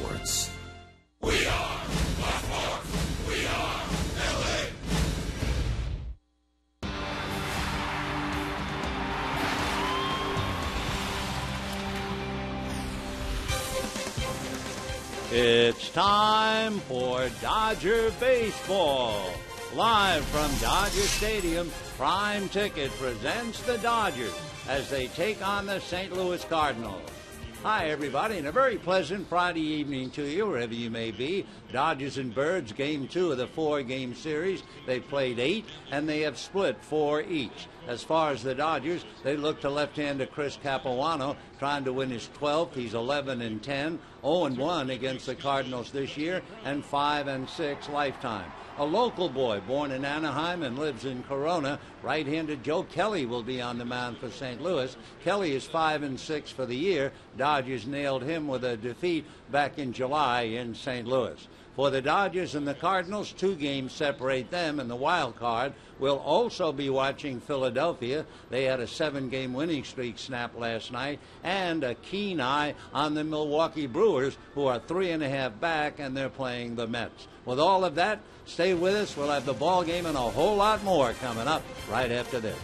sports. We are Blackmore. We are LA. It's time for Dodger Baseball. Live from Dodger Stadium, Prime Ticket presents the Dodgers as they take on the St. Louis Cardinals. Hi, everybody, and a very pleasant Friday evening to you, wherever you may be. Dodgers and Birds, Game 2 of the 4-game series. They played 8, and they have split 4 each. As far as the Dodgers, they look to left-hander Chris Capuano, trying to win his 12th. He's 11-10, 0-1 against the Cardinals this year, and 5-6 lifetime. A local boy born in Anaheim and lives in Corona, right-handed Joe Kelly will be on the mound for St. Louis. Kelly is 5-6 for the year. Dodgers nailed him with a defeat back in July in St. Louis. For the Dodgers and the Cardinals, 2 games separate them in the wild card. We'll also be watching Philadelphia. They had a 7-game winning streak snap last night, and a keen eye on the Milwaukee Brewers, who are 3.5 back, and they're playing the Mets. With all of that, stay with us. We'll have the ball game and a whole lot more coming up right after this.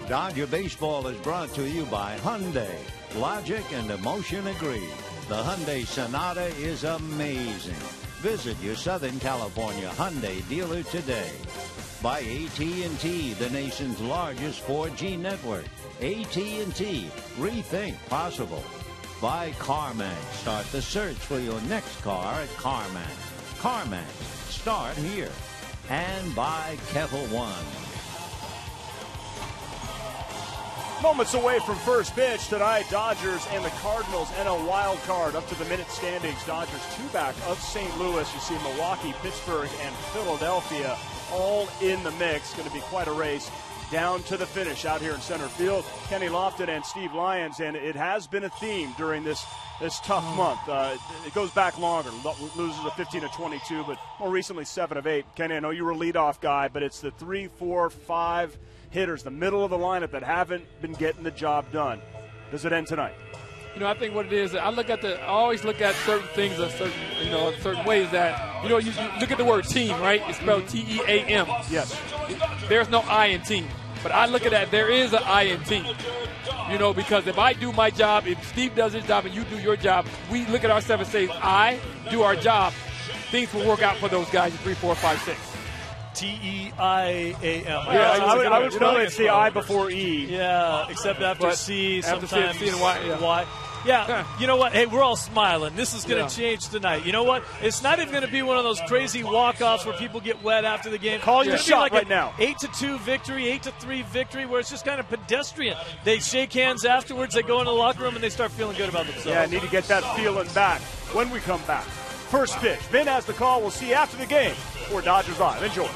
Dodger Baseball is brought to you by Hyundai. Logic and emotion agree. The Hyundai Sonata is amazing. Visit your Southern California Hyundai dealer today. By AT&T, the nation's largest 4G network. AT&T, rethink possible. By CarMax, start the search for your next car at CarMax. CarMax, start here. And by Kettle One. Moments away from first pitch tonight, Dodgers and the Cardinals and a wild card up to the minute standings. Dodgers 2 back of St. Louis. You see Milwaukee, Pittsburgh, and Philadelphia all in the mix. Going to be quite a race down to the finish out here in center field. Kenny Lofton and Steve Lyons, and it has been a theme during this tough month. It goes back longer. Loses a 15 of 22, but more recently 7 of 8. Kenny, I know you were a leadoff guy, but it's the 3, 4, 5 hitters, the middle of the lineup, that haven't been getting the job done. Does it end tonight? You know, I think what it is, I always look at certain things certain ways that, you look at the word team, right? It's spelled T-E-A-M. Yes. There's no I in team. But I look at that, there is an I in team. Because if I do my job, if Steve does his job and you do your job, we look at ourselves and say, I do our job, things will work out for those guys in 3, 4, 5, 6. T-E-I-A-M. Yeah, I would spell it's the I before E. Yeah, except after C, sometimes C and Y. Yeah. Y. Yeah, you know what? Hey, we're all smiling. This is going to change tonight. You know what? It's not even going to be one of those crazy walk-offs where people get wet after the game. Call your shot right now. 8-2 victory, 8-3 victory, where it's just kind of pedestrian. They shake hands afterwards, they go in the locker room, and they start feeling good about themselves. Yeah, need to get that feeling back when we come back. First pitch. Vin has the call. We'll see you after the game for Dodgers Live. Enjoy.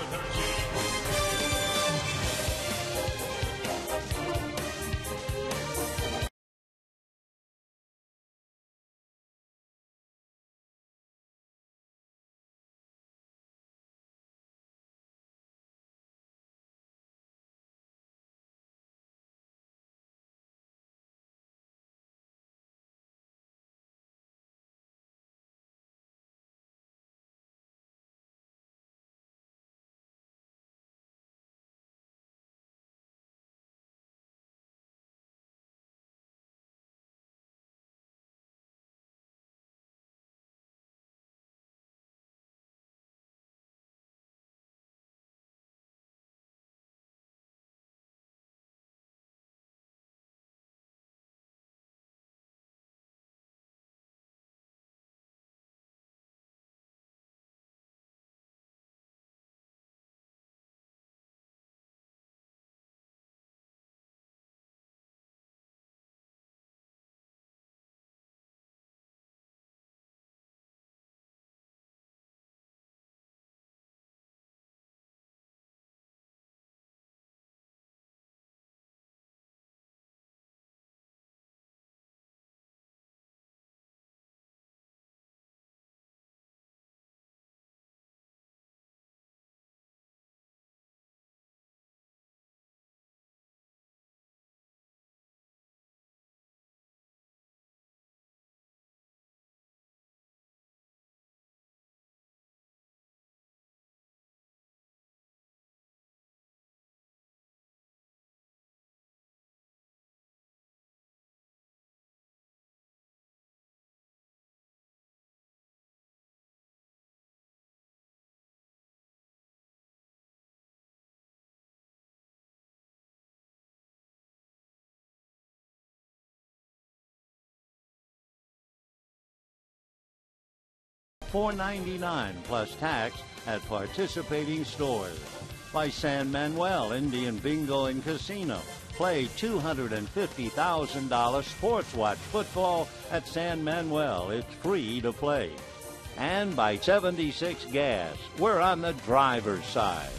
$4.99 plus tax at participating stores. By San Manuel Indian Bingo and Casino. Play $250,000 Sports Watch football at San Manuel. It's free to play. And by 76 Gas. We're on the driver's side.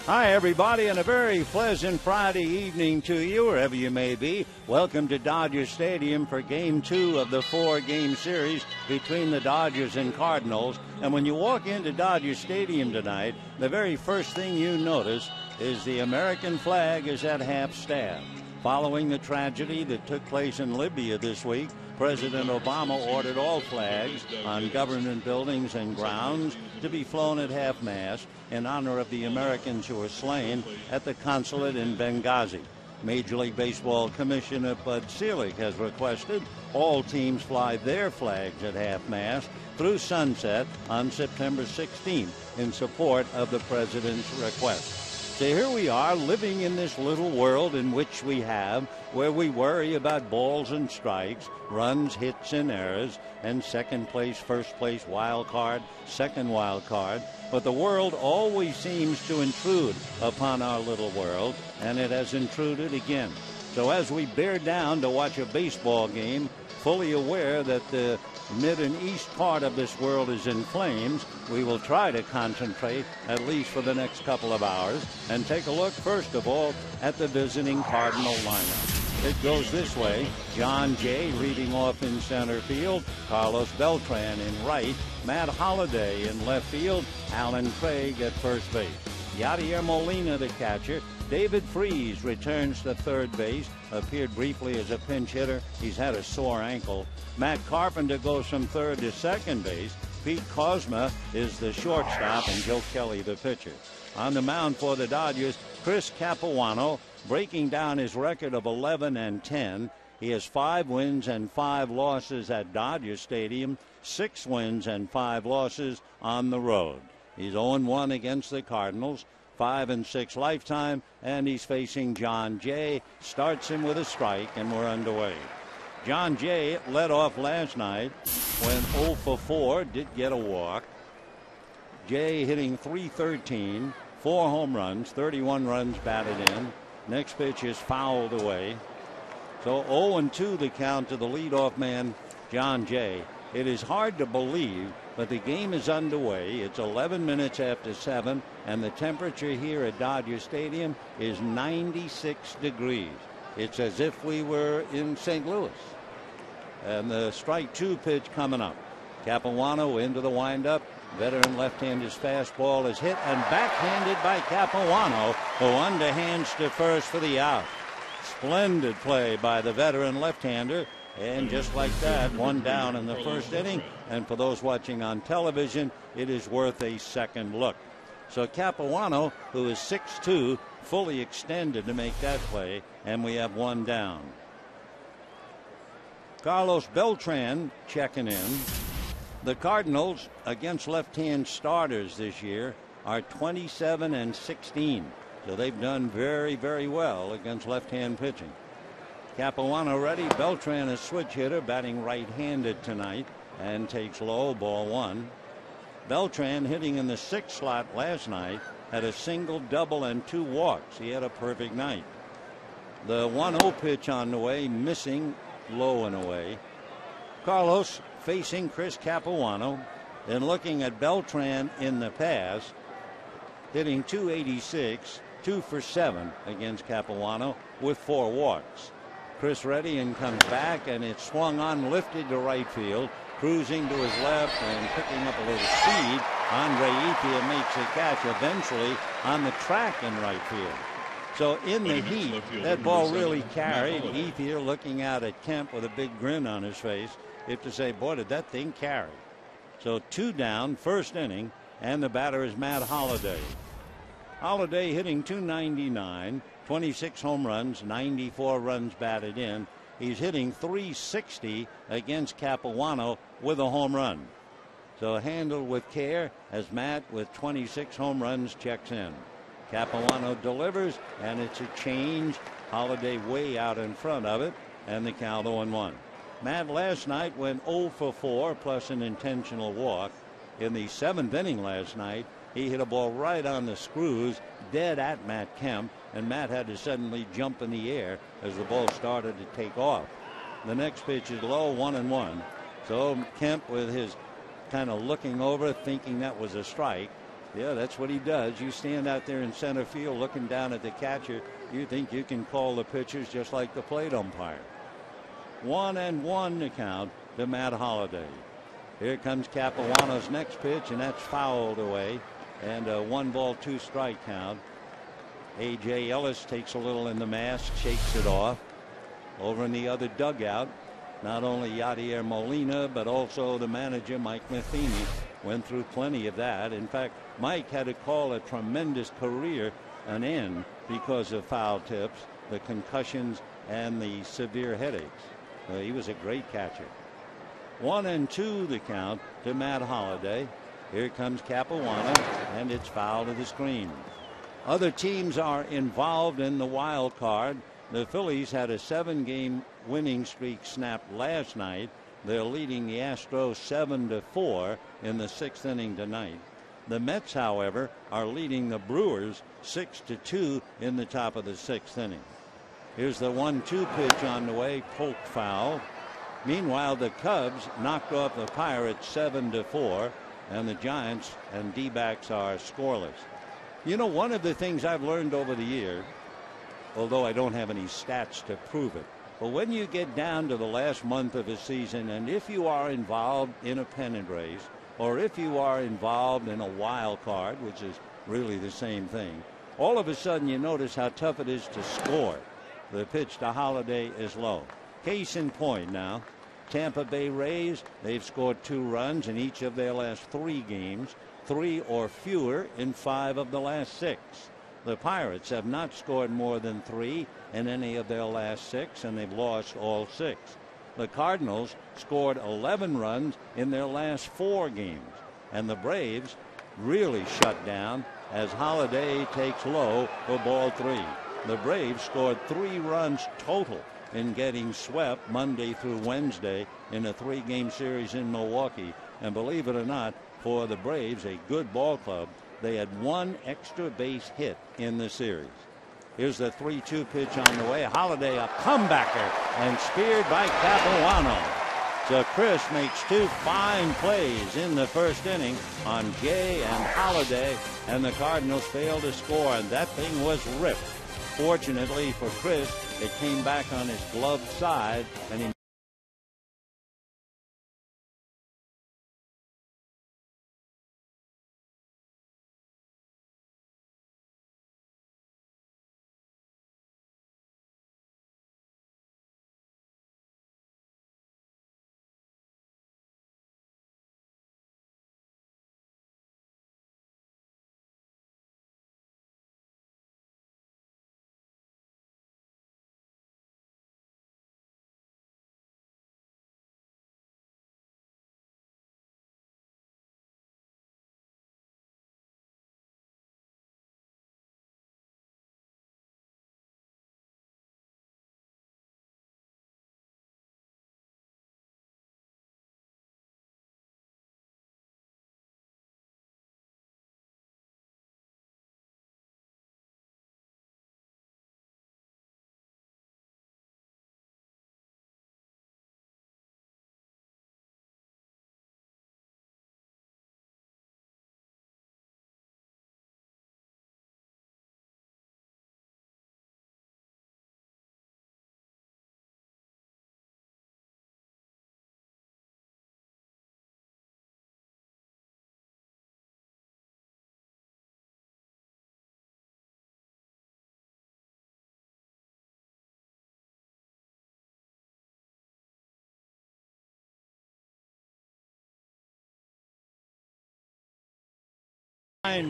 Hi, everybody, and a very pleasant Friday evening to you, wherever you may be. Welcome to Dodger Stadium for Game 2 of the 4-game series between the Dodgers and Cardinals. And when you walk into Dodger Stadium tonight, the very first thing you notice is the American flag is at half-staff. Following the tragedy that took place in Libya this week, President Obama ordered all flags on government buildings and grounds to be flown at half-mast in honor of the Americans who were slain at the consulate in Benghazi. Major League Baseball Commissioner Bud Selig has requested all teams fly their flags at half-mast through sunset on September 16th in support of the president's request. So here we are living in this little world in which we have, where we worry about balls and strikes, runs, hits, and errors, and second place, first place, wild card, second wild card. But the world always seems to intrude upon our little world, and it has intruded again. So as we bear down to watch a baseball game, fully aware that the mid and east part of this world is in flames. We will try to concentrate, at least for the next couple of hours, and take a look, first of all, at the visiting Cardinal lineup. It goes this way. John Jay leading off in center field. Carlos Beltran in right. Matt Holliday in left field. Alan Craig at first base. Yadier Molina, the catcher. David Freese returns to third base. Appeared briefly as a pinch hitter. He's had a sore ankle. Matt Carpenter goes from third to second base. Pete Kozma is the shortstop, and Joe Kelly the pitcher. On the mound for the Dodgers, Chris Capuano, breaking down his record of 11-10. He has 5 wins and 5 losses at Dodger Stadium, 6 wins and 5 losses on the road. He's 0-1 against the Cardinals, 5-6 lifetime, and he's facing John Jay. Starts him with a strike, and we're underway. John Jay led off last night, went 0 for 4, did get a walk. Jay hitting .313, 4 home runs, 31 runs batted in. Next pitch is fouled away. So 0-2 the count to the leadoff man, John Jay. It is hard to believe, but the game is underway. It's 11 minutes after 7, and the temperature here at Dodger Stadium is 96 degrees. It's as if we were in St. Louis. And the strike 2 pitch coming up. Capuano into the windup. Veteran left-hander's fastball is hit and backhanded by Capuano, who underhands to first for the out. Splendid play by the veteran left-hander. And just like that, 1 down in the first inning. And for those watching on television, it is worth a second look. So Capuano, who is 6'2", fully extended to make that play, and we have 1 down. Carlos Beltran checking in. The Cardinals against left-hand starters this year are 27-16. So they've done very, very well against left-hand pitching. Capuano ready. Beltran, a switch hitter, batting right-handed tonight, and takes low, ball 1. Beltran, hitting in the 6th slot last night, had a single, double, and 2 walks. He had a perfect night. The 1-0 pitch on the way, missing, low and away. Carlos facing Chris Capuano, and looking at Beltran in the past, hitting .286, 2 for 7 against Capuano with 4 walks. Chris ready and comes back, and it's swung on, lifted to right field, cruising to his left and picking up a little speed. Andre Ethier makes a catch eventually on the track in right field. So in the heat, that ball really carried. Ethier looking out at Kemp with a big grin on his face. You have to say, boy, did that thing carry. So 2 down, first inning, and the batter is Matt Holliday. Holliday hitting .299, 26 home runs, 94 runs batted in. He's hitting .360 against Capuano with a home run. So handled with care as Matt, with 26 home runs, checks in. Capuano delivers, and it's a change. Holliday way out in front of it, and the count 0-1. Matt last night went 0 for 4 plus an intentional walk. In the 7th inning last night, he hit a ball right on the screws, dead at Matt Kemp, and Matt had to suddenly jump in the air as the ball started to take off. The next pitch is low, 1-1. So Kemp, with his kind of looking over, thinking that was a strike. Yeah, that's what he does. You stand out there in center field looking down at the catcher. You think you can call the pitchers just like the plate umpire. 1-1 to count to Matt Holliday. Here comes Capuano's next pitch, and that's fouled away. And a 1-2 strike count. A.J. Ellis takes a little in the mask, shakes it off. Over in the other dugout, not only Yadier Molina, but also the manager, Mike Matheny, went through plenty of that. In fact, Mike had to call a tremendous career an end because of foul tips, the concussions, and the severe headaches. He was a great catcher. 1-2 the count to Matt Holliday. Here comes Capuano, and it's foul to the screen. Other teams are involved in the wild card. The Phillies had a 7-game winning streak snapped last night. They're leading the Astros 7-4 in the 6th inning tonight. The Mets, however, are leading the Brewers 6-2 in the top of the 6th inning. Here's the 1-2 pitch on the way, poked foul. Meanwhile, the Cubs knocked off the Pirates 7-4, and the Giants and D-backs are scoreless. You know, one of the things I've learned over the year, although I don't have any stats to prove it, but when you get down to the last month of a season, and if you are involved in a pennant race, or if you are involved in a wild card, which is really the same thing, all of a sudden you notice how tough it is to score. The pitch to Holiday is low. Case in point now, Tampa Bay Rays, they've scored 2 runs in each of their last 3 games, 3 or fewer in 5 of the last 6. The Pirates have not scored more than 3 in any of their last 6, and they've lost all 6. The Cardinals scored 11 runs in their last 4 games, and the Braves really shut down as Holiday takes low for ball 3. The Braves scored 3 runs total in getting swept Monday through Wednesday in a 3-game series in Milwaukee. And believe it or not, for the Braves, a good ball club, they had 1 extra base hit in the series. Here's the 3-2 pitch on the way. Holiday, a comebacker, and speared by Capuano. So Chris makes 2 fine plays in the first inning on Jay and Holiday, and the Cardinals failed to score, and that thing was ripped. Fortunately for Chris, it came back on his gloved side, and he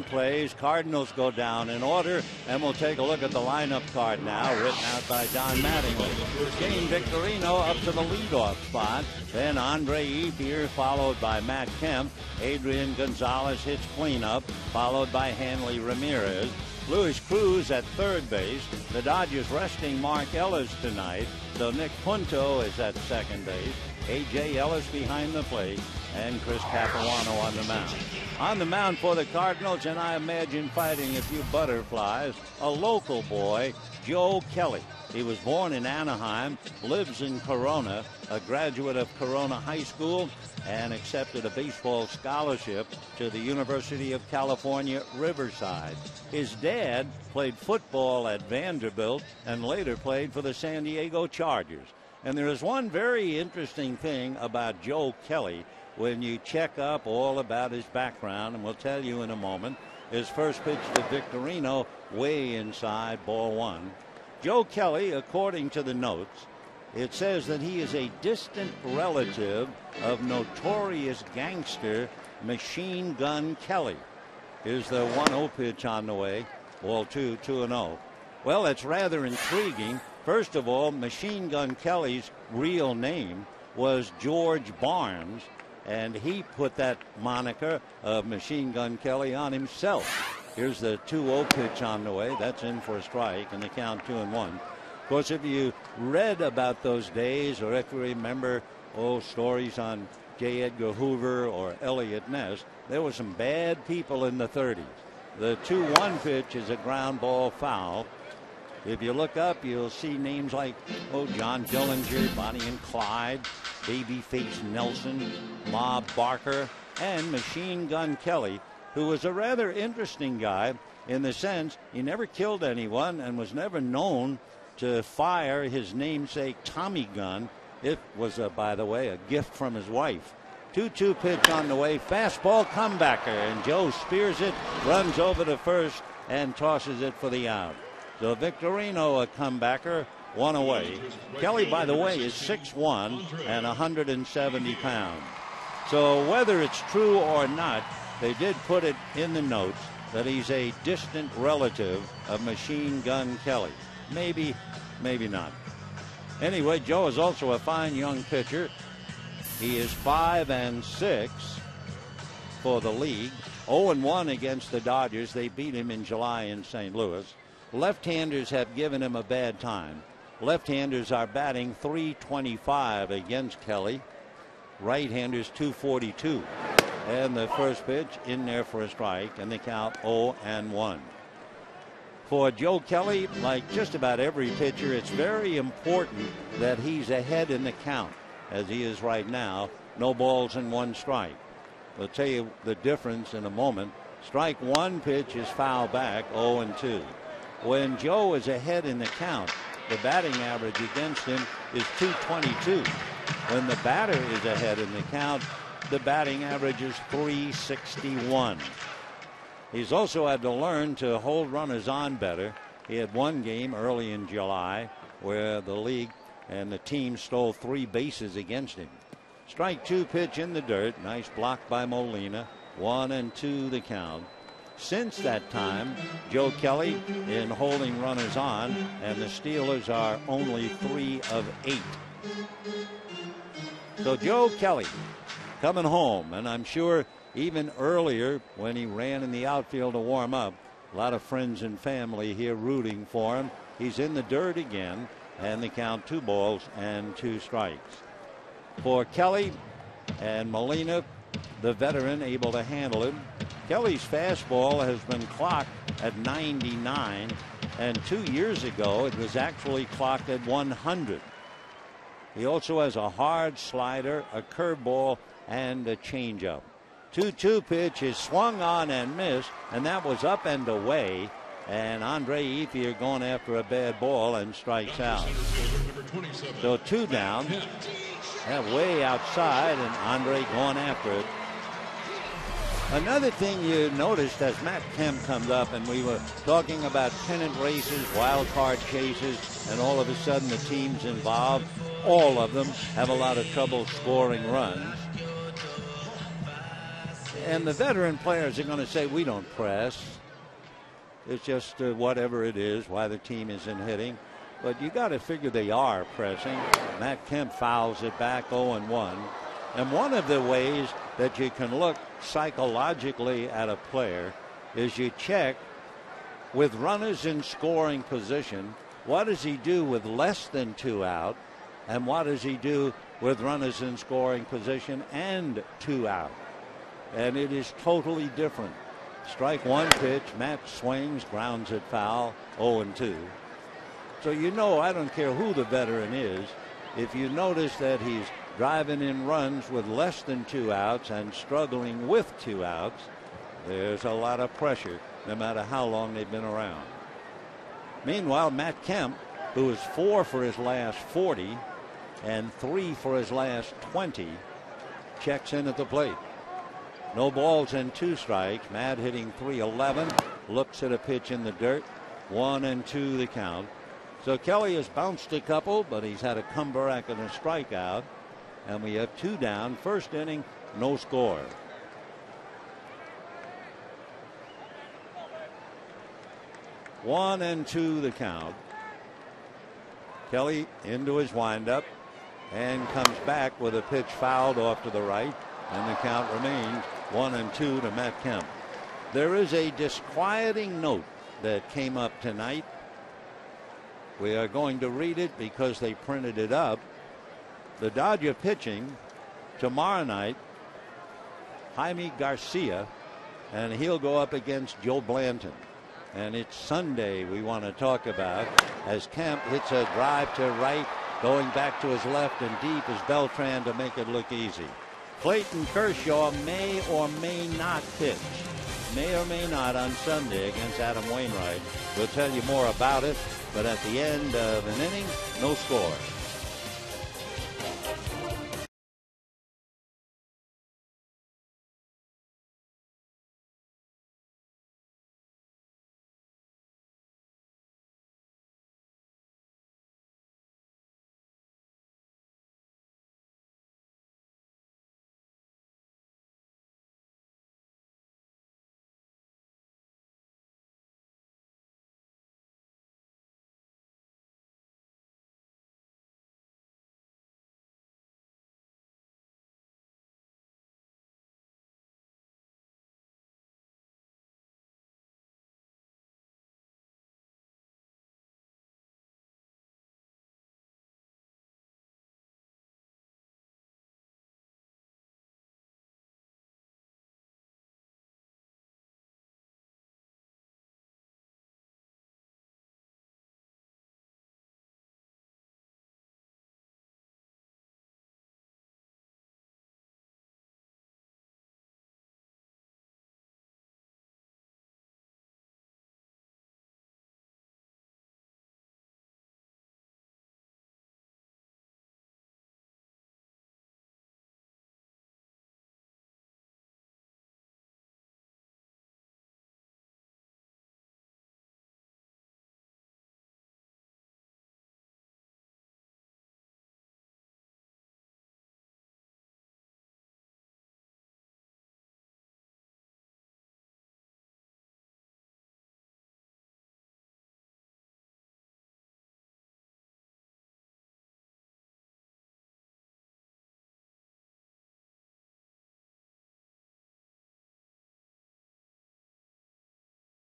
plays. Cardinals go down in order, and we'll take a look at the lineup card now, written out by Don Mattingly. Shane Victorino up to the leadoff spot. Then Andre Ethier, followed by Matt Kemp. Adrian Gonzalez hits cleanup, followed by Hanley Ramirez. Luis Cruz at third base. The Dodgers resting Mark Ellis tonight, so Nick Punto is at second base. A.J. Ellis behind the plate, and Chris Capuano on the mound. On the mound for the Cardinals, and I imagine fighting a few butterflies, a local boy, Joe Kelly. He was born in Anaheim, lives in Corona, a graduate of Corona High School, and accepted a baseball scholarship to the University of California, Riverside. His dad played football at Vanderbilt and later played for the San Diego Chargers. And there is one very interesting thing about Joe Kelly when you check up all about his background, and we'll tell you in a moment. His first pitch to Victorino, way inside, ball 1. Joe Kelly, according to the notes, it says that he is a distant relative of notorious gangster Machine Gun Kelly. Here's the 1-0 pitch on the way, ball 2, 2-0. Well, that's rather intriguing. First of all, Machine Gun Kelly's real name was George Barnes, and he put that moniker of Machine Gun Kelly on himself. Here's the 2-0 pitch on the way. That's in for a strike, and the count 2-1. Of course, if you read about those days, or if you remember stories on J. Edgar Hoover or Elliot Ness, there were some bad people in the 30s. The 2-1 pitch is a ground ball foul. If you look up, you'll see names like John Dillinger, Bonnie and Clyde, Babyface Nelson, Ma Barker, and Machine Gun Kelly, who was a rather interesting guy in the sense he never killed anyone and was never known to fire his namesake Tommy gun. It was, by the way, a gift from his wife. 2-2 pitch on the way, fastball comebacker, and Joe spears it, runs over to first, and tosses it for the out. So Victorino, a comebacker, one away. Kelly, by the way, is 6'1" and 170 pounds. So whether it's true or not, they did put it in the notes that he's a distant relative of Machine Gun Kelly. Maybe, maybe not. Anyway, Joe is also a fine young pitcher. He is 5-6 for the league. 0-1 against the Dodgers. They beat him in July in St. Louis. Left-handers have given him a bad time. Left-handers are batting .325 against Kelly. Right-handers .242. And the first pitch in there for a strike, and the count 0-1. For Joe Kelly, like just about every pitcher, it's very important that he's ahead in the count, as he is right now. No balls and one strike. I'll tell you the difference in a moment. Strike one pitch is foul back, 0-2. When Joe is ahead in the count, the batting average against him is .222. When the batter is ahead in the count, the batting average is .361. He's also had to learn to hold runners on better. He had one game early in July where the league and the team stole 3 bases against him. Strike 2 pitch in the dirt. Nice block by Molina. 1-2 the count. Since that time, Joe Kelly in holding runners on, and the Steelers are only 3 of 8. So Joe Kelly coming home, and I'm sure even earlier when he ran in the outfield to warm up, a lot of friends and family here rooting for him. He's in the dirt again, and the count 2 balls and 2 strikes. For Kelly and Molina, the veteran, able to handle him. Kelly's fastball has been clocked at 99, and 2 years ago it was actually clocked at 100. He also has a hard slider, a curveball, and a changeup. 2-2 pitch is swung on and missed, and that was up and away. And Andre Ethier going after a bad ball and strikes out. So 2 down, way outside, and Andre going after it. Another thing you noticed as Matt Kemp comes up, and we were talking about pennant races, wild card chases, and all of a sudden the teams involved, all of them have a lot of trouble scoring runs. And the veteran players are going to say, we don't press. It's just whatever it is, why the team isn't hitting. But you got to figure they are pressing. Matt Kemp fouls it back 0-1. And one of the ways that you can look psychologically at a player is you check with runners in scoring position, what does he do with less than 2 out, and what does he do with runners in scoring position and 2 out. And it is totally different. Strike 1 pitch, Matt swings, grounds it foul, 0-2. So you know, I don't care who the veteran is, if you notice that he's driving in runs with less than 2 outs and struggling with 2 outs, there's a lot of pressure no matter how long they've been around. Meanwhile, Matt Kemp, who is 4 for his last 40 and 3 for his last 20, checks in at the plate. No balls and 2 strikes. Matt hitting .311, looks at a pitch in the dirt. 1-2 the count. So Kelly has bounced a couple, but he's had a comeback and a strikeout. And we have 2 down. First inning, no score. One and 2 the count. Kelly into his windup and comes back with a pitch fouled off to the right, and the count remains 1-2 to Matt Kemp. There is a disquieting note that came up tonight. We are going to read it because they printed it up. The Dodger pitching tomorrow night, Jaime Garcia, and he'll go up against Joe Blanton. And it's Sunday we want to talk about as Kemp hits a drive to right Going back to his left and deep is Beltran to make it look easy. Clayton Kershaw may or may not pitch. May or may not on Sunday against Adam Wainwright. We'll tell you more about it, but at the end of an inning, no score.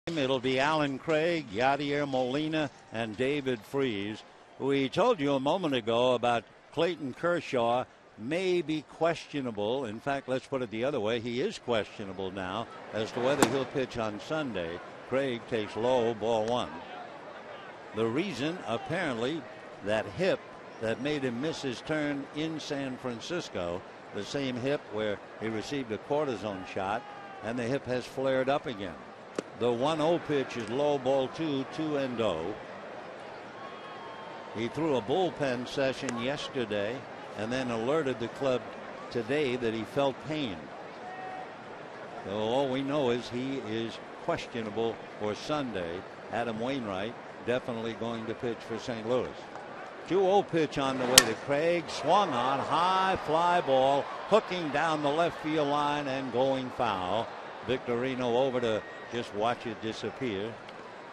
It'll be Alan Craig, Yadier Molina, and David Freese. We told you a moment ago about Clayton Kershaw may be questionable. In fact, let's put it the other way. He is questionable now as to whether he'll pitch on Sunday. Craig takes low, ball one. The reason, apparently, that hip that made him miss his turn in San Francisco, the same hip where he received a cortisone shot, and the hip has flared up again. The 1-0 pitch is low, ball 2, 2-0. He threw a bullpen session yesterday and then alerted the club today that he felt pain. So all we know is he is questionable for Sunday. Adam Wainwright definitely going to pitch for St. Louis. 2-0 pitch on the way to Craig. Swung on, high fly ball, hooking down the left field line and going foul. Victorino over to just watch it disappear.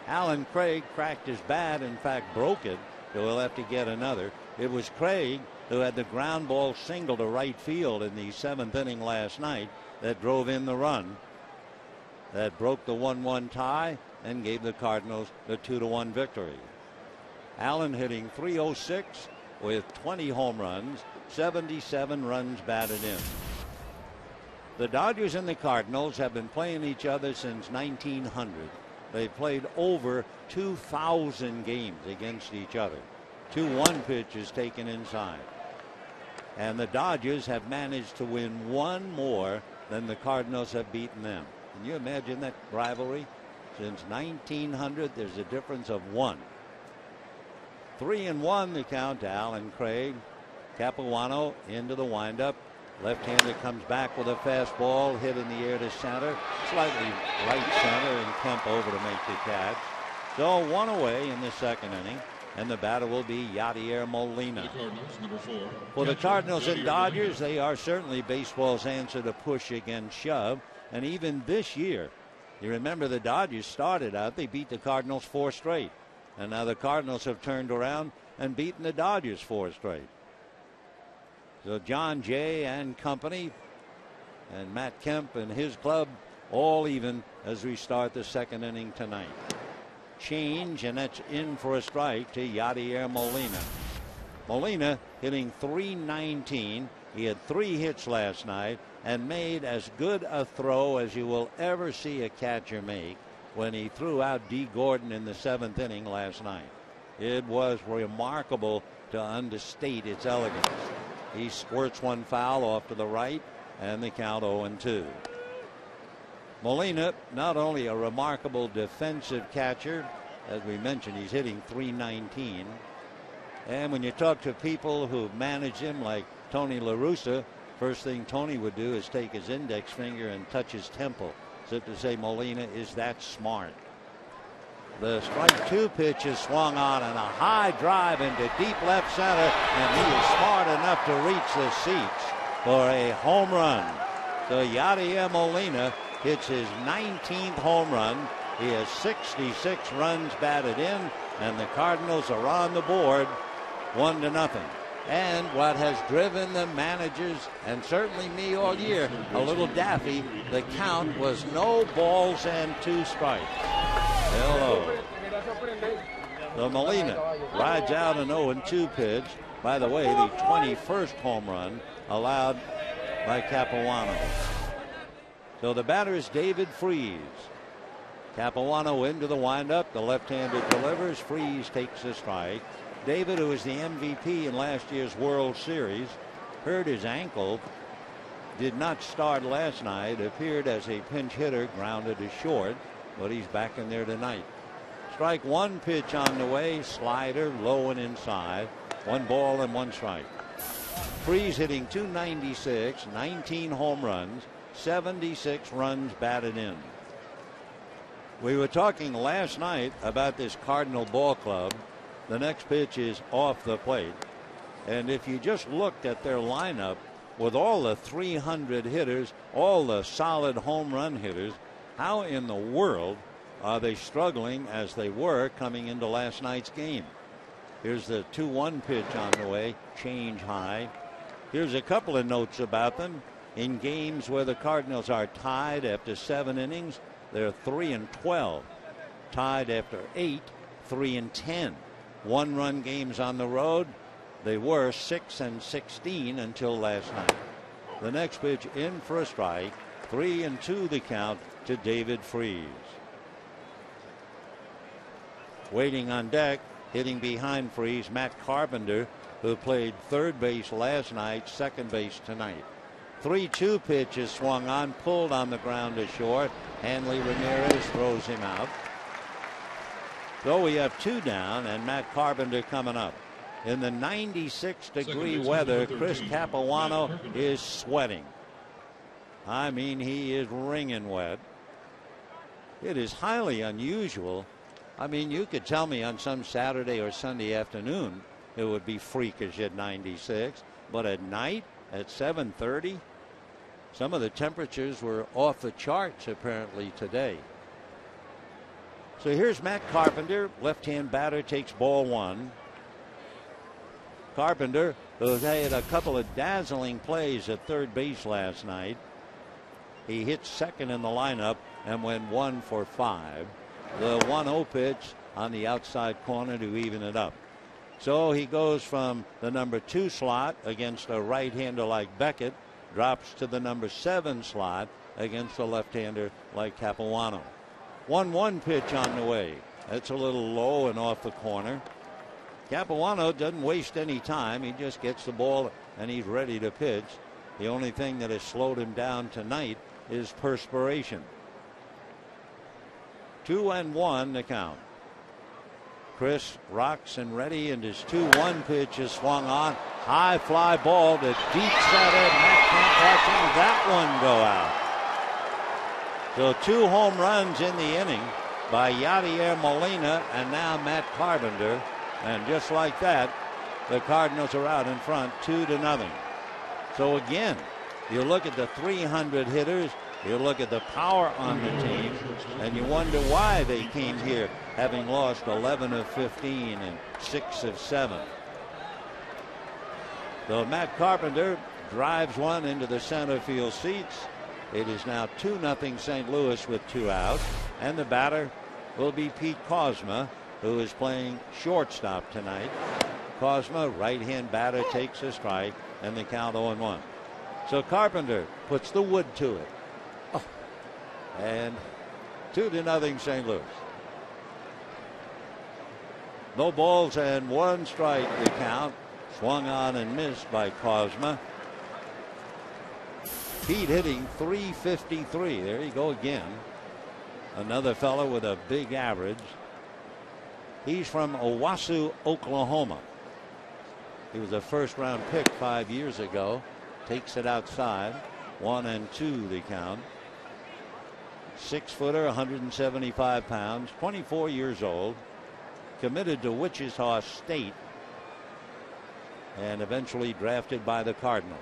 Alan Craig cracked his bat, in fact broke it, so he'll have to get another. It was Craig who had the ground ball single to right field in the 7th inning last night that drove in the run that broke the 1-1 tie and gave the Cardinals the 2-1 victory. Allen hitting .306 with 20 home runs, 77 runs batted in. The Dodgers and the Cardinals have been playing each other since 1900. They played over 2,000 games against each other. 2-1 pitches taken inside. And the Dodgers have managed to win one more than the Cardinals have beaten them. Can you imagine that rivalry? Since 1900, there's a difference of 1. 3-1 the count to Alan Craig. Capuano into the windup. Left-hander comes back with a fastball hit in the air to center, slightly right center, and Kemp over to make the catch. So 1 away in the 2nd inning, and the batter will be Yadier Molina. For the Cardinals and Dodgers, they are certainly baseball's answer to push against shove. And even this year, you remember the Dodgers started out, they beat the Cardinals 4 straight. And now the Cardinals have turned around and beaten the Dodgers 4 straight. So John Jay and company and Matt Kemp and his club all even as we start the 2nd inning tonight. Change, and that's in for a strike to Yadier Molina. Molina hitting .319. He had 3 hits last night and made as good a throw as you will ever see a catcher make when he threw out D. Gordon in the 7th inning last night. It was remarkable to understate its elegance. He squirts one foul off to the right, and the count 0-2. Molina, not only a remarkable defensive catcher, as we mentioned, he's hitting .319. And when you talk to people who manage him, like Tony La Russa, first thing Tony would do is take his index finger and touch his temple, as if to say Molina is that smart. The strike 2 pitch is swung on, and a high drive into deep left center, and he is smart enough to reach the seats for a home run. So Yadier Molina hits his 19th home run. He has 66 runs batted in, and the Cardinals are on the board 1-0. And what has driven the managers, and certainly me all year, a little daffy, the count was no balls and 2 strikes. Hello. So Molina rides out an 0-2 pitch. By the way, the 21st home run allowed by Capuano. So the batter is David Freese. Capuano into the windup. The left-hander delivers. Freese takes a strike. David, who was the MVP in last year's World Series, hurt his ankle, did not start last night, appeared as a pinch hitter, grounded to short, but he's back in there tonight. Strike 1 pitch on the way, slider low and inside, 1 ball and 1 strike. Freese hitting .296, 19 home runs, 76 runs batted in. We were talking last night about this Cardinal ball club. The next pitch is off the plate. And if you just looked at their lineup with all the 300 hitters, all the solid home run hitters, how in the world are they struggling as they were coming into last night's game? Here's the 2-1 pitch on the way, change high. Here's a couple of notes about them. In games where the Cardinals are tied after 7 innings, they're 3-12. Tied after 8, 3-10. 1-run games on the road, they were 6-16 until last night. The next pitch in for a strike, 3-2 the count to David Freese. Waiting on deck, hitting behind Freese, Matt Carpenter, who played third base last night, second base tonight. 3-2 pitch is swung on, pulled on the ground to short. Hanley Ramirez throws him out. So we have 2 down, and Matt Carpenter coming up. In the 96-degree weather, Chris Capuano is sweating. I mean, he is wringing wet. It is highly unusual. I mean, you could tell me on some Saturday or Sunday afternoon it would be freakish at 96, but at night at 7:30, some of the temperatures were off the charts apparently today. So here's Matt Carpenter, left-hand batter, takes ball 1. Carpenter, who had a couple of dazzling plays at third base last night. He hit second in the lineup and went 1 for 5. The 1-0 pitch on the outside corner to even it up. So he goes from the number 2 slot against a right-hander like Beckett, drops to the number 7 slot against a left-hander like Capuano. 1-1 pitch on the way. That's a little low and off the corner. Capuano doesn't waste any time. He just gets the ball and he's ready to pitch. The only thing that has slowed him down tonight is perspiration. 2-1 the count. Chris rocks and ready, and his 2-1 pitch is swung on. High fly ball to deep center. Matt Kemp watching that one go out. So 2 home runs in the inning by Yadier Molina and now Matt Carpenter. And just like that, the Cardinals are out in front 2-0. So again, you look at the 300 hitters, you look at the power on the team, and you wonder why they came here having lost 11 of 15 and 6 of 7. So Matt Carpenter drives one into the center field seats. It is now 2-0 St. Louis with 2 outs, and the batter will be Pete Kozma, who is playing shortstop tonight. Kozma, right-hand batter, takes a strike, and the count 0-1. So Carpenter puts the wood to it. And 2-0 St. Louis. No balls and 1 strike the count. Swung on and missed by Kozma. Pete hitting .353. There you go again. Another fellow with a big average. He's from Owasso, Oklahoma. He was a first-round pick 5 years ago. Takes it outside. 1-2 the count. 6-footer, 175 pounds, 24 years old. Committed to Wichita State and eventually drafted by the Cardinals.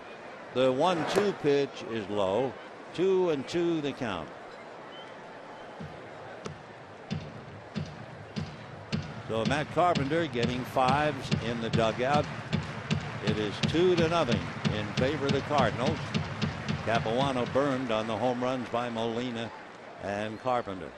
The 1-2 pitch is low. 2-2 the count. So Matt Carpenter getting 5s in the dugout. It is 2-0 in favor of the Cardinals. Capuano burned on the home runs by Molina and Carpenter.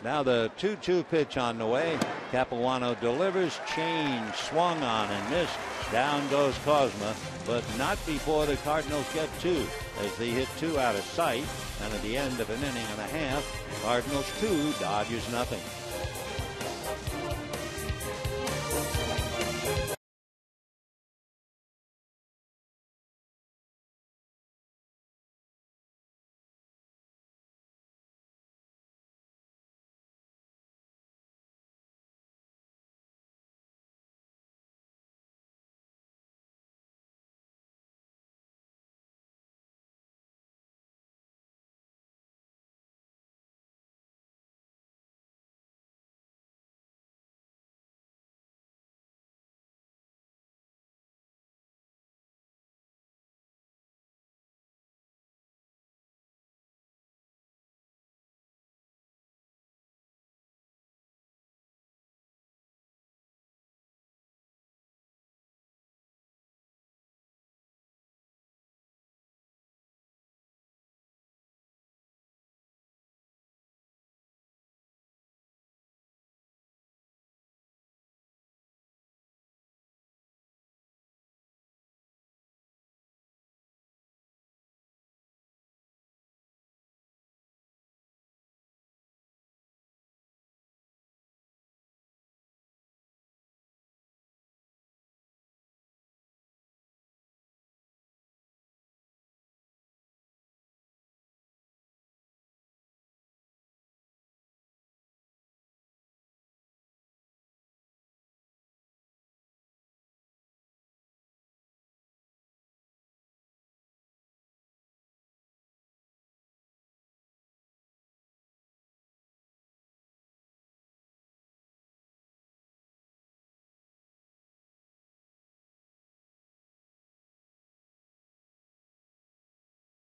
Now the 2-2 pitch on the way. Capuano delivers, change, swung on and missed. Down goes Kozma, but not before the Cardinals get 2, as they hit 2 out of sight. And at the end of an inning and a half, Cardinals 2, Dodgers nothing.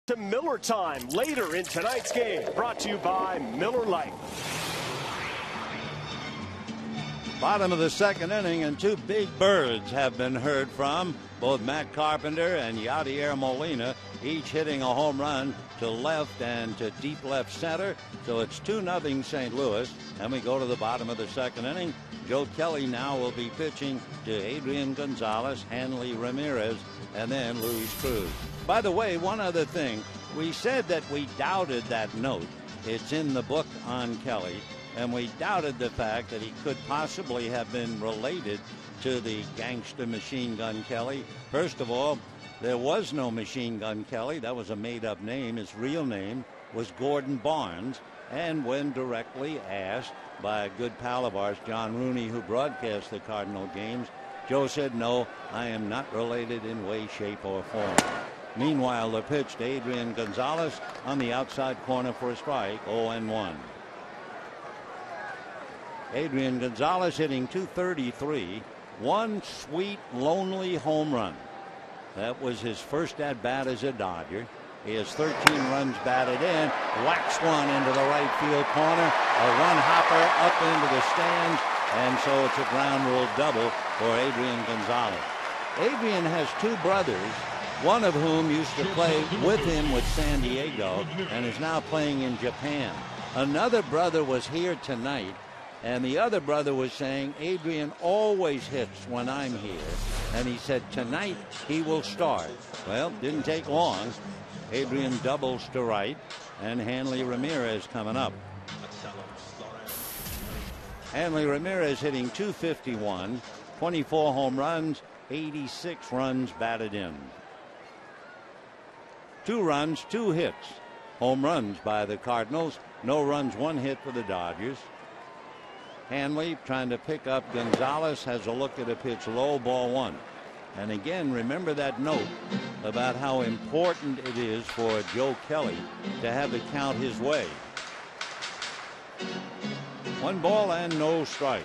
To Miller time later in tonight's game, brought to you by Miller Lite. Bottom of the second inning, and 2 big birds have been heard from. Both Matt Carpenter and Yadier Molina, each hitting a home run to left and to deep left center. So it's 2-0 St. Louis. And we go to the bottom of the second inning. Joe Kelly now will be pitching to Adrian Gonzalez, Hanley Ramirez, and then Luis Cruz. By the way, one other thing. We said that we doubted that note. It's in the book on Kelly. And we doubted the fact that he could possibly have been related to the gangster Machine Gun Kelly. First of all, there was no Machine Gun Kelly. That was a made-up name. His real name was Gordon Barnes. And when directly asked by a good pal of ours, John Rooney, who broadcast the Cardinal games, Joe said, "No, I am not related in way, shape, or form." Meanwhile, the pitch to Adrian Gonzalez on the outside corner for a strike, 0-1. Adrian Gonzalez hitting .233, 1 sweet, lonely home run. That was his first at-bat as a Dodger. He has 13 runs batted in, whacks one into the right field corner, a one-hopper up into the stands, and so it's a ground rule double for Adrian Gonzalez. Adrian has 2 brothers, one of whom used to play with him with San Diego and is now playing in Japan. Another brother was here tonight, and the other brother was saying, Adrian always hits when I'm here. And he said tonight he will start. Well, didn't take long. Adrian doubles to right, and Hanley Ramirez coming up. Hanley Ramirez hitting .251, 24 home runs, 86 runs batted in. 2 runs, 2 hits. Home runs by the Cardinals. No runs, 1 hit for the Dodgers. Hanley trying to pick up Gonzalez, has a look at a pitch low, ball 1. And again, remember that note about how important it is for Joe Kelly to have the count his way. 1 ball and no strike.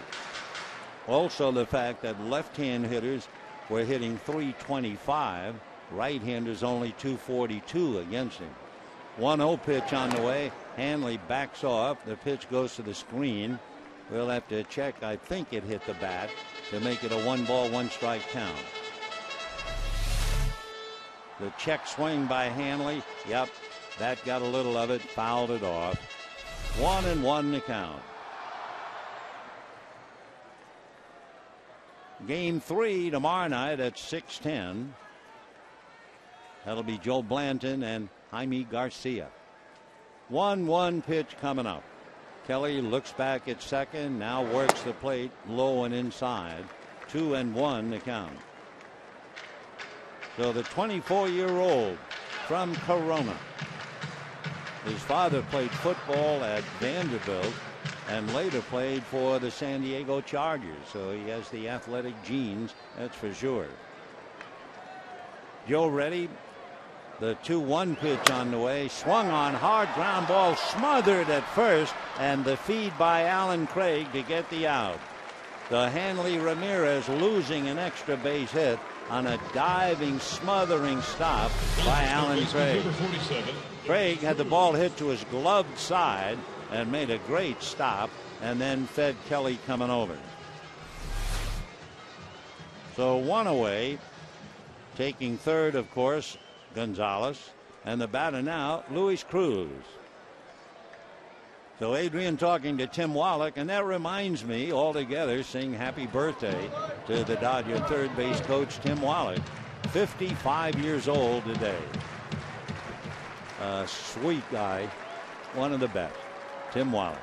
Also the fact that left-hand hitters were hitting .325, right-handers only .242 against him. 1-0 pitch on the way. Hanley backs off. The pitch goes to the screen. We'll have to check. I think it hit the bat to make it a 1 ball, 1 strike count. The check swing by Hanley. Yep, that got a little of it, fouled it off. 1-1 to count. Game 3 tomorrow night at 6:10. That'll be Joe Blanton and Jaime Garcia. 1-1 pitch coming up. Kelly looks back at second, now works the plate low and inside. 2-1 to count. So the 24-year-old from Corona. His father played football at Vanderbilt and later played for the San Diego Chargers. So he has the athletic genes, that's for sure. Joe ready. The 2-1 pitch on the way. Swung on, hard ground ball, smothered at first, and the feed by Alan Craig to get the out. The Hanley Ramirez losing an extra base hit on a diving, smothering stop by Alan Craig. Craig had the ball hit to his gloved side and made a great stop, and then fed Kelly coming over. So 1 away. Taking third, of course, Gonzalez, and the batter now, Luis Cruz. So Adrian talking to Tim Wallach, and that reminds me altogether, sing happy birthday to the Dodger third base coach Tim Wallach, 55 years old today. A sweet guy, one of the best, Tim Wallach.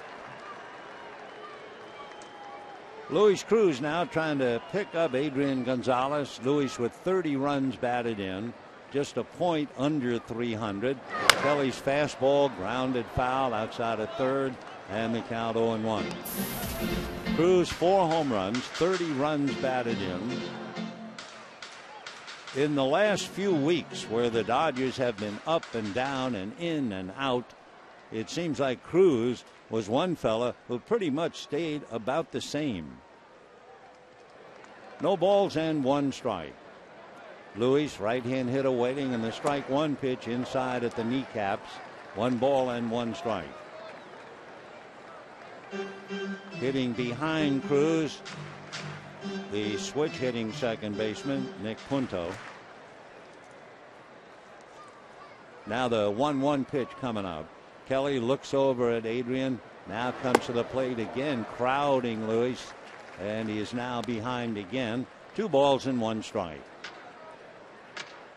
Luis Cruz now trying to pick up Adrian Gonzalez. Luis with 30 runs batted in, just a point under 300. Kelly's fastball grounded foul outside of third, and the count 0-1. Cruz 4 home runs, 30 runs batted in. In the last few weeks, where the Dodgers have been up and down and in and out, it seems like Cruz was one fella who pretty much stayed about the same. No balls and 1 strike. Luis, right-hand hitter, waiting, and the strike 1 pitch inside at the kneecaps. 1 ball and 1 strike. Hitting behind Cruz, the switch hitting second baseman, Nick Punto. Now the 1-1 pitch coming up. Kelly looks over at Adrian, now comes to the plate again, crowding Luis, and he is now behind again. 2 balls and 1 strike.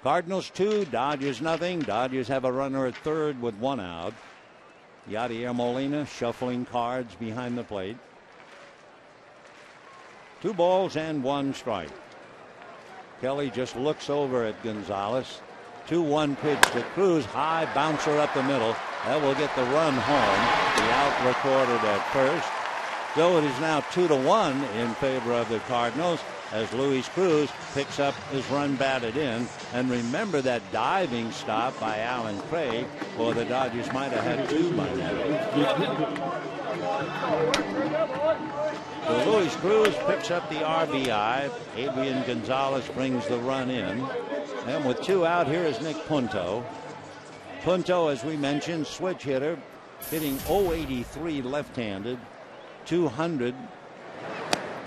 Cardinals 2, Dodgers nothing. Dodgers have a runner at third with 1 out. Yadier Molina shuffling cards behind the plate. 2 balls and 1 strike. Kelly just looks over at Gonzalez. 2-1 pitch to Cruz, high bouncer up the middle. That will get the run home. The out recorded at first. So it is now 2-1 in favor of the Cardinals as Luis Cruz picks up his run batted in. And remember that diving stop by Alan Craig, or the Dodgers might have had 2 by now. So Luis Cruz picks up the RBI. Adrian Gonzalez brings the run in. And with 2 out, here is Nick Punto. Punto, as we mentioned, switch hitter, hitting .083 left-handed, 200,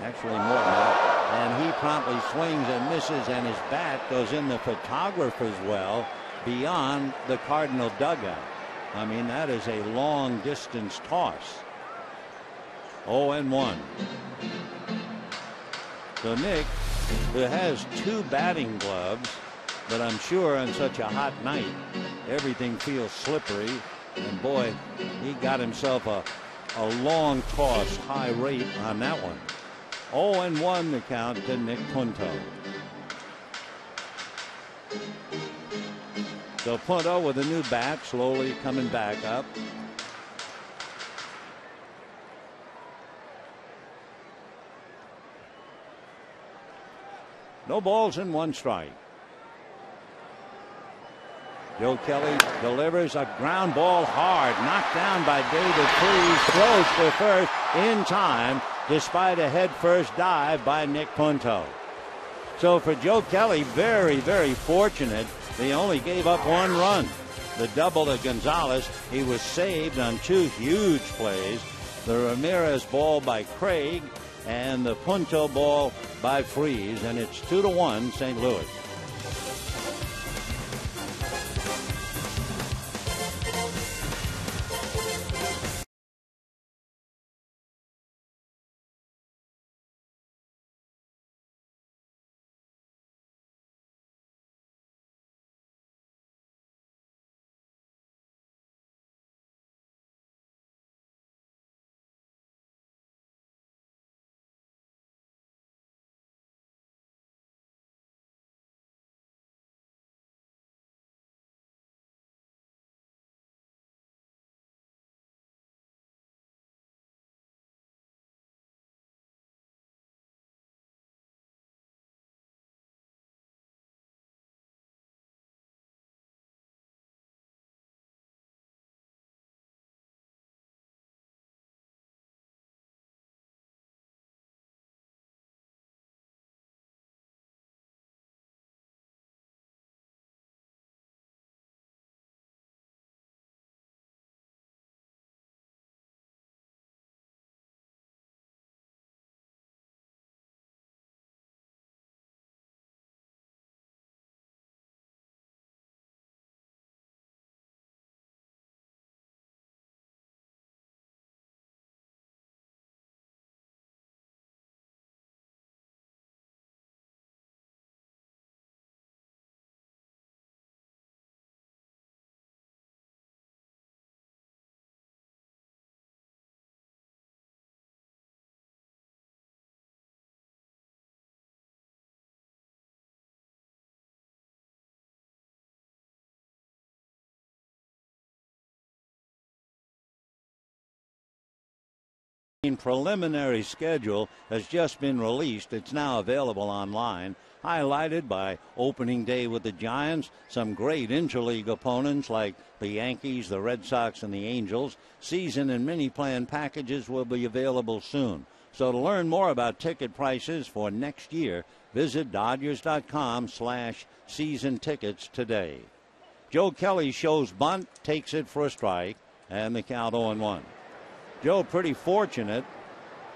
actually more than that. And he promptly swings and misses, and his bat goes in the photographer's well beyond the Cardinal dugout. I mean, that is a long distance toss. 0-1. So Nick, who has 2 batting gloves, but I'm sure on such a hot night everything feels slippery, and boy, he got himself a a long toss, high rate on that one. 0-1 the count to Nick Punto. So Punto with a new bat, slowly coming back up. No balls and 1 strike. Joe Kelly delivers a ground ball hard, knocked down by David Freese, throws for first in time despite a head-first dive by Nick Punto. So for Joe Kelly, very, very fortunate. They only gave up 1 run. The double to Gonzalez, he was saved on 2 huge plays. The Ramirez ball by Craig and the Punto ball by Freese, and it's 2-1 St. Louis. Preliminary schedule has just been released. It's now available online, highlighted by opening day with the Giants, some great interleague opponents like the Yankees, the Red Sox, and the Angels. Season and mini plan packages will be available soon. So to learn more about ticket prices for next year, visit Dodgers.com/season tickets today. Joe Kelly shows bunt, takes it for a strike, and the count 0-1. Joe pretty fortunate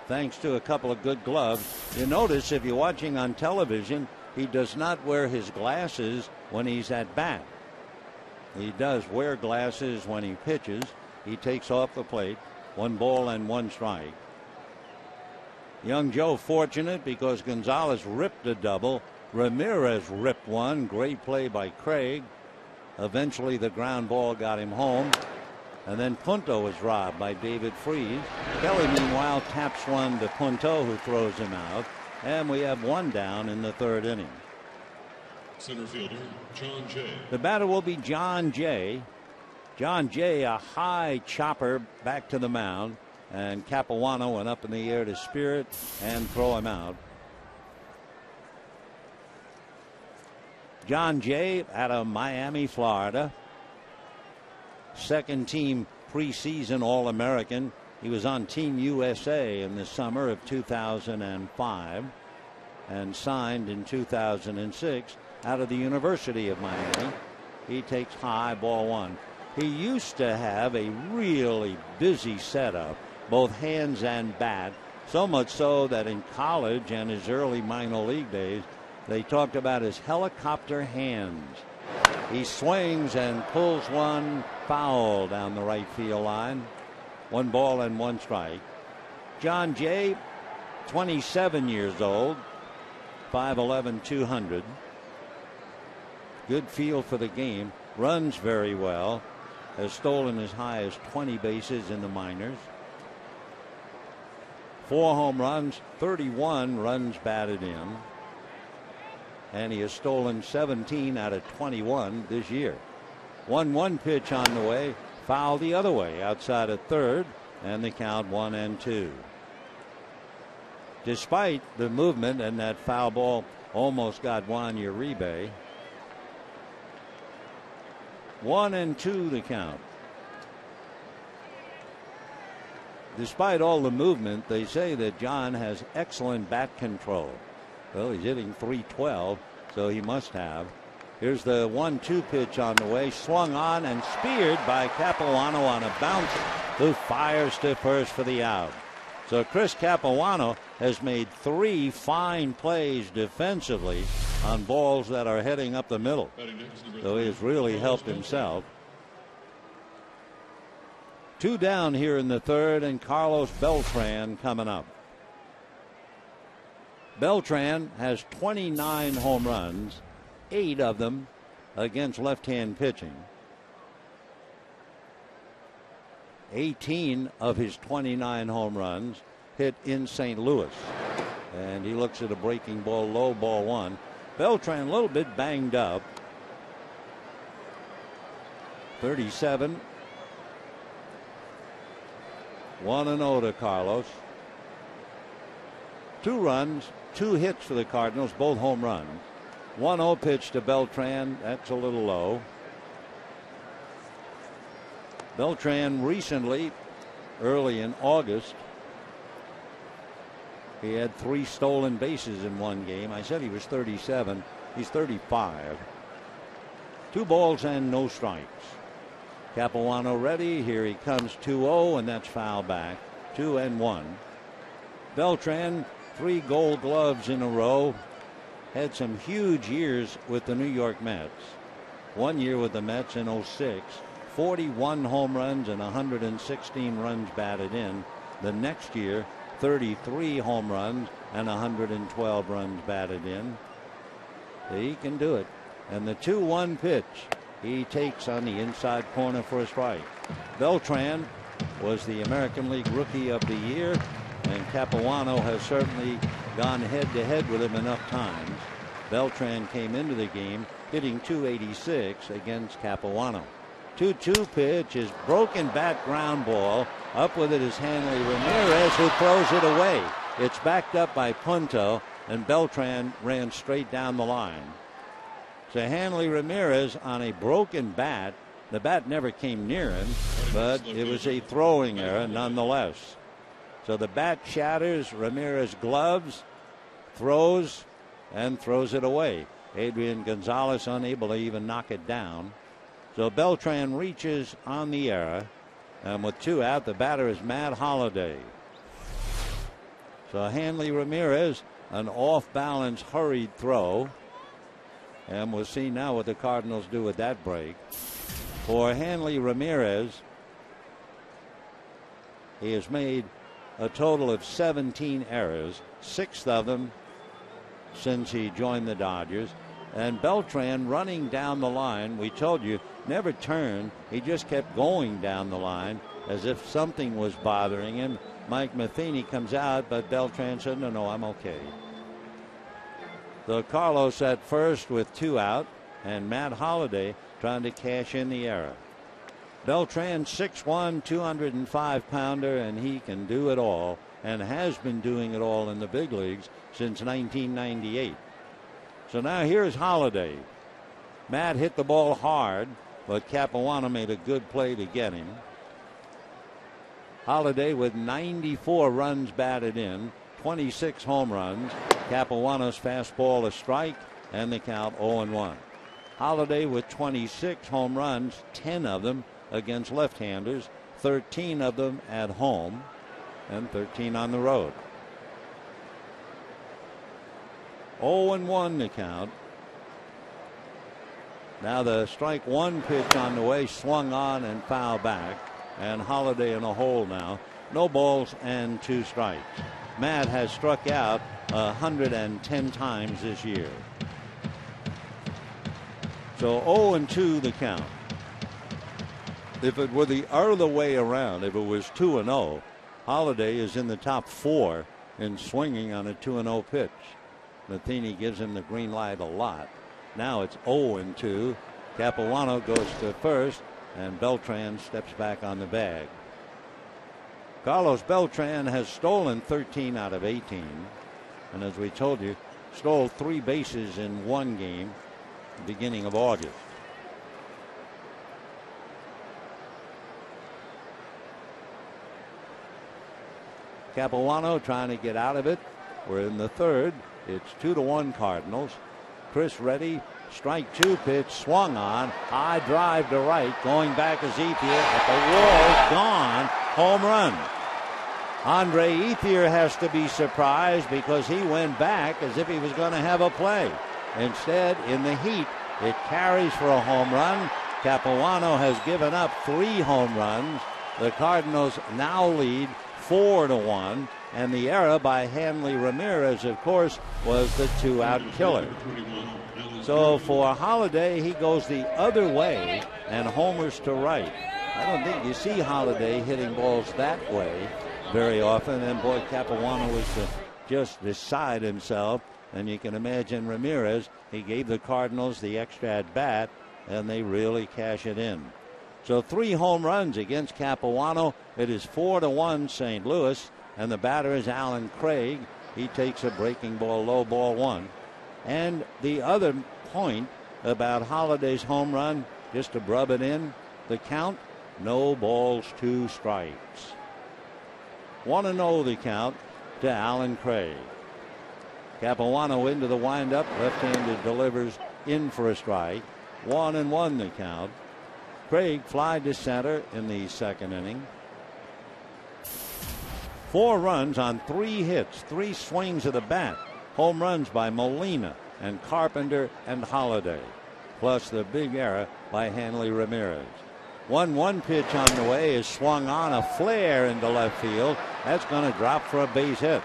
thanks to a couple of good gloves. You notice if you're watching on television, he does not wear his glasses when he's at bat. He does wear glasses when he pitches. He takes off the plate. 1 ball and 1 strike. Young Joe fortunate because Gonzalez ripped a double. Ramirez ripped one. Great play by Craig. Eventually the ground ball got him home. And then Punto was robbed by David Freese. Kelly, meanwhile, taps one to Punto, who throws him out. And we have 1 down in the 3rd inning. Center fielder, John Jay. The batter will be John Jay. John Jay, a high chopper back to the mound. And Capuano went up in the air to spear it and throw him out. John Jay out of Miami, Florida. 2nd team preseason All-American. He was on Team USA in the summer of 2005 and signed in 2006 out of the University of Miami. He takes high, ball 1. He used to have a really busy setup, both hands and bat, so much so that in college and his early minor league days, they talked about his helicopter hands. He swings and pulls one foul down the right field line. 1 ball and 1 strike. John Jay, 27 years old, 5'11", 200. Good feel for the game. Runs very well. Has stolen as high as 20 bases in the minors. 4 home runs, 31 runs batted in. And he has stolen 17 out of 21 this year. 1-1 pitch on the way. Foul the other way outside of third. And the count 1-2. Despite the movement and that foul ball almost got Juan Uribe. 1-2 the count. Despite all the movement, they say that John has excellent bat control. Well, he's hitting .312, so he must have. Here's the 1-2 pitch on the way, swung on and speared by Capuano on a bounce, who fires to first for the out. So Chris Capuano has made 3 fine plays defensively on balls that are heading up the middle. So he has really helped himself. 2 down here in the third, and Carlos Beltran coming up. Beltran has 29 home runs, 8 of them against left-hand pitching. 18 of his 29 home runs hit in St. Louis. And he looks at a breaking ball, low, ball 1. Beltran a little bit banged up. 37. 1-0 to Carlos. 2 runs, 2 hits for the Cardinals, both home runs. 1-0 pitch to Beltran. That's a little low. Beltran recently, early in August, he had 3 stolen bases in one game. I said he was 37. He's 35. 2 balls and no strikes. Capuano ready. Here he comes, 2-0, and that's foul back. 2-1. Beltran, 3 Gold Gloves in a row. Had some huge years with the New York Mets. 1 year with the Mets in 06. 41 home runs and 116 runs batted in. The next year, 33 home runs and 112 runs batted in. He can do it. And the 2-1 pitch he takes on the inside corner for a strike. Beltran was the American League Rookie of the Year, and Capuano has certainly gone head-to-head with him enough times. Beltran came into the game hitting .286 against Capuano. 2-2 pitch is broken bat ground ball. Up with it is Hanley Ramirez, who throws it away. It's backed up by Punto, and Beltran ran straight down the line. So Hanley Ramirez on a broken bat. The bat never came near him, but it was a throwing error nonetheless. So the bat shatters. Ramirez gloves, throws, and throws it away. Adrian Gonzalez unable to even knock it down. So Beltran reaches on the error, and with 2 out, the batter is Matt Holliday. So Hanley Ramirez, an off-balance hurried throw, and we'll see now what the Cardinals do with that break. For Hanley Ramirez, he has made a total of 17 errors, 6 of them since he joined the Dodgers. And Beltran running down the line, we told you, never turned. He just kept going down the line as if something was bothering him. Mike Matheny comes out, but Beltran said, no, I'm okay. So Carlos at first with 2 out, and Matt Holliday trying to cash in the error. Beltran, 6'1", 205-pounder, and he can do it all, and has been doing it all in the big leagues since 1998. So now here's Holliday. Matt hit the ball hard, but Capuano made a good play to get him. Holliday with 94 runs batted in, 26 home runs. Capuano's fastball a strike, and the count 0-1. Holliday with 26 home runs, 10 of them against left-handers, 13 of them at home, and 13 on the road. 0-1 the count. Now the strike 1 pitch on the way, swung on and foul back, and Holliday in a hole now. No balls and 2 strikes. Matt has struck out 110 times this year. So 0-2 the count. If it were the other way around, if it was 2-0, Holiday is in the top 4 in swinging on a 2-0 pitch. Matheny gives him the green light a lot. Now it's 0-2. Capuano goes to first, and Beltran steps back on the bag. Carlos Beltran has stolen 13 out of 18. And as we told you, stole 3 bases in one game, beginning of August. Capuano trying to get out of it. We're in the 3rd. It's 2-1 Cardinals. Chris Reddy, strike 2 pitch, swung on, high drive to right, going back is Ethier at the wall, gone, home run. Andre Ethier has to be surprised because he went back as if he was going to have a play. Instead, in the heat, it carries for a home run. Capuano has given up 3 home runs. The Cardinals now lead 4-1, and the error by Hanley Ramirez, of course, was the 2-out killer. So for Holiday, he goes the other way and homers to right. I don't think you see Holiday hitting balls that way very often, and boy, Capuano was to just decide himself, and you can imagine Ramirez, he gave the Cardinals the extra at bat, and they really cash it in. So 3 home runs against Capuano. It is 4-1 St. Louis, and the batter is Alan Craig. He takes a breaking ball, low ball 1. And the other point about Holiday's home run, just to rub it in, the count, no balls, 2 strikes. 1-0 the count to Alan Craig. Capuano into the windup, left-handed delivers in for a strike. 1-1 the count. Craig fly to center in the 2nd inning. 4 runs on 3 hits, 3 swings of the bat. Home runs by Molina and Carpenter and Holiday, plus the big error by Hanley Ramirez. 1-1 pitch on the way is swung on, a flare into left field. That's going to drop for a base hit.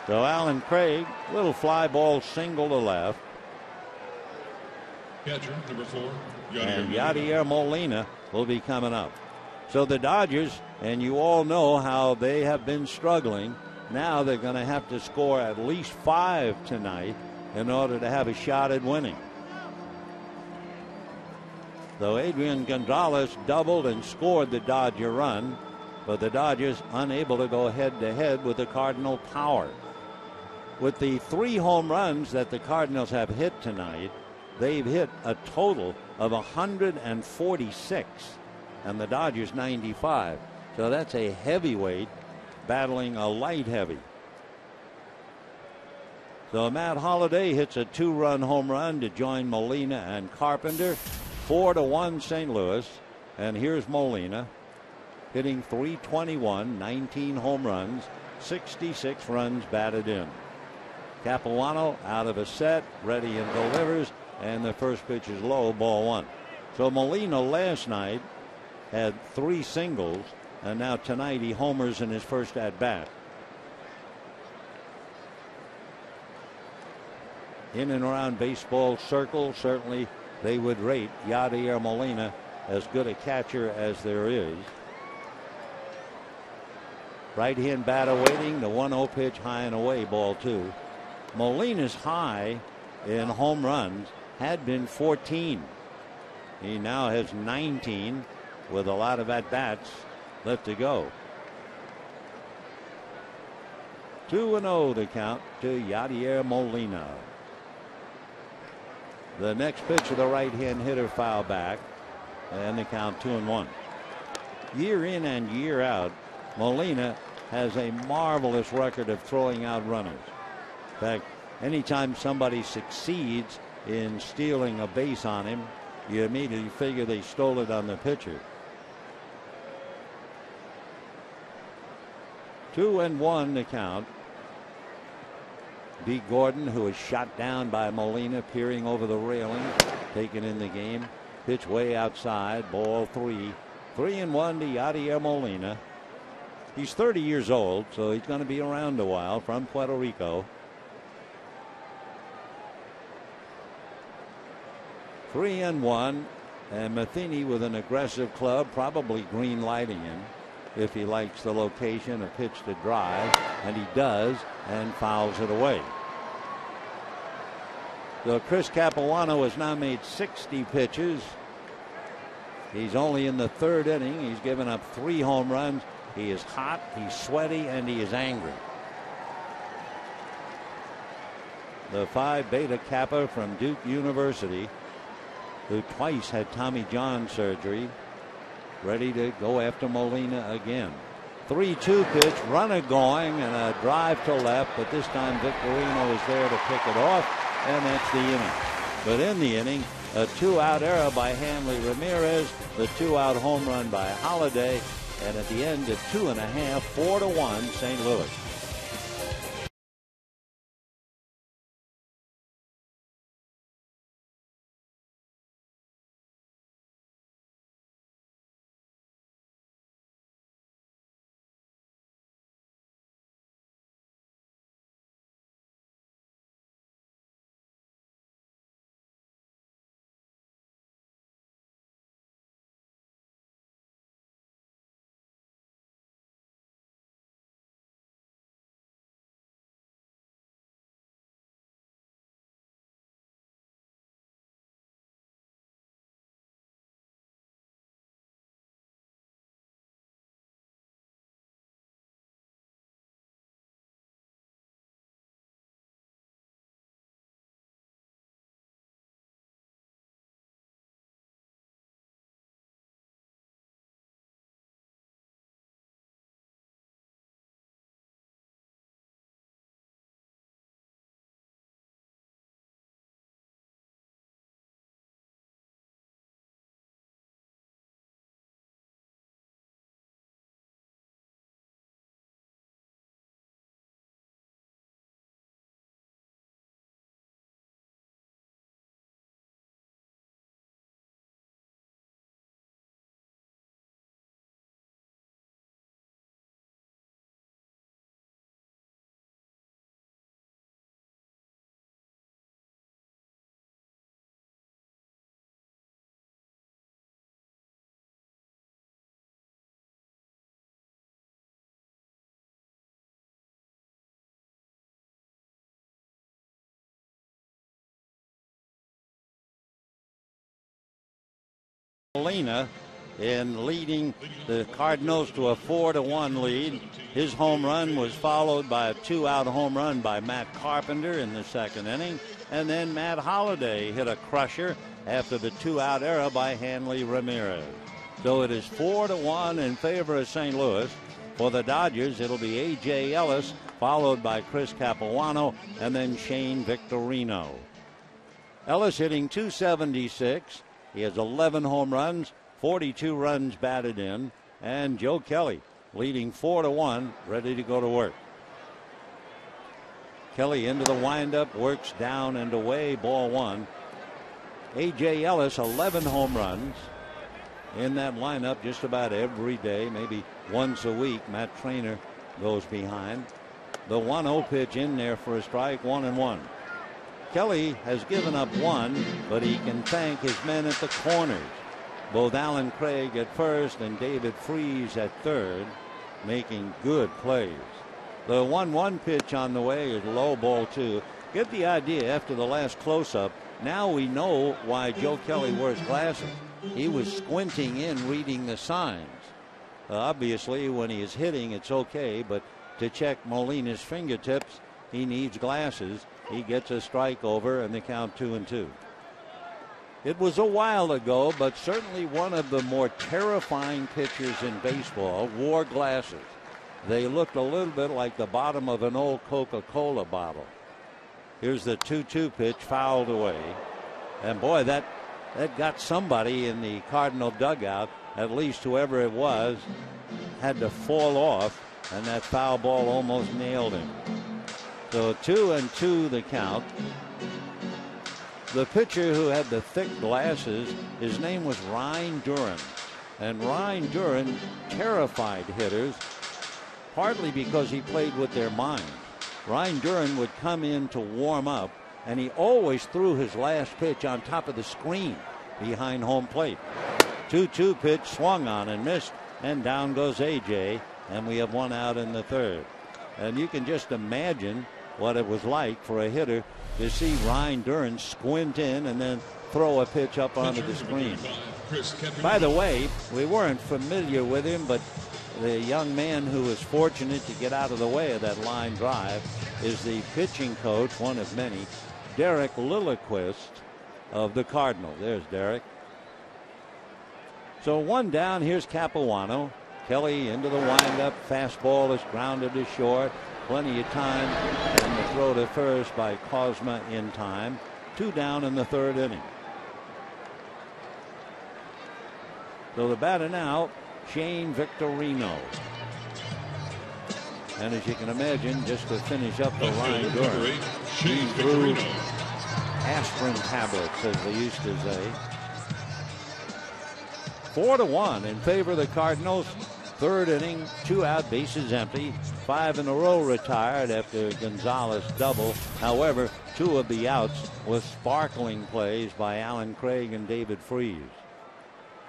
So Alan Craig, little fly ball single to left. Catcher, number 4, And Yadier Molina will be coming up. So the Dodgers, and you all know how they have been struggling. Now they're going to have to score at least 5 tonight in order to have a shot at winning. Though Adrian Gonzalez doubled and scored the Dodger run, but the Dodgers unable to go head-to-head with the Cardinal power. With the 3 home runs that the Cardinals have hit tonight, they've hit a total of 146, and the Dodgers 95. So that's a heavyweight battling a light heavy. So Matt Holliday hits a 2-run home run to join Molina and Carpenter. 4-1 St. Louis. And here's Molina hitting .321, 19 home runs, 66 runs batted in. Capuano out of a set, ready and delivers, and the first pitch is low, ball 1. So Molina last night had 3 singles, and now tonight he homers in his first at bat. In and around baseball circles, certainly they would rate Yadier Molina as good a catcher as there is. Right hand batter waiting, the 1-0 pitch, high and away, ball 2. Molina's high in home runs had been 14. He now has 19 with a lot of at bats left to go. 2-0 the count to Yadier Molina. The next pitch of the right hand hitter foul back, and the count 2-1. Year in and year out, Molina has a marvelous record of throwing out runners. In fact, anytime somebody succeeds in stealing a base on him, you immediately figure they stole it on the pitcher. 2-1 the count. B. Gordon, who was shot down by Molina, peering over the railing, taken in the game. Pitch way outside, ball 3. 3-1 to Yadier Molina. He's 30 years old, so he's going to be around a while, from Puerto Rico. 3-1, and Matheny with an aggressive club, probably green lighting him. if he likes the location, a pitch to drive, and he does, and fouls it away. So Chris Capuano has now made 60 pitches. He's only in the third inning. He's given up 3 home runs. He is hot, he's sweaty, and he is angry. The Phi Beta Kappa from Duke University, who twice had Tommy John surgery, ready to go after Molina again. 3-2 pitch, runner going, and a drive to left, but this time Victorino is there to pick it off, and that's the inning. But in the inning, a 2-out error by Hanley Ramirez, the 2-out home run by Holiday, and at the end of 2.5, 4-1 St. Louis. Molina in leading the Cardinals to a 4-1 lead. His home run was followed by a 2-out home run by Matt Carpenter in the second inning. And then Matt Holliday hit a crusher after the 2-out error by Hanley Ramirez. So it is 4-1 in favor of St. Louis. For the Dodgers, it'll be A.J. Ellis, followed by Chris Capuano, and then Shane Victorino. Ellis hitting .276. He has 11 home runs, 42 runs batted in, and Joe Kelly leading 4-1, ready to go to work. Kelly into the windup, works down and away, ball one. A.J. Ellis, 11 home runs in that lineup just about every day, maybe once a week. Matt Trainer goes behind. The 1-0 pitch in there for a strike, 1-1. Kelly has given up one, but he can thank his men at the corners. Both Alan Craig at first and David Freese at third, making good plays. The 1-1 pitch on the way is low, ball two. Get the idea after the last close-up. Now we know why Joe Kelly wears glasses. He was squinting in, reading the signs. Obviously, when he is hitting, it's okay, but to check Molina's fingertips, he needs glasses. He gets a strike over, and the count 2-2. It was a while ago, but certainly one of the more terrifying pitchers in baseball wore glasses. They looked a little bit like the bottom of an old Coca-Cola bottle. Here's the 2-2 pitch, fouled away. And boy, that got somebody in the Cardinal dugout, at least whoever it was, had to fall off, and that foul ball almost nailed him. So 2-2 the count. The pitcher who had the thick glasses, his name was Ryan Duran. And Ryan Duran terrified hitters, partly because he played with their minds. Ryan Duran would come in to warm up, and he always threw his last pitch on top of the screen behind home plate. 2-2 pitch swung on and missed and down goes A.J., and we have one out in the third. And you can just imagine what it was like for a hitter to see Ryan Duran squint in and then throw a pitch up onto the screen. By the way, we weren't familiar with him, but the young man who was fortunate to get out of the way of that line drive is the pitching coach, one of many, Derek Lilliquist of the Cardinals. There's Derek. So one down. Here's Capuano. Kelly into the windup. Fastball is grounded to short. Plenty of time, and the throw to first by Kozma in time. 2 down in the third inning. So the batter now, Shane Victorino. And as you can imagine, just to finish up the line, Duran, he threw aspirin tablets, as they used to say. 4-1 in favor of the Cardinals. Third inning, 2 out, bases empty. 5 in a row retired after Gonzalez double. However, 2 of the outs was sparkling plays by Alan Craig and David Freese.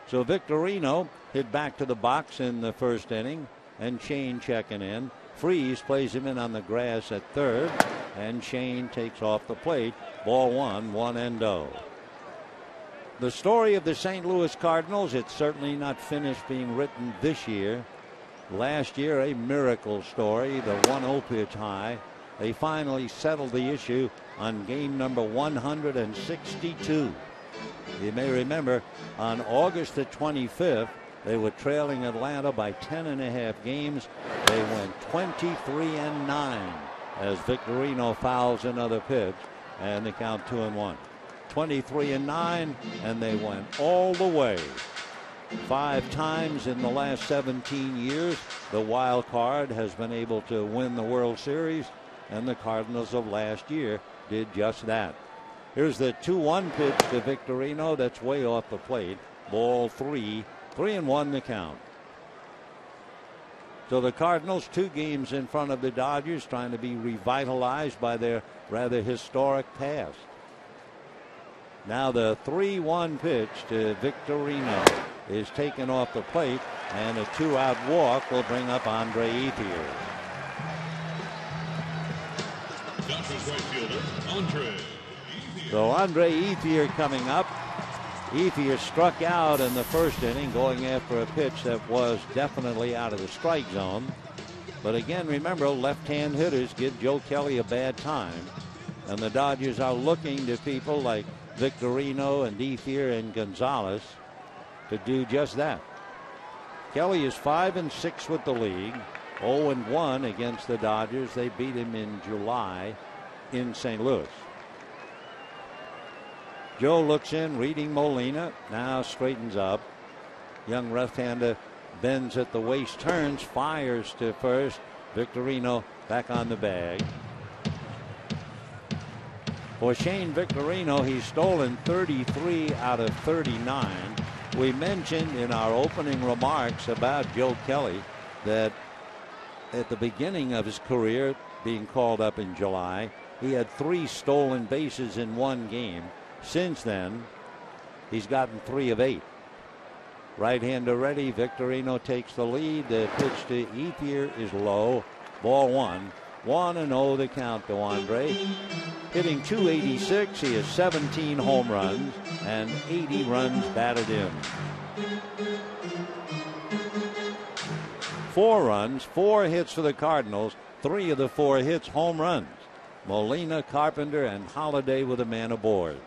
So Victorino hit back to the box in the first inning, and Shane checking in. Freese plays him in on the grass at third, and Shane takes off the plate. Ball 1, 1-0. The story of the St. Louis Cardinals, it's certainly not finished being written this year. Last year, a miracle story, the 1-0 pitch high. They finally settled the issue on game number 162. You may remember on August the 25th, they were trailing Atlanta by 10.5 games. They went 23-9 as Victorino fouls another pitch, and they count 2-1. 23-9, and they went all the way. 5 times in the last 17 years, the wild card has been able to win the World Series, and the Cardinals of last year did just that. Here's the 2-1 pitch to Victorino. That's way off the plate. Ball 3, 3-1 the count. So the Cardinals 2 games in front of the Dodgers, trying to be revitalized by their rather historic past. Now the 3-1 pitch to Victorino is taken off the plate, and a 2-out walk will bring up Andre Ethier. Dodgers right fielder, Andre Ethier. So Andre Ethier coming up. Ethier struck out in the first inning, going after a pitch that was definitely out of the strike zone. But again, remember, left-hand hitters give Joe Kelly a bad time. And the Dodgers are looking to people like Victorino and Ethier and Gonzalez to do just that. Kelly is 5-6 with the league, 0-1 against the Dodgers. They beat him in July in St. Louis. Joe looks in, reading Molina, now straightens up. Young left-hander bends at the waist, turns, fires to first. Victorino back on the bag. For Shane Victorino, he's stolen 33 out of 39. We mentioned in our opening remarks about Joe Kelly that at the beginning of his career, being called up in July, he had 3 stolen bases in one game. Since then, he's gotten 3 of 8. Right-hander ready. Victorino takes the lead. The pitch to Ethier is low. Ball 1. 1-0 the count to Andre. Hitting .286. He has 17 home runs and 80 runs batted in. 4 runs, 4 hits for the Cardinals. 3 of the 4 hits home runs. Molina, Carpenter, and Holiday with a man aboard.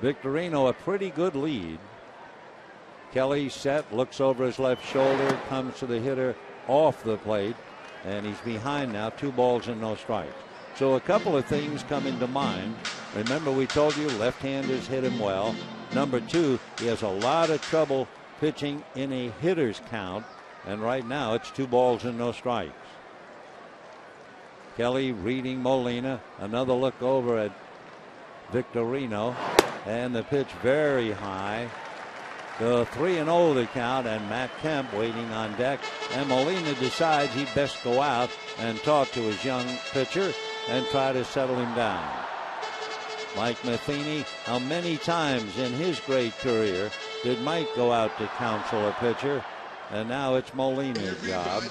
Victorino a pretty good lead. Kelly set, looks over his left shoulder, comes to the hitter off the plate, and he's behind now, 2 balls and no strikes. So a couple of things come into mind. Remember, we told you left-handers hit him well. Number 2, he has a lot of trouble pitching in a hitter's count, and right now it's 2 balls and no strikes. Kelly reading Molina. Another look over at Victorino, and the pitch very high. So 3-0 the count, and Matt Kemp waiting on deck. And Molina decides he'd best go out and talk to his young pitcher and try to settle him down. Mike Matheny, how many times in his great career did Mike go out to counsel a pitcher? and now it's Molina's job.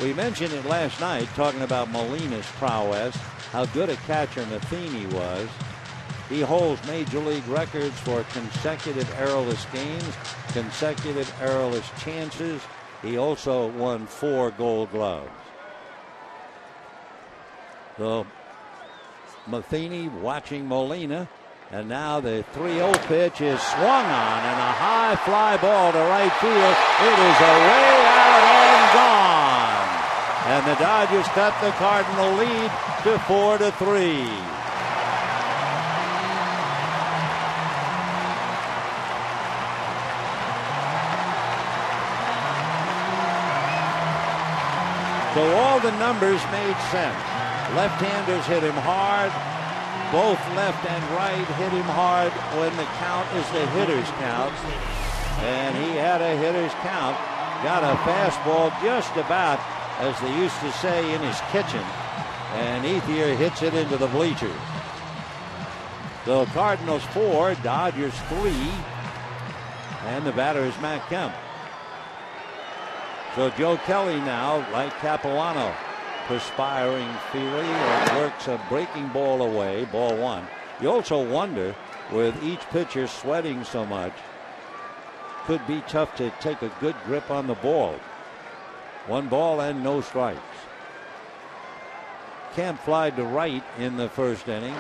We mentioned it last night, talking about Molina's prowess, how good a catcher Matheny was. He holds major league records for consecutive errorless games, consecutive errorless chances. He also won 4 Gold Gloves. So Matheny watching Molina, and now the 3-0 pitch is swung on, and a high fly ball to right field. It is away out and gone. And the Dodgers cut the Cardinal lead to 4-3. So all the numbers made sense. Left-handers hit him hard. Both left and right hit him hard when the count is the hitter's count. And he had a hitter's count. Got a fastball just about, as they used to say, in his kitchen. And Ethier hits it into the bleachers. So Cardinals 4, Dodgers 3. And the batter is Matt Kemp. So Joe Kelly now, like Capuano, perspiring freely, and works a breaking ball away, ball 1. You also wonder, with each pitcher sweating so much, could be tough to take a good grip on the ball. 1 ball and no strikes. Kemp flied to right in the first inning.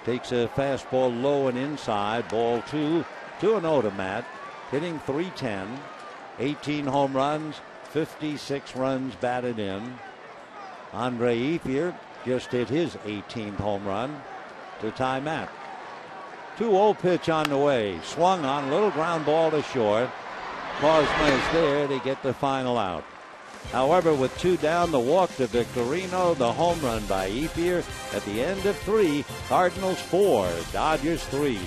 Takes a fastball low and inside, ball 2. 2-0 to Matt, hitting .310, 18 home runs, 56 runs batted in. Andre Ethier just hit his 18th home run to tie Matt. 2-0 pitch on the way. Swung on, little ground ball to short. Cosma is there to get the final out. However, with 2 down, the walk to Victorino, the home run by Ethier at the end of 3. Cardinals 4, Dodgers 3.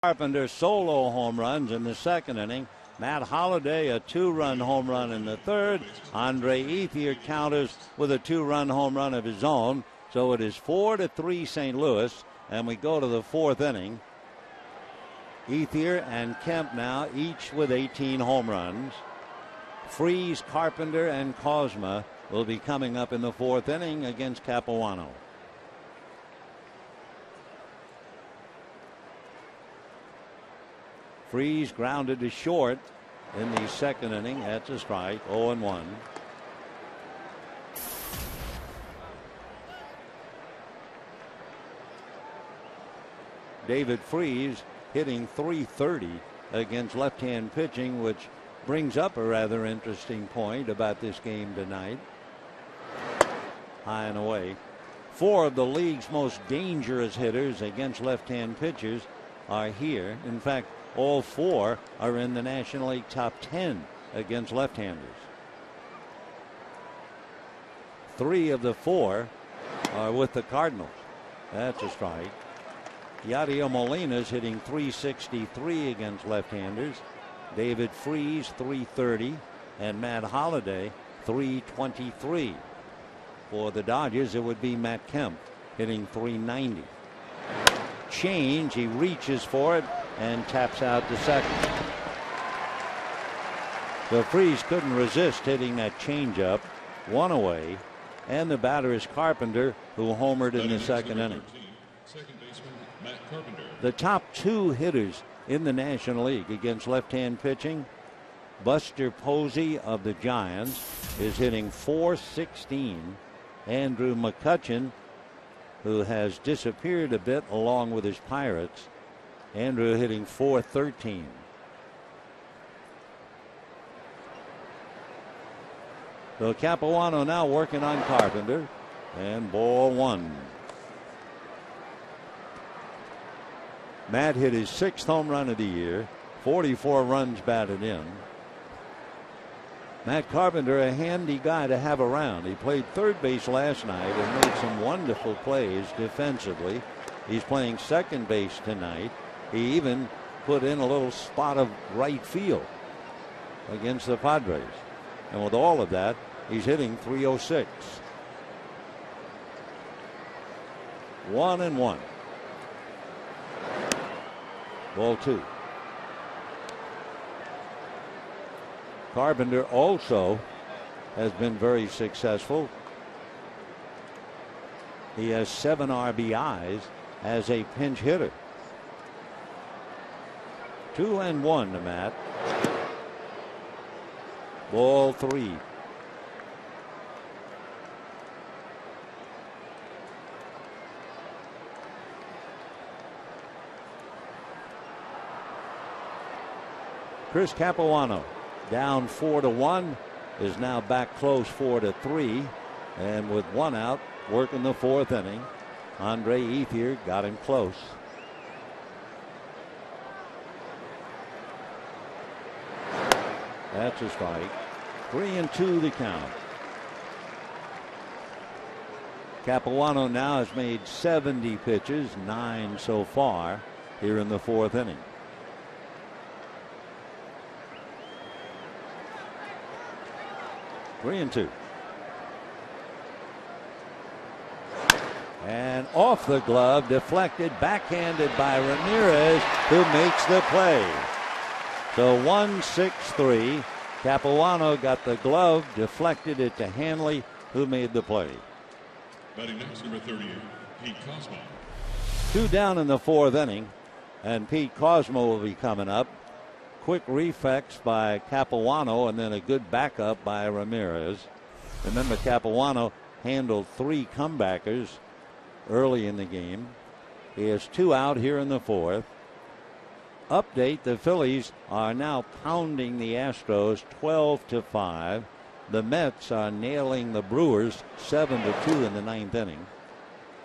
Carpenter solo home runs in the second inning. Matt Holliday a 2-run home run in the third. Andre Ethier counters with a 2-run home run of his own. So it is 4-3 St. Louis, and we go to the 4th inning. Ethier and Kemp now each with 18 home runs. Freese, Carpenter, and Cosma will be coming up in the 4th inning against Capuano. Freese grounded to short in the second inning. That's a strike. 0-1. David Freese hitting .330 against left-hand pitching, which brings up a rather interesting point about this game tonight. High and away. 4 of the league's most dangerous hitters against left-hand pitchers are here. In fact, all 4 are in the National League top 10 against left-handers. 3 of the 4 are with the Cardinals. That's a strike. Yadier Molina's hitting .363 against left-handers. David Freese .330 and Matt Holliday .323. For the Dodgers, it would be Matt Kemp hitting .390. Change, he reaches for it and taps out to second. So Freese couldn't resist hitting that changeup. 1 away, and the batter is Carpenter, who homered in the second inning. Second baseman, Matt Carpenter. The top 2 hitters in the National League against left-hand pitching. Buster Posey of the Giants is hitting .416. Andrew McCutchen, who has disappeared a bit along with his Pirates. Andrew hitting .413. So Capuano now working on Carpenter, and ball 1. Matt hit his 6th home run of the year, 44 runs batted in. Matt Carpenter, a handy guy to have around. He played third base last night and made some wonderful plays defensively. He's playing second base tonight. He even put in a little spot of right field against the Padres. And with all of that, he's hitting .306. 1-1. Ball 2. Carpenter also has been very successful. He has 7 RBIs as a pinch hitter. 2-1 to Matt. Ball 3. Chris Capuano, down 4-1, is now back close 4-3, and with 1 out, working the 4th inning. Andre Ethier got him close. That's a strike. 3-2 the count. Capuano now has made 70 pitches, 9 so far here in the 4th inning. 3-2. And off the glove, deflected, backhanded by Ramirez, who makes the play. So 1-6-3. Capuano got the glove, deflected it to Hanley, who made the play. Batting next, number 38, Pete Cosmo. 2 down in the 4th inning, and Pete Cosmo will be coming up. Quick reflex by Capuano, and then a good backup by Ramirez. Remember, Capuano handled 3 comebackers early in the game. He has 2 out here in the 4th. Update: the Phillies are now pounding the Astros 12-5. The Mets are nailing the Brewers 7-2 in the 9th inning.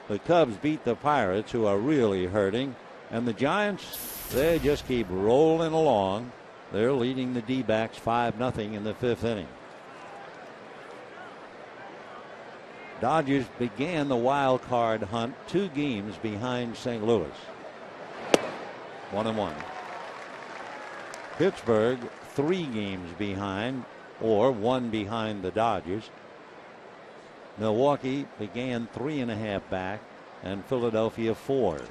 The Cubs beat the Pirates, who are really hurting, and the Giants, they just keep rolling along. They're leading the D-backs 5-0 in the 5th inning. Dodgers began the wild card hunt 2 games behind St. Louis. 1-1. Pittsburgh 3 games behind, or 1 behind the Dodgers. Milwaukee began 3.5 back, and Philadelphia 4.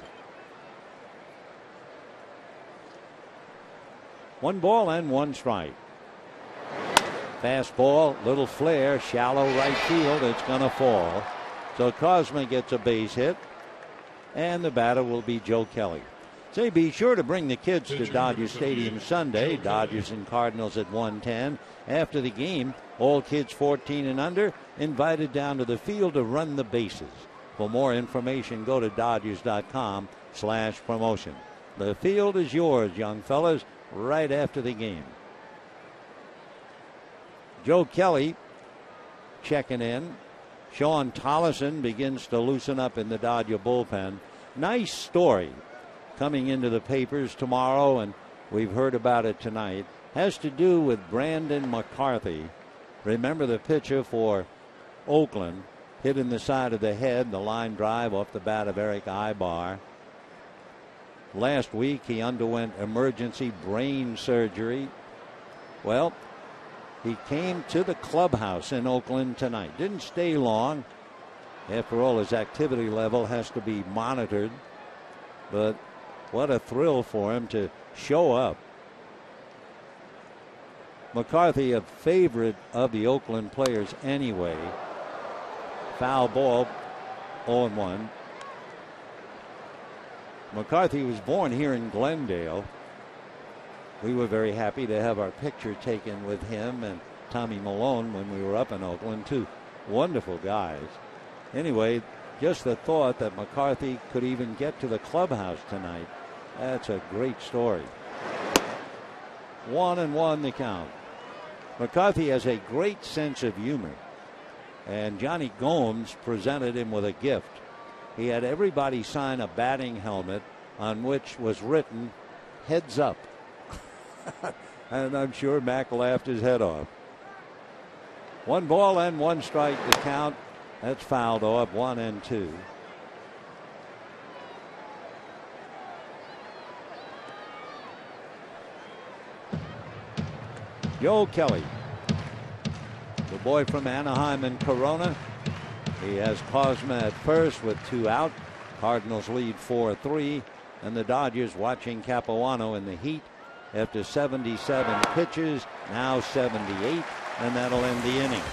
1 ball and 1 strike. Fastball, little flare, shallow right field. It's going to fall. So Cosma gets a base hit, and the batter will be Joe Kelly. Say, be sure to bring the kids to Dodger Stadium Sunday. Dodgers and Cardinals at 1:10. After the game, all kids 14 and under invited down to the field to run the bases. For more information, go to Dodgers.com/promotion. The field is yours, young fellas, right after the game. Joe Kelly checking in. Sean Tollison begins to loosen up in the Dodger bullpen. Nice story coming into the papers tomorrow, and we've heard about it tonight. Has to do with Brandon McCarthy. Remember the pitcher for Oakland, hit in the side of the head, the line drive off the bat of Eric Ibar. Last week he underwent emergency brain surgery. Well, he came to the clubhouse in Oakland tonight. Didn't stay long. After all, his activity level has to be monitored. But what a thrill for him to show up. McCarthy, a favorite of the Oakland players anyway. Foul ball, 0-1. McCarthy was born here in Glendale. We were very happy to have our picture taken with him and Tommy Malone when we were up in Oakland. Two wonderful guys. Anyway, just the thought that McCarthy could even get to the clubhouse tonight, that's a great story. 1-1 the count. McCarthy has a great sense of humor, and Johnny Gomes presented him with a gift. He had everybody sign a batting helmet on which was written, "Heads up." And I'm sure Mac laughed his head off. 1 ball and 1 strike to count. That's fouled off, 1-2. Joe Kelly, the boy from Anaheim and Corona. He has Cosma at first with 2 out. Cardinals lead 4-3, and the Dodgers watching Capuano in the heat after 77 pitches, now 78, and that'll end the inning.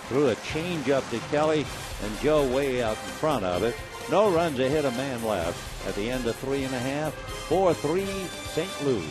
Threw a changeup to Kelly, and Joe way out in front of it. No runs, a hit, a man left at the end of 3.5. 4-3 St. Louis.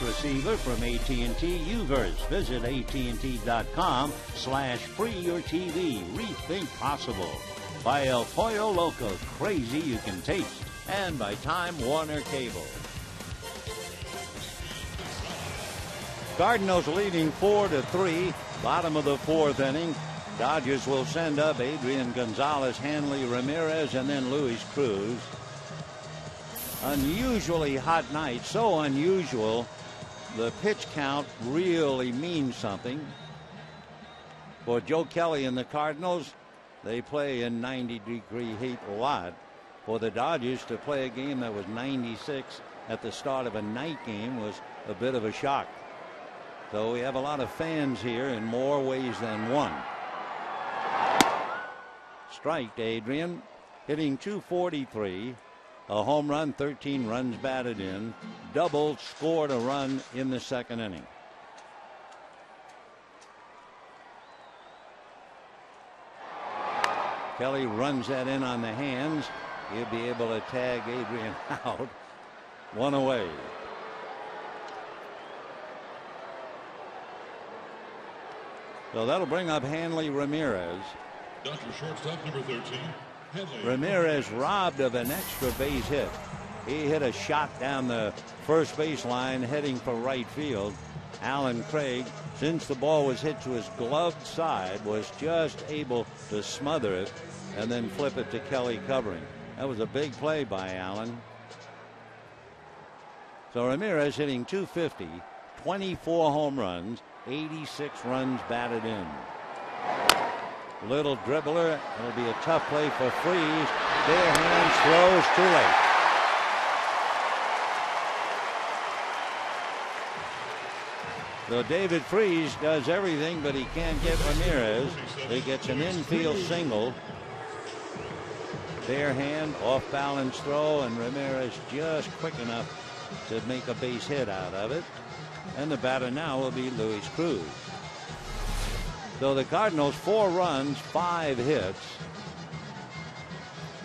Receiver from AT&T Uverse. Visit AT&T.com/freeyourtv. Rethink possible. By El Pollo Loco, crazy you can taste. And by Time Warner Cable. Cardinals leading 4-3. Bottom of the 4th inning. Dodgers will send up Adrian Gonzalez, Hanley Ramirez, and then Luis Cruz. Unusually hot night. So unusual. The pitch count really means something. For Joe Kelly and the Cardinals, they play in 90-degree heat a lot. For the Dodgers to play a game that was 96 at the start of a night game was a bit of a shock. So we have a lot of fans here in more ways than one. Strike to Adrian, hitting .243. A home run, 13 runs batted in. Double, scored a run in the 2nd inning. Kelly runs that in on the hands. He'll be able to tag Adrian out. 1 away. So that'll bring up Hanley Ramirez. Dodger shortstop number 13, Hanley. Ramirez robbed of an extra base hit. He hit a shot down the first base line heading for right field. Alan Craig, since the ball was hit to his gloved side, was just able to smother it and then flip it to Kelly covering. That was a big play by Allen. So Ramirez hitting .250, 24 home runs, 86 runs batted in. Little dribbler. It'll be a tough play for Freese. Bare hands, throws too late. So David Freese does everything, but he can't get Ramirez. He gets an infield single. Bare hand, off balance throw, and Ramirez just quick enough to make a base hit out of it. And the batter now will be Luis Cruz. So the Cardinals 4 runs, 5 hits.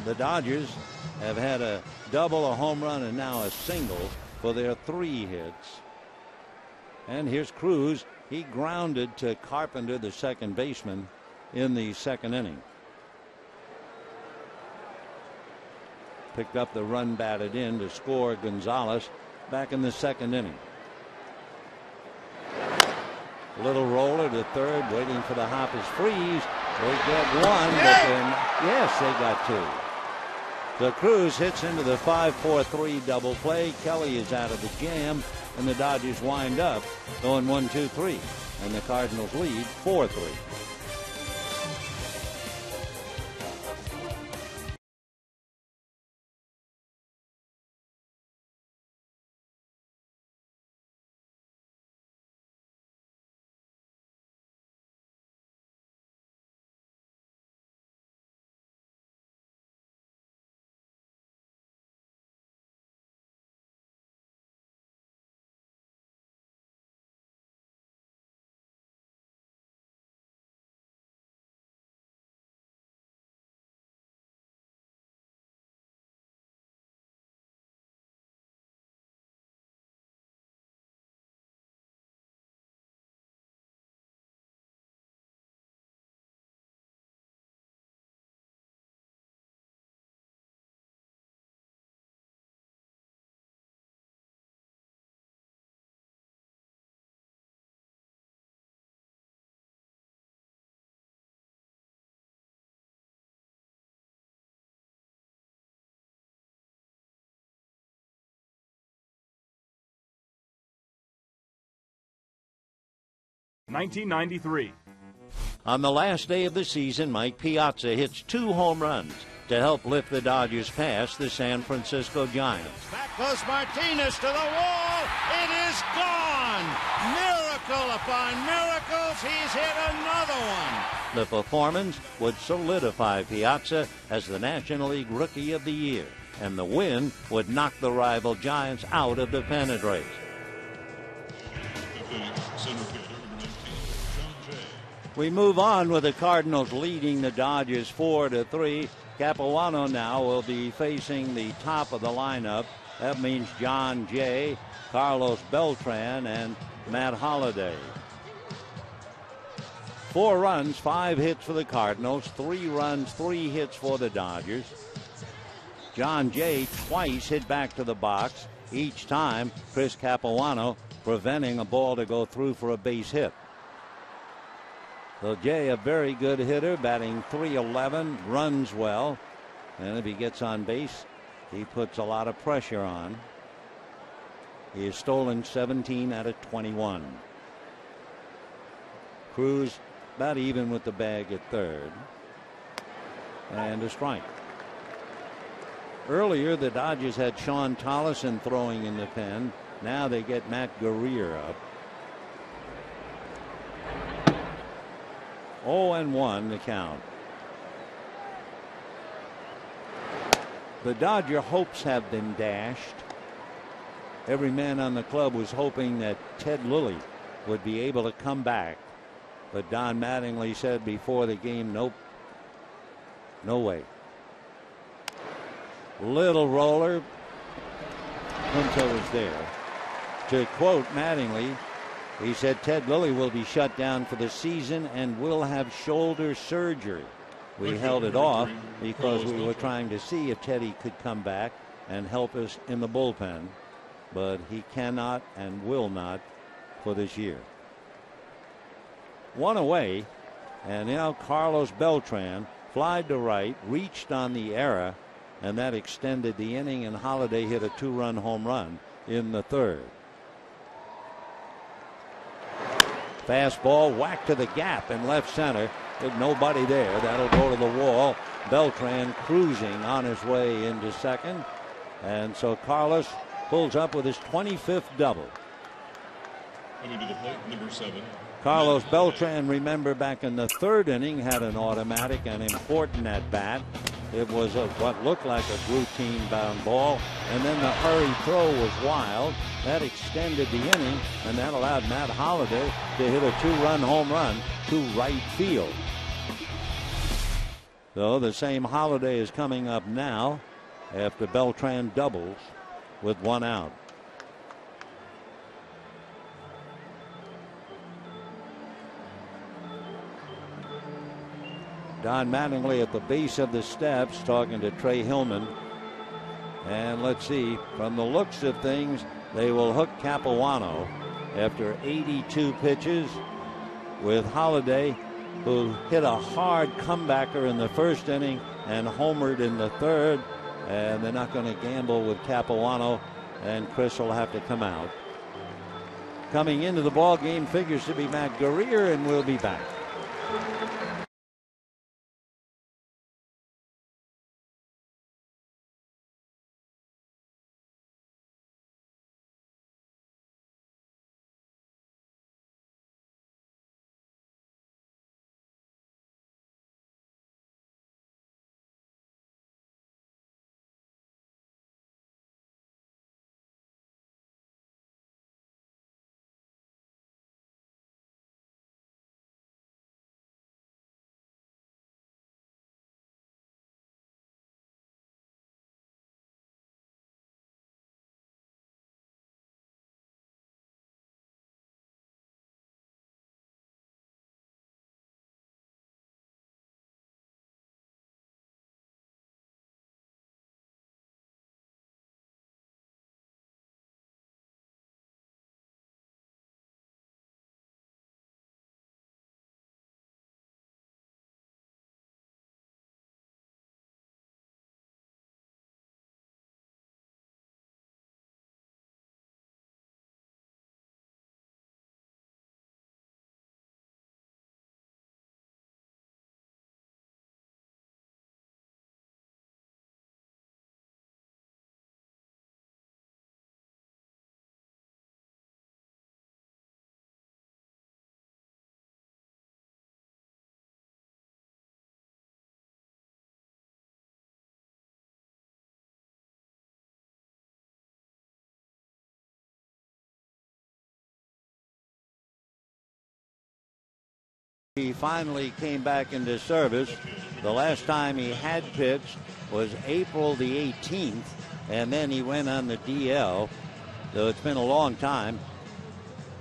The Dodgers have had a double, a home run, and now a single for their 3 hits. And here's Cruz. He grounded to Carpenter, the second baseman, in the second inning. Picked up the run batted in to score Gonzalez back in the second inning. Little roller to third, waiting for the hop is Freese. They get one, but then, yes, they got 2. So Cruz hits into the 5-4-3 double play. Kelly is out of the jam, and the Dodgers wind up going 1-2-3, and the Cardinals lead 4-3. (1993). On the last day of the season, Mike Piazza hits 2 home runs to help lift the Dodgers past the San Francisco Giants. Back goes Martinez to the wall. It is gone. Miracle upon miracles. He's hit another one. The performance would solidify Piazza as the National League Rookie of the Year, and the win would knock the rival Giants out of the pennant race. We move on with the Cardinals leading the Dodgers 4-3. Capuano now will be facing the top of the lineup. That means John Jay, Carlos Beltran, and Matt Holliday. 4 runs, 5 hits for the Cardinals, 3 runs, 3 hits for the Dodgers. John Jay twice hit back to the box, each time Chris Capuano preventing a ball to go through for a base hit. So Jay, a very good hitter, batting .311, runs well, and if he gets on base, he puts a lot of pressure on. He has stolen 17 out of 21. Cruz about even with the bag at third, and a strike. Earlier, the Dodgers had Sean Tolleson throwing in the pen. Now they get Matt Guerrier up. 0-1 the count. The Dodger hopes have been dashed. Every man on the club was hoping that Ted Lilly would be able to come back. But Don Mattingly said before the game, nope, no way. Little roller. Pinto was there. To quote Mattingly, He said Ted Lilly will be shut down for the season and will have shoulder surgery. We held it off because we were trying to see if Teddy could come back and help us in the bullpen, but he cannot and will not for this year. One away, and now Carlos Beltran flied to right, reached on the error, and that extended the inning, and Holiday hit a 2-run home run in the third. Fastball whacked to the gap in left center with nobody there. That'll go to the wall. Beltran cruising on his way into second, and so Carlos pulls up with his 25th double. Coming to the plate, number 7. Carlos Beltran, remember, back in the third inning, had an automatic and important at bat. It was what looked like a routine bound ball, and then the hurry throw was wild. That extended the inning, and that allowed Matt Holliday to hit a 2-run home run to right field. So the same Holliday is coming up now after Beltran doubles with 1 out. Don Mattingly at the base of the steps talking to Trey Hillman. And let's see, from the looks of things, they will hook Capuano after 82 pitches with Holiday, who hit a hard comebacker in the first inning and homered in the third. And they're not going to gamble with Capuano, and Chris will have to come out. Coming into the ball game figures to be Matt Guerrier, and we'll be back. He finally came back into service. The last time he had pitched was April the 18th, and then he went on the DL. So it's been a long time,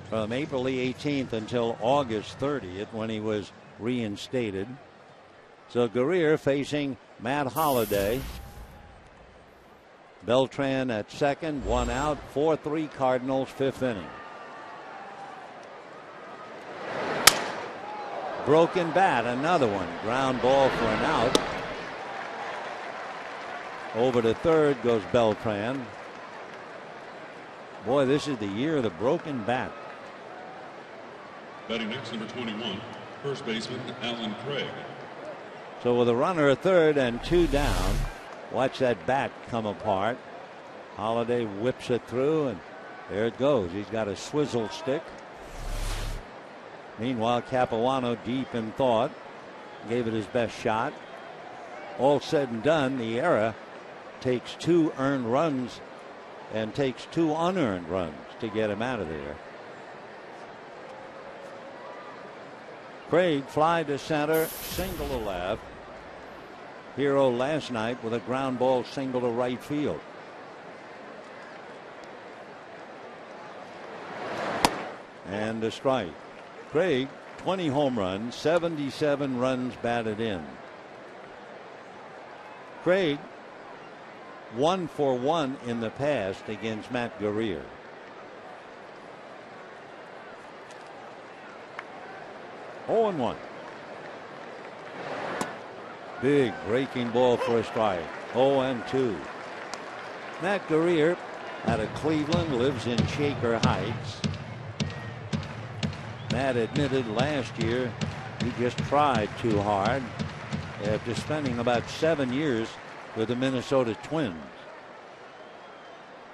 from April the 18th until August 30th when he was reinstated. So Guerrier facing Matt Holliday. Beltran at second, 1 out, 4-3 Cardinals, 5th inning. Broken bat, another one. Ground ball for an out. Over to third goes Beltran. Boy, this is the year of the broken bat. Batting next, number 21, first baseman Alan Craig. So with a runner at third and 2 down, watch that bat come apart. Holliday whips it through, and there it goes. He's got a swizzle stick. Meanwhile, Capuano, deep in thought, gave it his best shot. All said and done, the era takes 2 earned runs and takes 2 unearned runs to get him out of there. Craig fly to center, single to left. Hero last night with a ground ball single to right field. and a strike. Craig, 20 home runs, 77 runs batted in. Craig 1-for-1 in the past against Matt Guerrier. Oh, 0-1. Big breaking ball for a strike. 0-2. Matt Guerrier out of Cleveland, lives in Shaker Heights. Matt admitted last year he just tried too hard after spending about 7 years with the Minnesota Twins.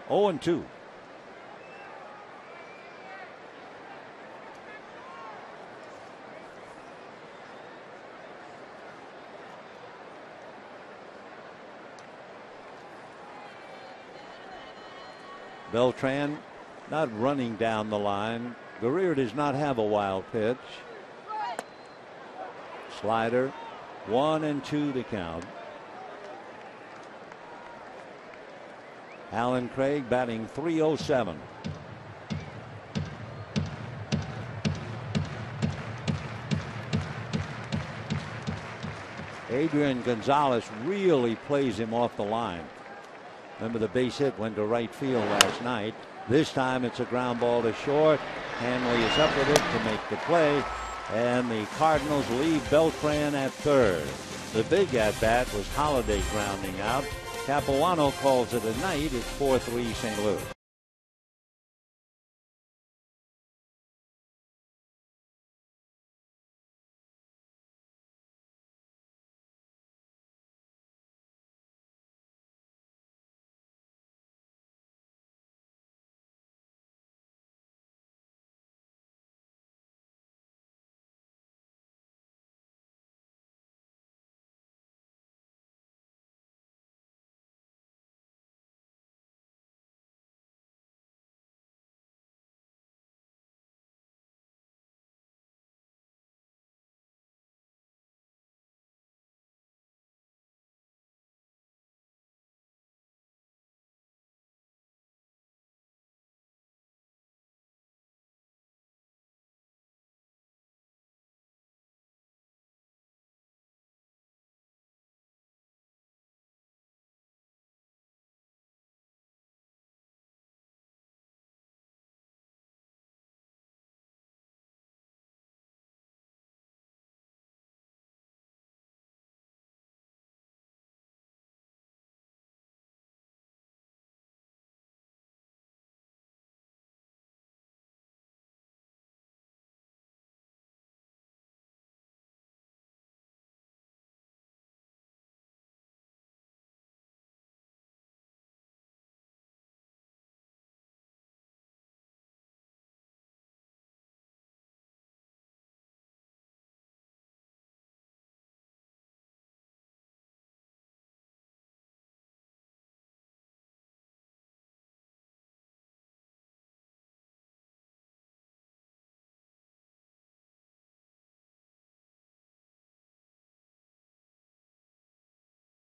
0-2. Beltran not running down the line. Guerrier does not have a wild pitch. Slider, 1-2 to count. Alan Craig batting .307. Adrian Gonzalez really plays him off the line. Remember, the base hit went to right field last night. This time it's a ground ball to short. Hanley is up with it to make the play, and the Cardinals leave Beltran at third. The big at-bat was Holiday grounding out. Capuano calls it a night. It's 4-3 St. Louis.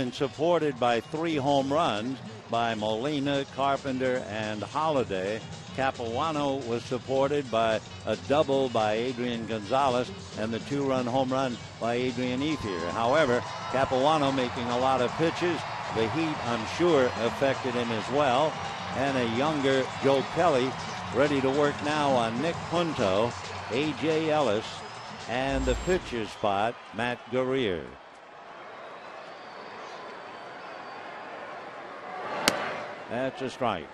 And supported by 3 home runs by Molina, Carpenter, and Holiday. Capuano was supported by a double by Adrian Gonzalez and the 2-run home run by Adrian Ethier. However, Capuano making a lot of pitches. The heat, I'm sure, affected him as well. And a younger Joe Kelly ready to work now on Nick Punto, A.J. Ellis, and the pitcher spot, Matt Guerrier. That's a strike.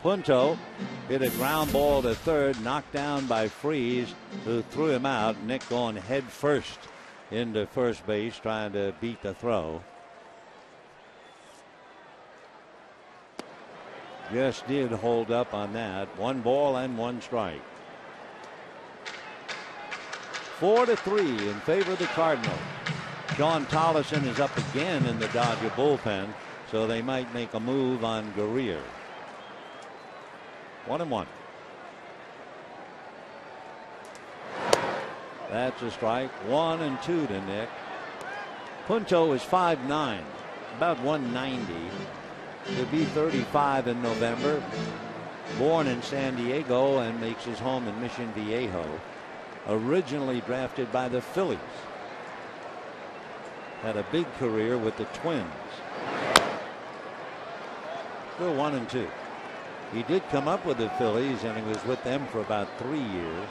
Punto hit a ground ball to third, knocked down by Freese, who threw him out. Nick going head first into first base, trying to beat the throw. Just did hold up on that. 1 ball and 1 strike. 4-3 in favor of the Cardinals. Sean Tollison is up again in the Dodger bullpen, so they might make a move on Guerrier. 1-1. That's a strike. 1-2 to Nick. Punto is 5'9", about 190. He'll be 35 in November. born in San Diego and makes his home in Mission Viejo. Originally drafted by the Phillies. Had a big career with the Twins. Still 1-2. He did come up with the Phillies, and he was with them for about 3 years.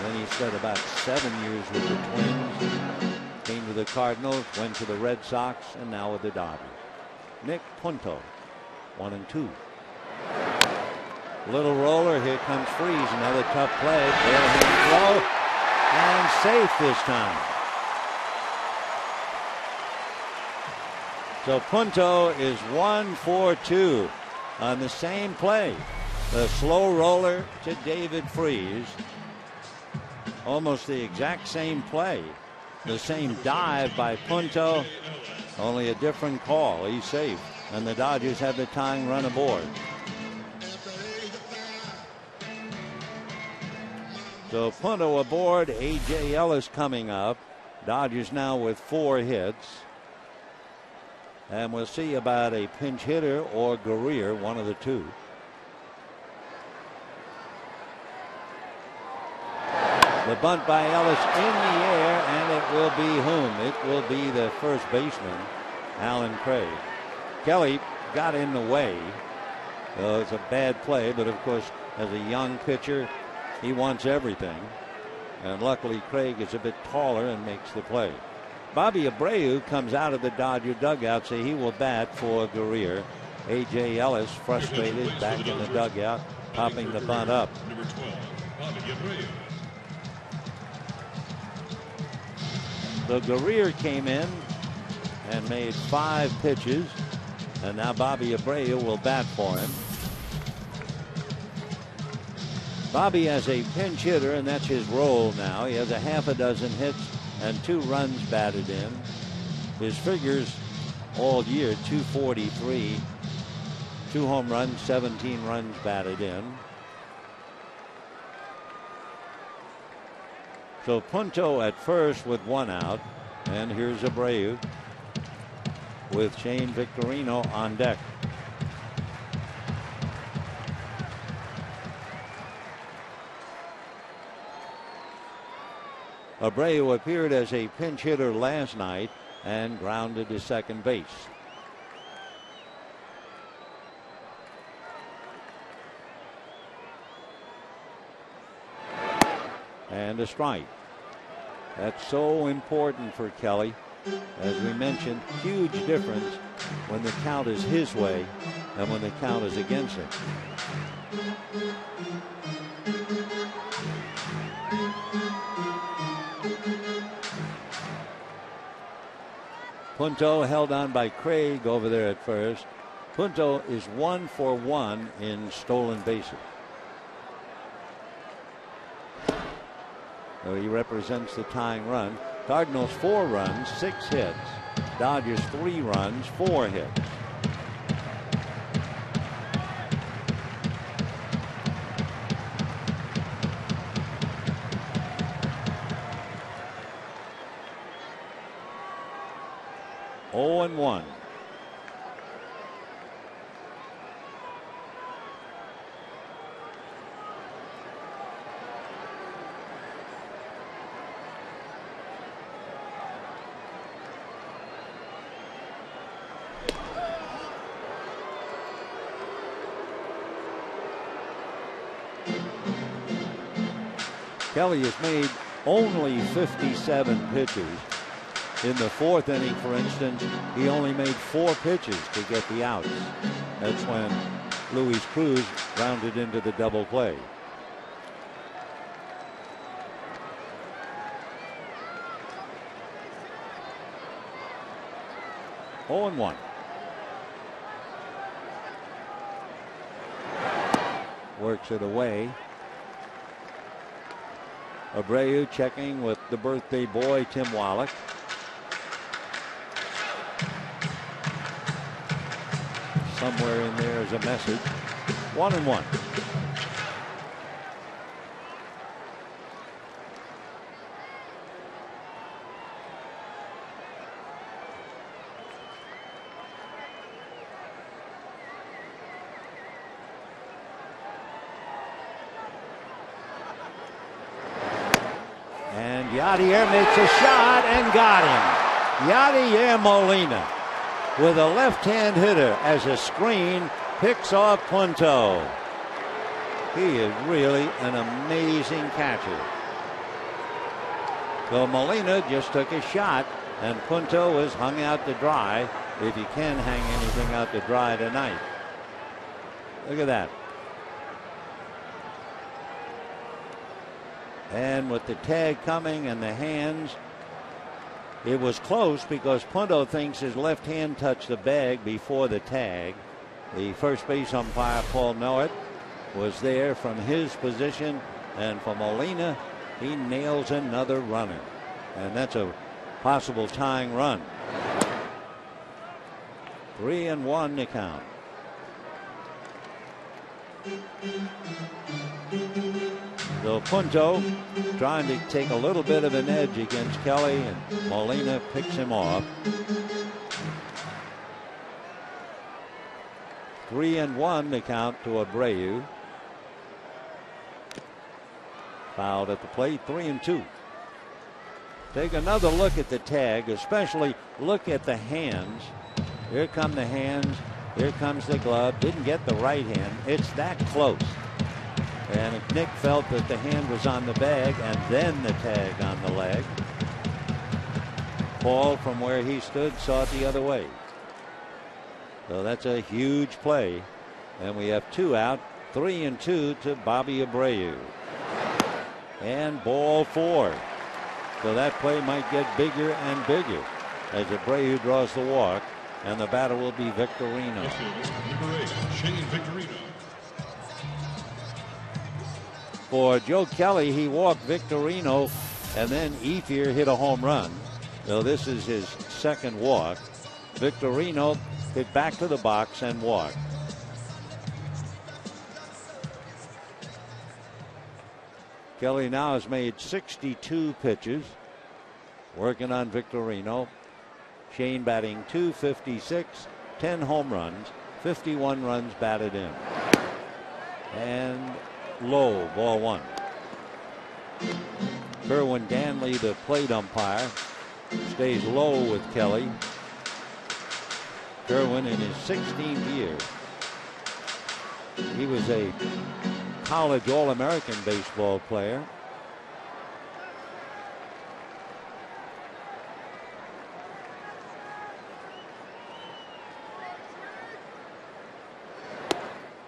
Then he spent about 7 years with the Twins. Came to the Cardinals, went to the Red Sox, and now with the Dodgers. Nick Punto, 1-2. Little roller, here comes Freeze, another tough play. Bare-hand throw, and safe this time. So Punto is 1 for 2 on the same play. The slow roller to David Freeze. Almost the exact same play. The same dive by Punto, only a different call. He's safe, and the Dodgers have the tying run aboard. So Punto aboard, A.J. Ellis coming up. Dodgers now with 4 hits. And we'll see about a pinch hitter or Guerrier, one of the two. The bunt by Ellis in the air, and it will be whom? It will be the first baseman, Alan Craig. Kelly got in the way. It's a bad play, but of course, as a young pitcher, he wants everything. And luckily, Craig is a bit taller and makes the play. Bobby Abreu comes out of the Dodger dugout, so he will bat for Guerrier. A.J. Ellis, frustrated, back in the dugout, popping the bunt up. Number 12, Bobby Abreu. So Guerrier came in and made 5 pitches, and now Bobby Abreu will bat for him. Bobby has a pinch hitter, and that's his role now. He has a half a dozen hits and 2 runs batted in. His figures all year, 243, 2 home runs, 17 runs batted in. So Punto at first with 1 out, and here's Abreu with Shane Victorino on deck. Abreu appeared as a pinch hitter last night and grounded to second base. And a strike. That's so important for Kelly. As we mentioned, huge difference when the count is his way and when the count is against him. Punto held on by Craig over there at first. Punto is 1 for 1 in stolen bases. So he represents the tying run. Cardinals 4 runs, 6 hits. Dodgers 3 runs, 4 hits. Oh and 1. Kelly has made only 57 pitches. In the 4th inning, for instance, he only made 4 pitches to get the outs. That's when Luis Cruz rounded into the double play. Oh and 1. Works it away. Abreu checking with the birthday boy, Tim Wallach. Somewhere in there is a message. 1 and 1. And Yadier makes a shot and got him. Yadier Molina with a left-hand hitter as a screen picks off Punto. He is really an amazing catcher. So Molina just took a shot, and Punto was hung out to dry, if you can hang anything out to dry tonight. Look at that. And with the tag coming and the hands, it was close because Punto thinks his left hand touched the bag before the tag. The first base umpire, Paul Noet, was there from his position, and for Molina, he nails another runner. And that's a possible tying run. 3-1 to count. So Punto trying to take a little bit of an edge against Kelly, and Molina picks him off. 3-1 to count to Abreu. Fouled at the plate. 3-2. Take another look at the tag, especially look at the hands. Here come the hands. Here comes the glove. Didn't get the right hand. It's that close. And if Nick felt that the hand was on the bag and then the tag on the leg, Paul from where he stood saw it the other way. So that's a huge play. And we have 2 out. 3-2 to Bobby Abreu. And ball 4. So that play might get bigger and bigger as Abreu draws the walk, and the batter will be Victorino. This is number 8, Shane Victorino. For Joe Kelly, he walked Victorino, and then Ethier hit a home run. So this is his second walk. Victorino hit back to the box and walked. Kelly now has made 62 pitches, working on Victorino. Shane batting .256, 10 home runs, 51 runs batted in. And low, ball 1. Kerwin Ganley, the plate umpire, stays low with Kelly. Kerwin in his 16th year. He was a college All-American baseball player.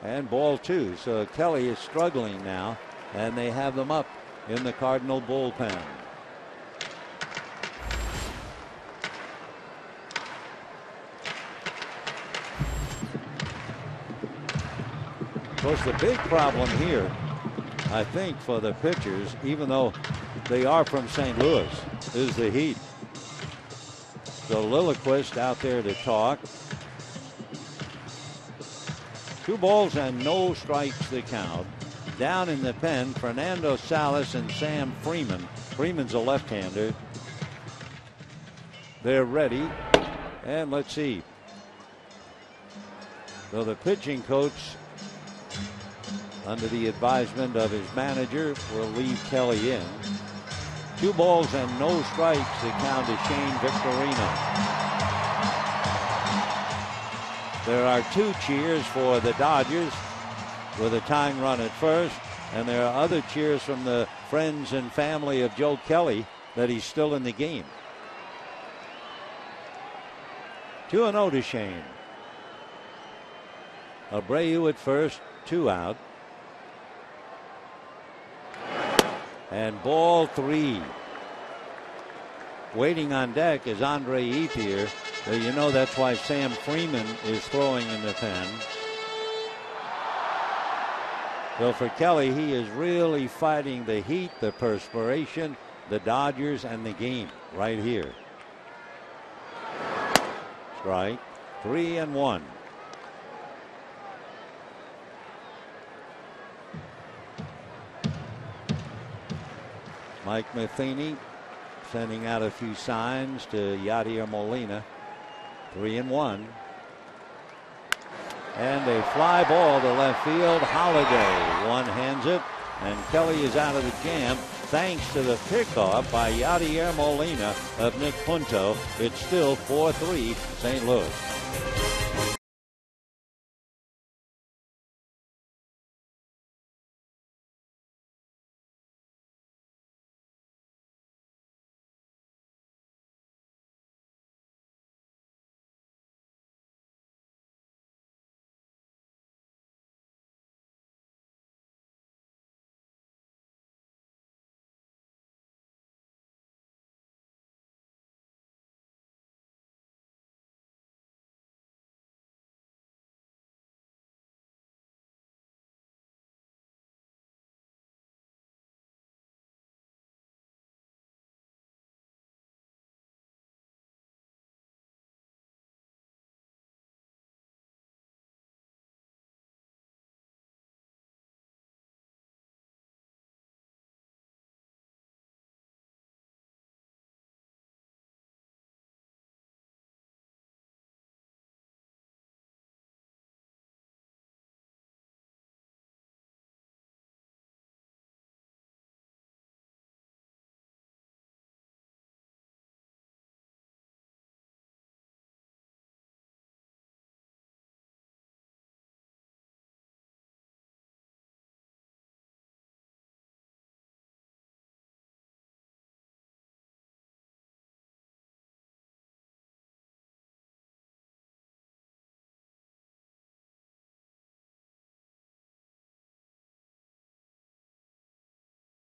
And ball 2. So Kelly is struggling now, and they have them up in the Cardinal bullpen. Of course, the big problem here, I think, for the pitchers, even though they are from St. Louis, is the heat. So Lilliquist out there to talk. 2 balls and no strikes the count. Down in the pen, Fernando Salas and Sam Freeman. Freeman's a left-hander. They're ready. And let's see. So the pitching coach, under the advisement of his manager, will leave Kelly in. 2 balls and no strikes the count to Shane Victorino. There are 2 cheers for the Dodgers with a tying run at first, and there are other cheers from the friends and family of Joe Kelly that he's still in the game. 2-0 to Shane. Abreu at first, 2 out. And ball 3. Waiting on deck is Andre Ethier. You know that's why Sam Freeman is throwing in the pen. So for Kelly, he is really fighting the heat, the perspiration, the Dodgers, and the game right here. Strike. 3-1. Mike Matheny sending out a few signs to Yadier Molina. 3-1. And a fly ball to left field. Holiday one hands it, and Kelly is out of the jam. thanks to the pickoff by Yadier Molina of Nick Punto. It's still 4-3 St. Louis.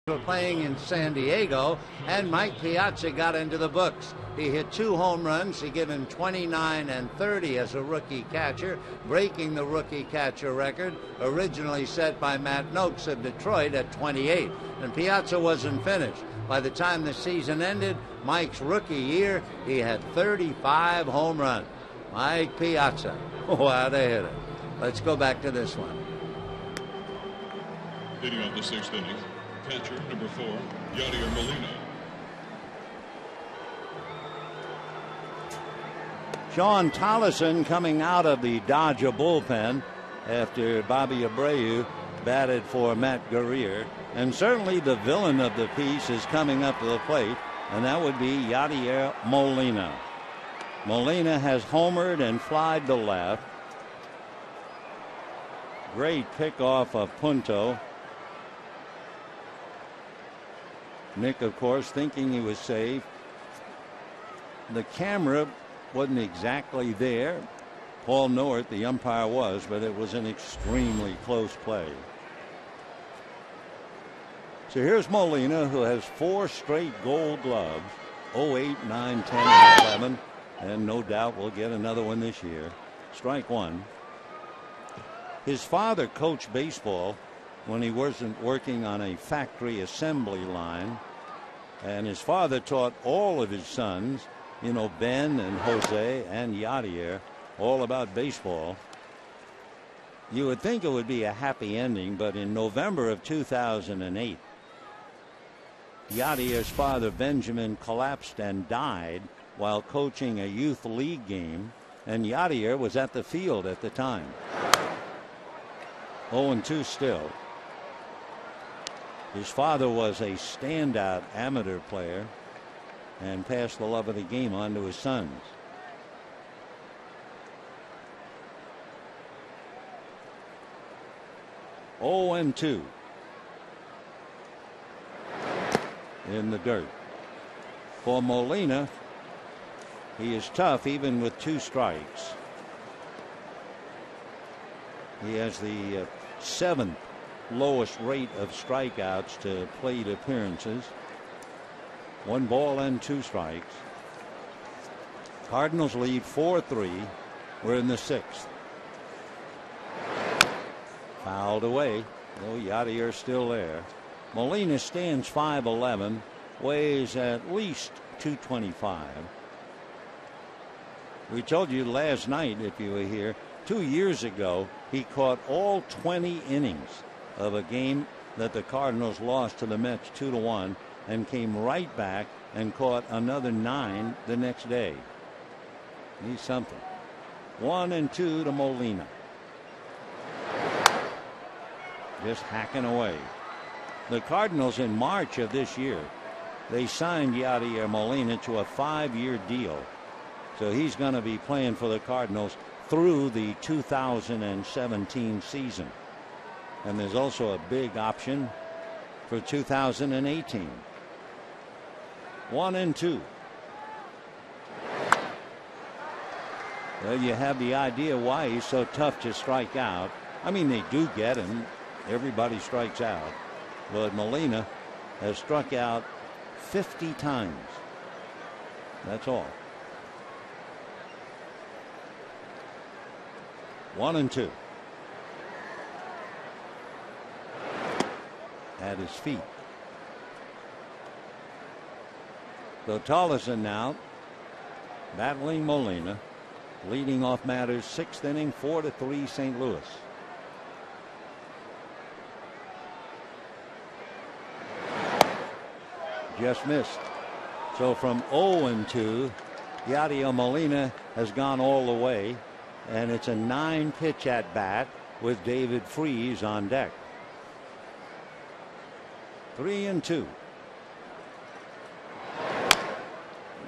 Were playing in San Diego, and Mike Piazza got into the books. He hit 2 home runs. He gave him 29 and 30 as a rookie catcher, breaking the rookie catcher record originally set by Matt Noakes of Detroit at 28. And Piazza wasn't finished. By the time the season ended, Mike's rookie year, he had 35 home runs. Mike Piazza. Wow, they hit it. Let's go back to this one. Hitting off the 6th inning, catcher number 4, Yadier Molina. Sean Tolleson coming out of the Dodger bullpen after Bobby Abreu batted for Matt Guerrier. And certainly the villain of the piece is coming up to the plate, and that would be Yadier Molina. Molina has homered and flied to left. Great pickoff of Punto. Nick, of course, thinking he was safe. The camera wasn't exactly there. Paul Nort, the umpire, was, but it was an extremely close play. So here's Molina, who has 4 straight gold gloves, 08, 9, 10, and 11, and no doubt will get another one this year. Strike one. His father coached baseball when he wasn't working on a factory assembly line, and his father taught all of his sons, you know, Ben and Jose and Yadier, all about baseball. You would think it would be a happy ending, but in November of 2008, Yadier's father Benjamin collapsed and died while coaching a youth league game, and Yadier was at the field at the time. 0-2 still. His father was a standout amateur player and passed the love of the game on to his sons. Oh, and 2 in the dirt. For Molina, he is tough even with 2 strikes. He has the 7th lowest rate of strikeouts to plate appearances. 1 ball and 2 strikes. Cardinals lead 4-3. We're in the 6th. Fouled away, though Yadier's still there. Molina stands 5'11", weighs at least 225. We told you last night, if you were here, 2 years ago, he caught all 20 innings of a game that the Cardinals lost to the Mets 2-1, and came right back and caught another 9 the next day. He's something. 1-2 to Molina. Just hacking away. The Cardinals in March of this year, they signed Yadier Molina to a 5-year deal. So he's going to be playing for the Cardinals through the 2017 season. And there's also a big option for 2018. 1-2. Well, you have the idea why he's so tough to strike out. I mean, they do get him. Everybody strikes out. But Molina has struck out 50 times. That's all. 1-2. At his feet. So Tolleson now battling Molina, leading off Matters 6th inning, 4-3 St. Louis. Just missed. So from 0-2, Yadier Molina has gone all the way, and it's a 9-pitch at bat with David Freese on deck. 3-2.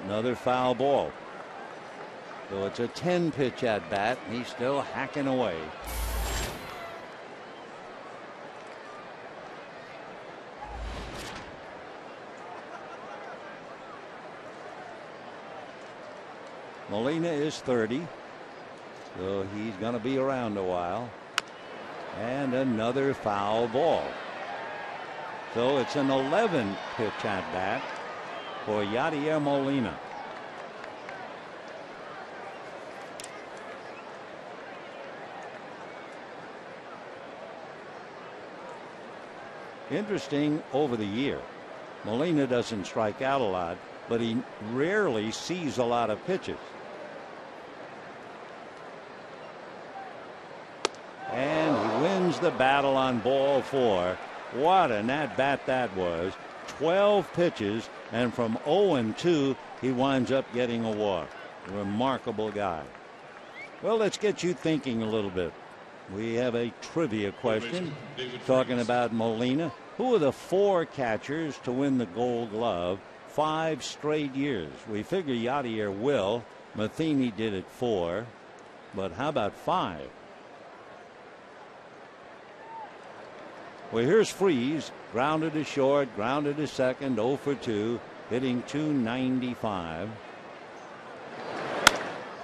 Another foul ball. So it's a 10-pitch at bat. He's still hacking away. Molina is 30. So he's going to be around a while. And another foul ball. So it's an 11-pitch at bat for Yadier Molina. Interesting, over the year, Molina doesn't strike out a lot, but he rarely sees a lot of pitches. And he wins the battle on ball 4. What an at-bat that was. 12 pitches, and from 0-2, he winds up getting a walk. Remarkable guy. Well, let's get you thinking a little bit. We have a trivia question talking about Molina. Who are the 4 catchers to win the Gold Glove 5 straight years? We figure Yadier will. Matheny did it 4. But how about 5? Well, here's Freese. Grounded to short, grounded to second, 0 for 2, hitting .295.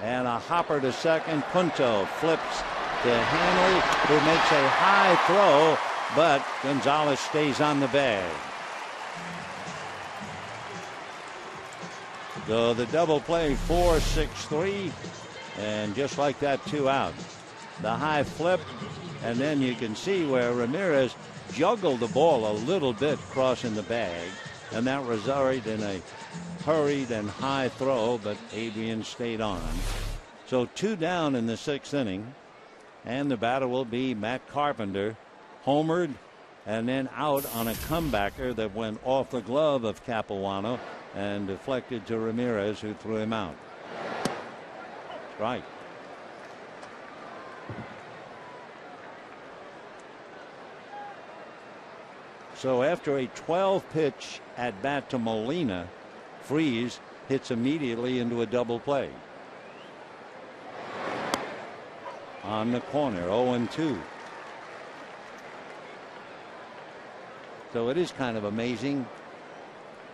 And a hopper to second. Punto flips to Hanley, who makes a high throw, but Gonzalez stays on the bag. So the double play, 4-6-3, and just like that, 2 out. The high flip, and then you can see where Ramirez juggled the ball a little bit crossing the bag, and that resulted in a hurried and high throw, but Adrian stayed on. So 2 down in the 6th inning, and the batter will be Matt Carpenter, homered and then out on a comebacker that went off the glove of Capuano and deflected to Ramirez, who threw him out. Strike. So after a 12-pitch at bat to Molina, Freese hits immediately into a double play. On the corner, 0-2. So it is kind of amazing.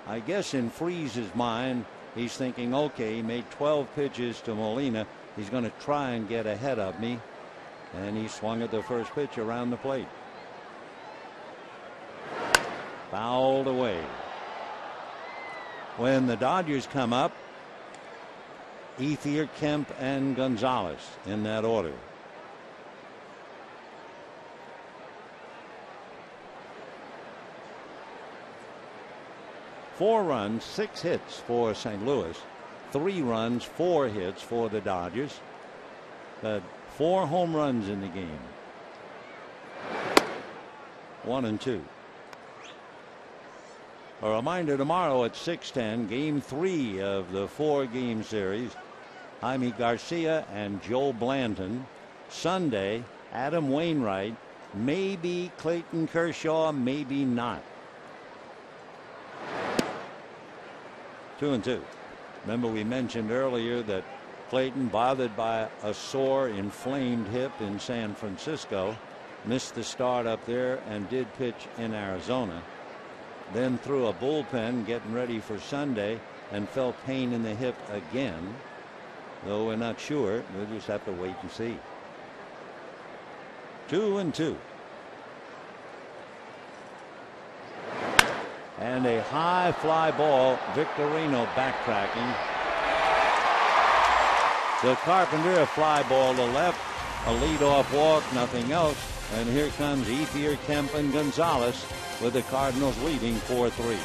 I guess in Freese's mind, he's thinking, okay, he made 12 pitches to Molina. He's going to try and get ahead of me. And he swung at the first pitch around the plate. Fouled away. When the Dodgers come up, Ethier, Kemp, and Gonzalez in that order. Four runs, 6 hits for St. Louis. 3 runs, 4 hits for the Dodgers. But 4 home runs in the game. 1-2. A reminder, tomorrow at 6:10, Game 3 of the 4-game series. Jaime Garcia and Joe Blanton. Sunday, Adam Wainwright, Maybe Clayton Kershaw, maybe not. 2-2. Remember, we mentioned earlier that Clayton, bothered by a sore, inflamed hip in San Francisco, missed the start up there and did pitch in Arizona. Then threw a bullpen getting ready for Sunday and felt pain in the hip again. Though we're not sure, we'll just have to wait and see. 2-2. And a high fly ball. Victorino backtracking. The Carpenter, a fly ball to left, a leadoff walk, nothing else. And here comes Ethier, Kemp, and Gonzalez with the Cardinals leading 4-3.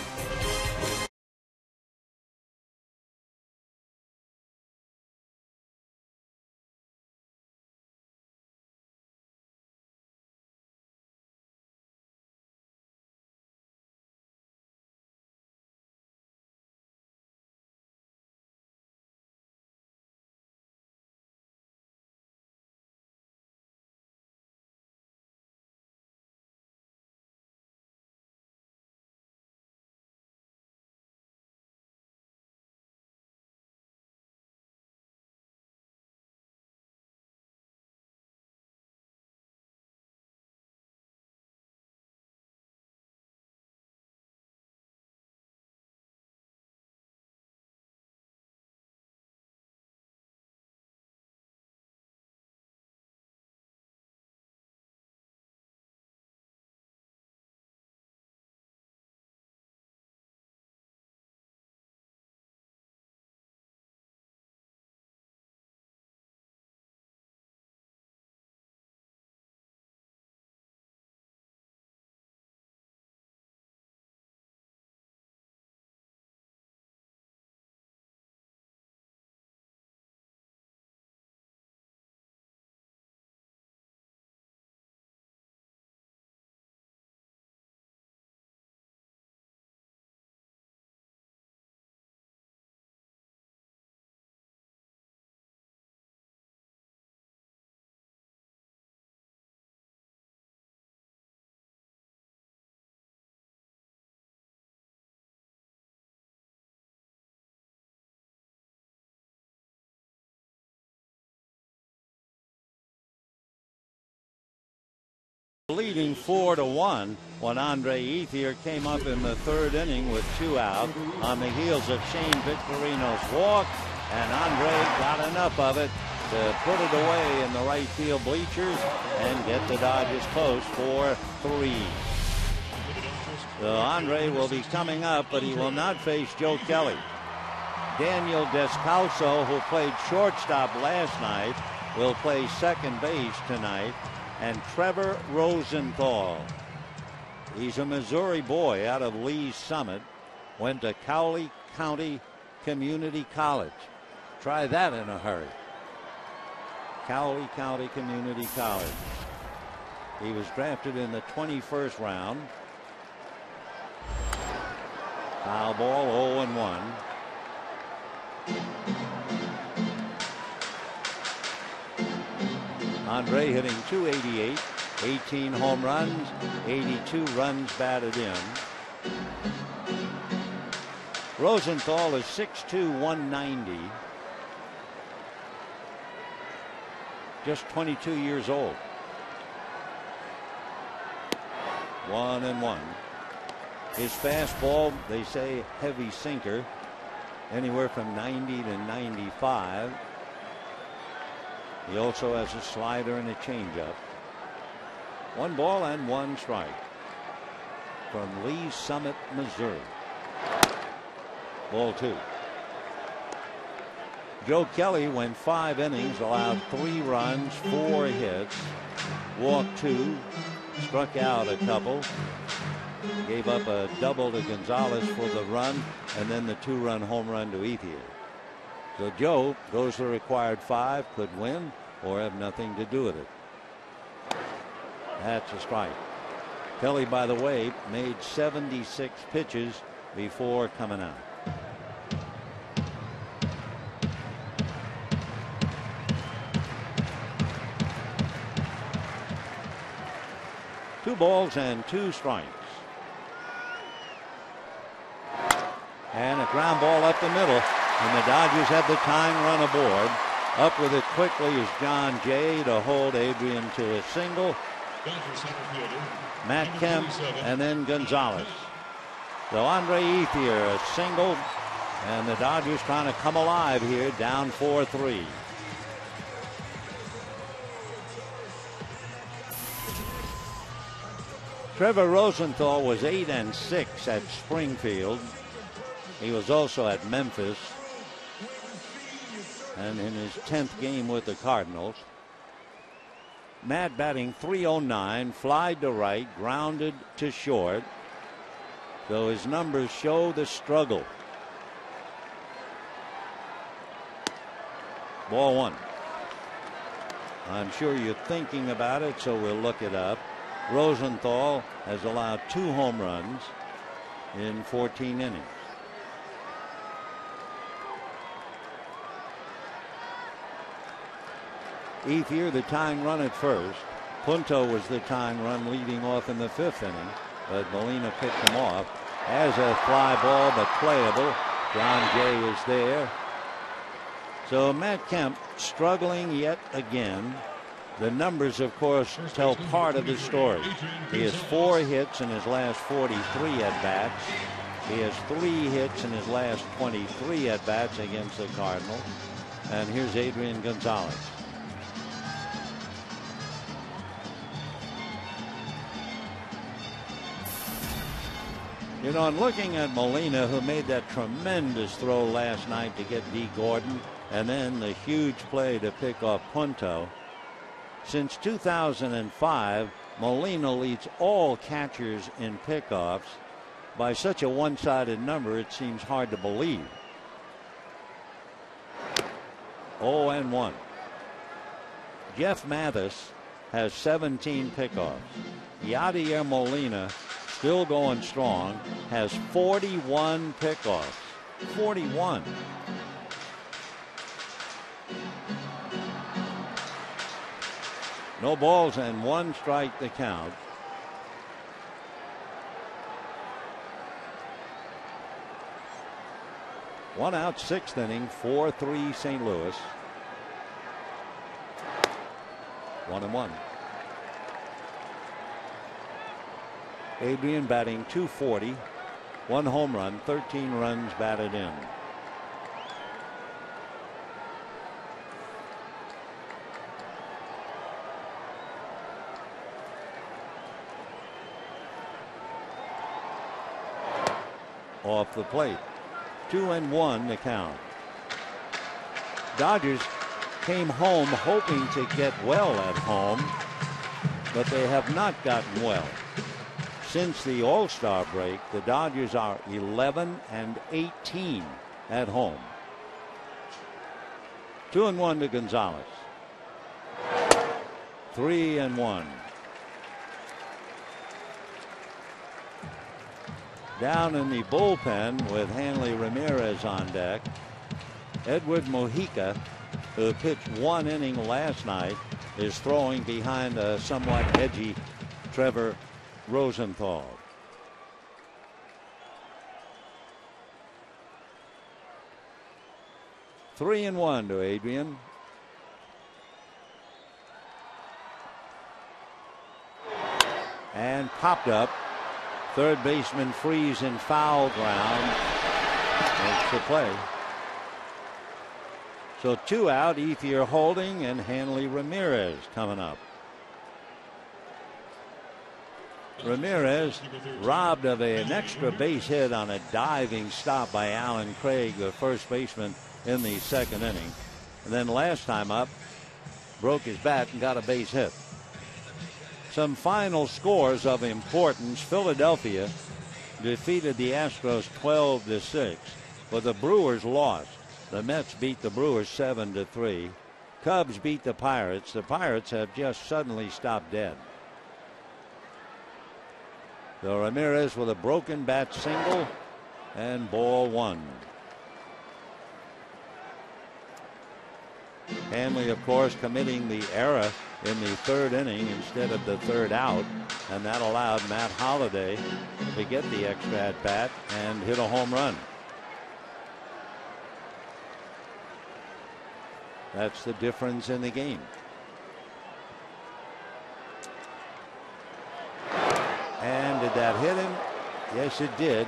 Leading 4-1 when Andre Ethier came up in the third inning with 2 out on the heels of Shane Victorino's walk, and Andre got enough of it to put it away in the right field bleachers and get the Dodgers close 4-3. So Andre will be coming up, but he will not face Joe Kelly. Daniel Descalso, who played shortstop last night, will play second base tonight. And Trevor Rosenthal, he's a Missouri boy out of Lee's Summit, went to Cowley County Community College. Try that in a hurry. Cowley County Community College. He was drafted in the 21st round. Foul ball, 0-1. Andre hitting .288, 18 home runs, 82 runs batted in. Rosenthal is 6'2", 190. Just 22 years old. 1-1. His fastball, they say heavy sinker, anywhere from 90 to 95. He also has a slider and a changeup. 1 ball and 1 strike from Lee's Summit, Missouri. Ball 2. Joe Kelly went 5 innings, allowed 3 runs, 4 hits, walked 2, struck out a couple, gave up a double to Gonzalez for the run, and then the 2-run home run to Ethier. So Joe goes the required 5, could win or have nothing to do with it. That's a strike. Kelly, by the way, made 76 pitches before coming out. 2 balls and 2 strikes. And a ground ball up the middle, and the Dodgers have the tying run aboard. Up with it quickly is John Jay to hold Adrian to a single. Matt Kemp and then Gonzalez. So Andre Ethier a single, and the Dodgers trying to come alive here, down 4-3. Trevor Rosenthal was 8-6 at Springfield. He was also at Memphis and in his 10th game with the Cardinals. Matt batting .309, flied to right, grounded to short. So his numbers show the struggle. Ball 1. I'm sure you're thinking about it, so we'll look it up. Rosenthal has allowed 2 home runs in 14 innings. Ethier the tying run at first. Punto was the tying run leading off in the 5th inning, but Molina picked him off. As a fly ball, but playable. John Jay is there. So Matt Kemp struggling yet again. The numbers, of course, tell part of the story. He has 4 hits in his last 43 at-bats. He has 3 hits in his last 23 at-bats against the Cardinals. And here's Adrian Gonzalez. You know, and looking at Molina, who made that tremendous throw last night to get D. Gordon, and then the huge play to pick off Punto. Since 2005, Molina leads all catchers in pickoffs by such a one-sided number it seems hard to believe. 0-1. Jeff Mathis has 17 pickoffs. Yadier Molina, still going strong, has 41 pickoffs. 41. No balls and 1 strike to count. One out, 6th inning, 4-3 St. Louis. 1-1. Adrian batting .240, 1 home run, 13 runs batted in. Off the plate. 2-1 the count. Dodgers came home hoping to get well at home, but they have not gotten well. Since the All-Star break, the Dodgers are 11-18 at home. 2-1 to Gonzalez. 3-1. Down in the bullpen with Hanley Ramirez on deck, Edward Mojica, who pitched 1 inning last night, is throwing behind a somewhat edgy Trevor Rosenthal. Three and 1 to Adrian. And popped up. Third baseman Freeze in foul ground. Makes the play. So 2 out, Ethier holding, and Hanley Ramirez coming up. Ramirez robbed of an extra base hit on a diving stop by Alan Craig, the first baseman, in the 2nd inning. And then last time up, broke his bat and got a base hit. Some final scores of importance. Philadelphia defeated the Astros 12-6, but the Brewers lost. The Mets beat the Brewers 7-3. Cubs beat the Pirates. The Pirates have just suddenly stopped dead. So Ramirez with a broken bat single, and ball 1. Hanley, of course, committing the error in the third inning instead of the third out, and that allowed Matt Holliday to get the extra at bat and hit a home run. That's the difference in the game. And did that hit him? Yes, it did.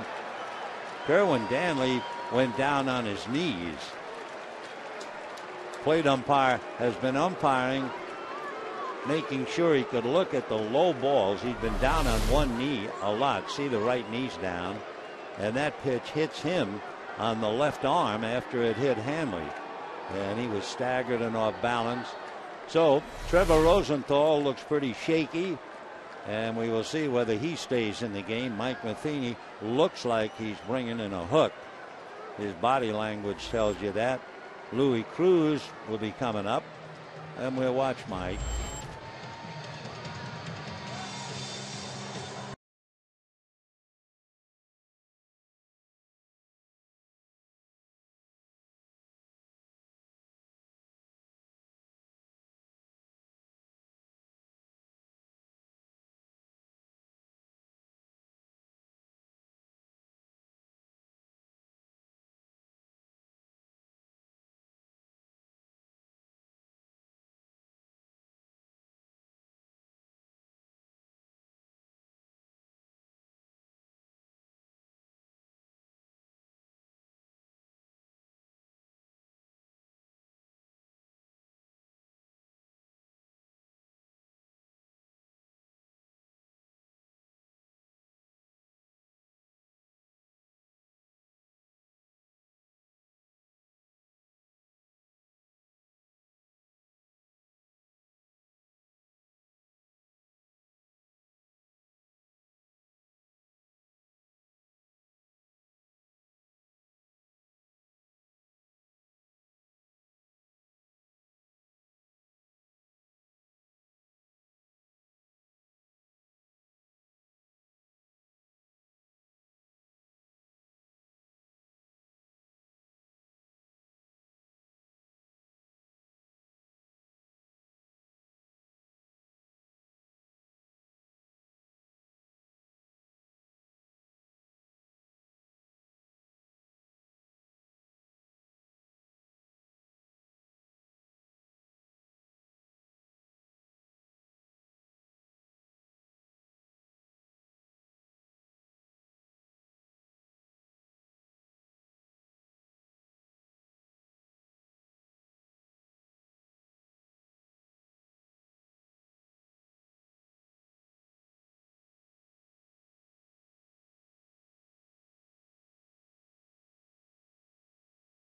Kerwin Danley went down on his knees. Plate umpire has been umpiring, making sure he could look at the low balls. He'd been down on one knee a lot. See, the right knee's down. And that pitch hits him on the left arm after it hit Hanley. And he was staggered and off balance. So Trevor Rosenthal looks pretty shaky, and we will see whether he stays in the game. Mike Matheny looks like he's bringing in a hook. His body language tells you that. Louis Cruz will be coming up, and we'll watch Mike.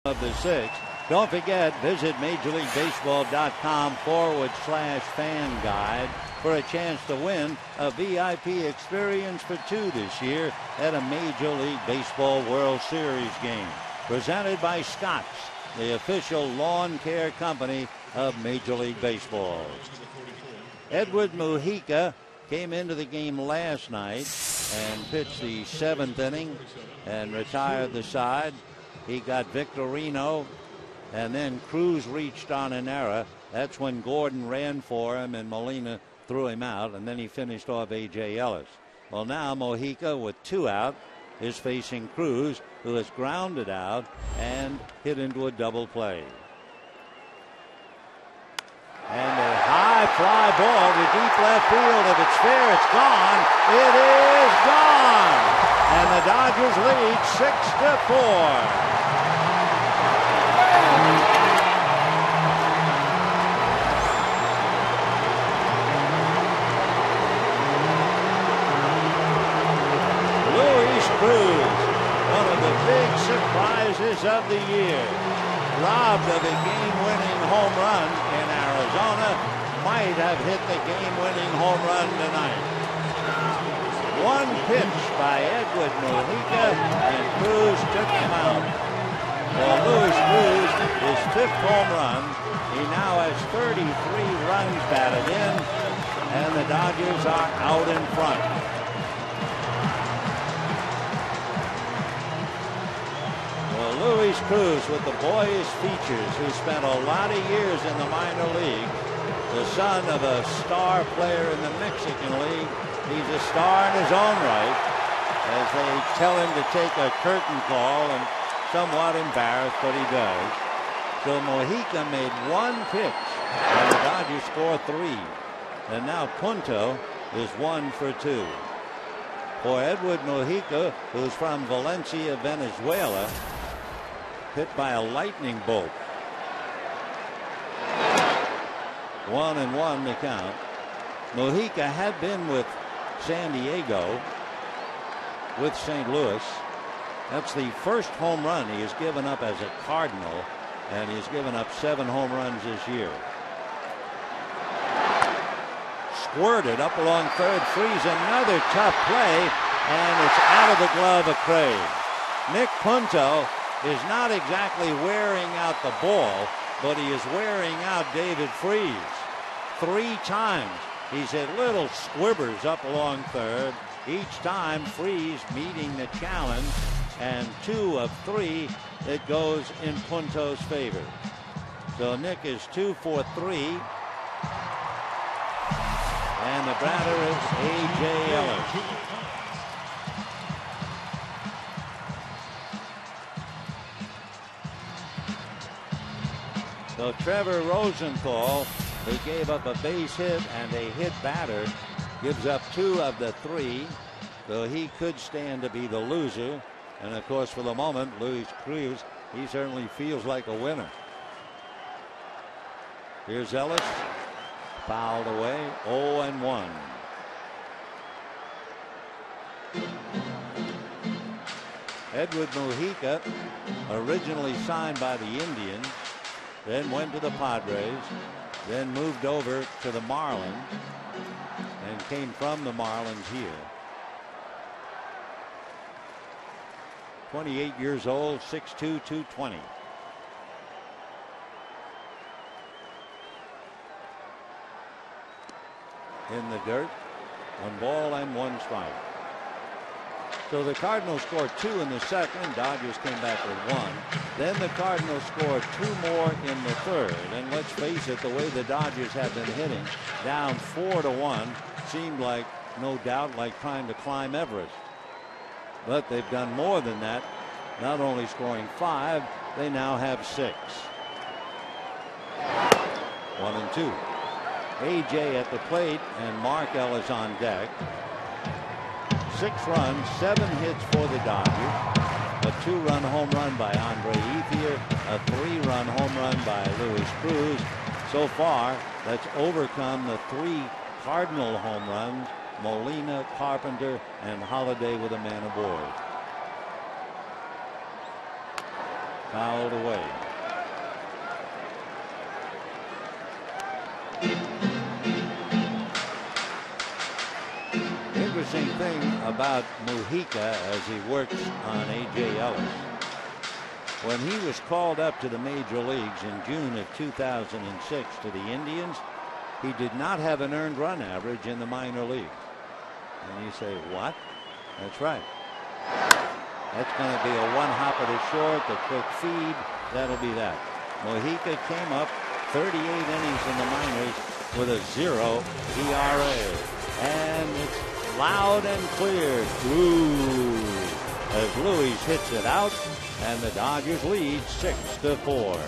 Of the sixth. Don't forget, visit MajorLeagueBaseball.com/fan guide for a chance to win a VIP experience for two this year at a Major League Baseball World Series game. Presented by Scott's, the official lawn care company of Major League Baseball. Edward Mujica came into the game last night and pitched the seventh inning and retired the side. He got Victorino, and then Cruz reached on an error. That's when Gordon ran for him and Molina threw him out, and then he finished off A.J. Ellis. Well, now Mujica, with two out, is facing Cruz, who has grounded out and hit into a double play. And a high fly ball to deep left field. If it's fair, it's gone. It is gone. And the Dodgers lead 6-4. Cruz, one of the big surprises of the year, robbed of a game-winning home run in Arizona, might have hit the game-winning home run tonight. One pitch by Edward Mujica, and Cruz took him out. For Luis Cruz, his fifth home run. He now has 33 runs batted in, and the Dodgers are out in front. Luis Cruz, with the boyish features, who spent a lot of years in the minor league, the son of a star player in the Mexican League. He's a star in his own right, as they tell him to take a curtain call, and somewhat embarrassed, but he does. So Mojica made one pitch, and the Dodgers score 3. And now Punto is 1 for 2. For Edward Mojica, who's from Valencia, Venezuela, hit by a lightning bolt. 1-1 the count. Mojica had been with San Diego, with St. Louis. That's the first home run he has given up as a Cardinal, and he's given up 7 home runs this year. Squirted up along third, Freeze, another tough play, and it's out of the glove of Craig. Nick Punto is not exactly wearing out the ball, but he is wearing out David Freeze. 3 times he's hit little squibbers up along third, each time Freeze meeting the challenge, and 2 of 3 that goes in Punto's favor. So Nick is 2 for 3. And the batter is A.J. Ellis. So Trevor Rosenthal, who gave up a base hit and a hit batter, gives up 2 of the 3. So he could stand to be the loser. And of course, for the moment, Luis Cruz, he certainly feels like a winner. Here's Ellis. Fouled away, 0-1. Edward Mojica, originally signed by the Indians, then went to the Padres, then moved over to the Marlins, and came from the Marlins here. 28 years old, 6'2", 220. In the dirt, 1 ball and 1 strike. So the Cardinals scored 2 in the second. Dodgers came back with 1. Then the Cardinals scored 2 more in the third. And let's face it, the way the Dodgers have been hitting, down 4-1, seemed like, no doubt, like trying to climb Everest. But they've done more than that. Not only scoring 5, they now have 6. 1-2. A.J. at the plate, and Mark Ellis on deck. 6 runs, 7 hits for the Dodgers. A 2-run home run by Andre Ethier, a 3-run home run by Luis Cruz. So far, that's overcome the 3 Cardinal home runs, Molina, Carpenter, and Holiday with a man aboard. Fouled away. Interesting thing about Mojica as he works on A.J. Ellis. When he was called up to the major leagues in June of 2006 to the Indians, he did not have an earned run average in the minor leagues. And you say, what? That's right. That's going to be a 1-hopper to short, the quick feed. That'll be that. Mojica came up 38 innings in the minors with a 0 ERA. And it's loud and clear. Ooh, as Luis hits it out, and the Dodgers lead 6-4.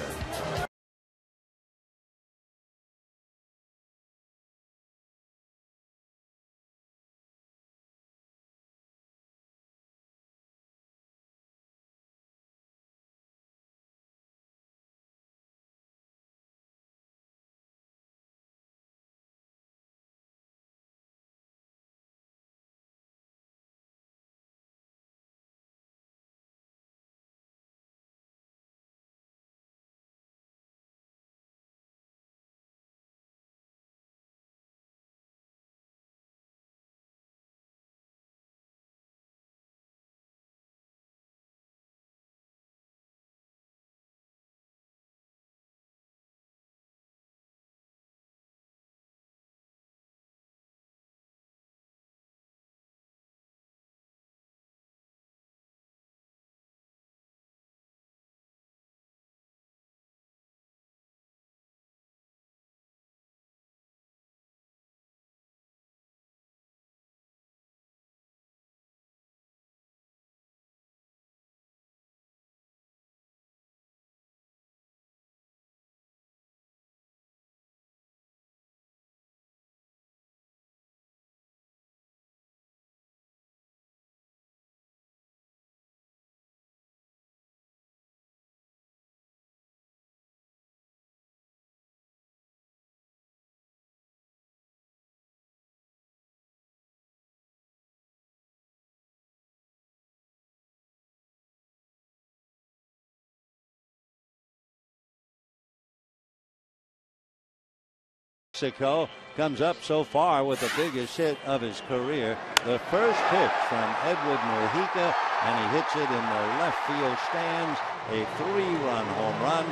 Mexico comes up so far with the biggest hit of his career. The first pitch from Edward Mujica, and he hits it in the left field stands. A 3-run home run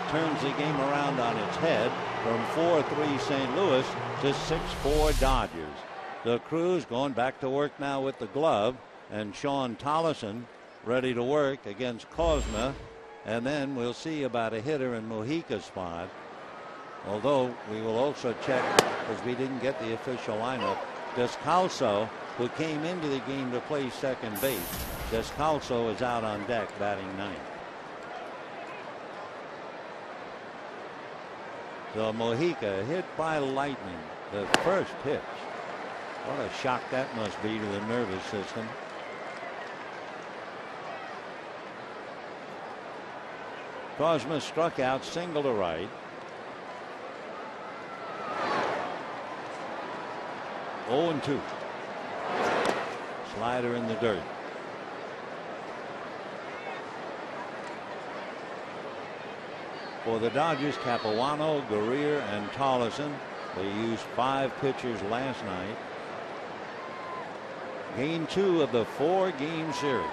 turns the game around on its head from 4-3 St. Louis to 6-4 Dodgers. The Crews going back to work now with the glove, and Sean Tolleson ready to work against Kozma. And then we'll see about a hitter in Mujica's spot. Although we will also check, because we didn't get the official lineup, Descalso, who came into the game to play second base. Descalso is out on deck batting ninth. So Mujica hit by lightning. The first pitch. What a shock that must be to the nervous system. Kozma struck out, single to right. 0-2. Slider in the dirt. For the Dodgers, Capuano, Guerrier, and Tolleson. They used 5 pitchers last night. Game 2 of the 4-game series.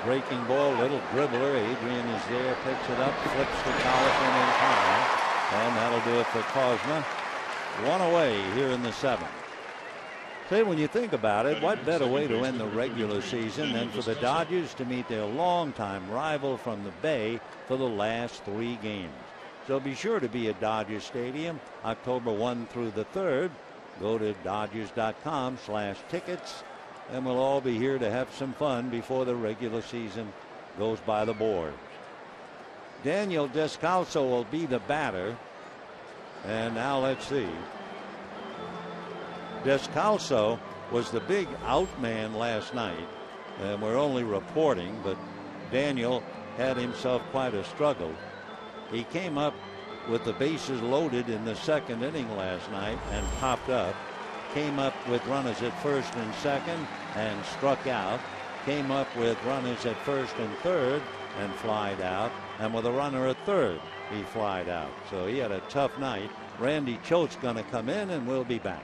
Breaking ball, little dribbler. Adrian is there, picks it up, flips to Tolleson in time, and that'll do it for Kozma. 1 away here in the 7th. Say, when you think about it, what better way to end the regular season than for the Dodgers to meet their longtime rival from the Bay for the last 3 games. So be sure to be at Dodger Stadium October 1 through the 3rd. Go to Dodgers.com/tickets. And we'll all be here to have some fun before the regular season goes by the boards. Daniel Descalso will be the batter. And now let's see. Descalso was the big out man last night. And we're only reporting, but Daniel had himself quite a struggle. He came up with the bases loaded in the 2nd inning last night and popped up. Came up with runners at 1st and 2nd and struck out. Came up with runners at 1st and 3rd and flied out. And with a runner at 3rd, he flied out. So he had a tough night. Randy Choate's going to come in, and we'll be back.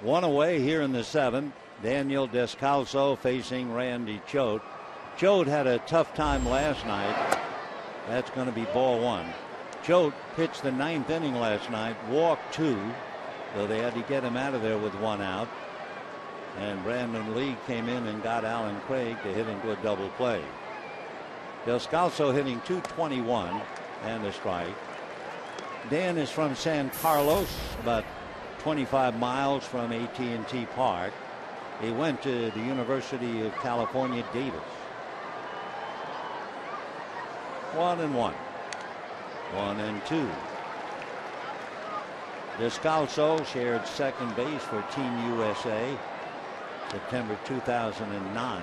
One away here in the 7th. Daniel Descalso facing Randy Choate. Choate had a tough time last night. That's going to be ball 1. Choate pitched the 9th inning last night, walked 2, so they had to get him out of there with 1 out. And Brandon Lee came in and got Alan Craig to hit into a double play. Descalso hitting .221 and a strike. Dan is from San Carlos, about 25 miles from AT&T Park. He went to the University of California, Davis. 1-1. 1-2. Descalso shared second base for Team USA September 2009.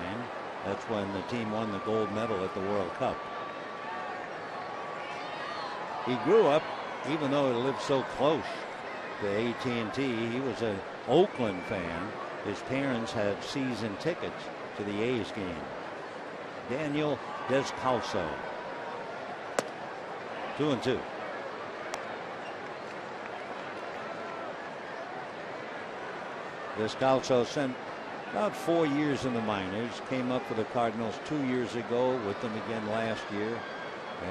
That's when the team won the gold medal at the World Cup. He grew up, even though he lived so close to AT&T, he was an Oakland fan. His parents had season tickets to the A's game. Daniel Descalso. 2-2. Descalso spent about 4 years in the minors. Came up for the Cardinals 2 years ago, with them again last year,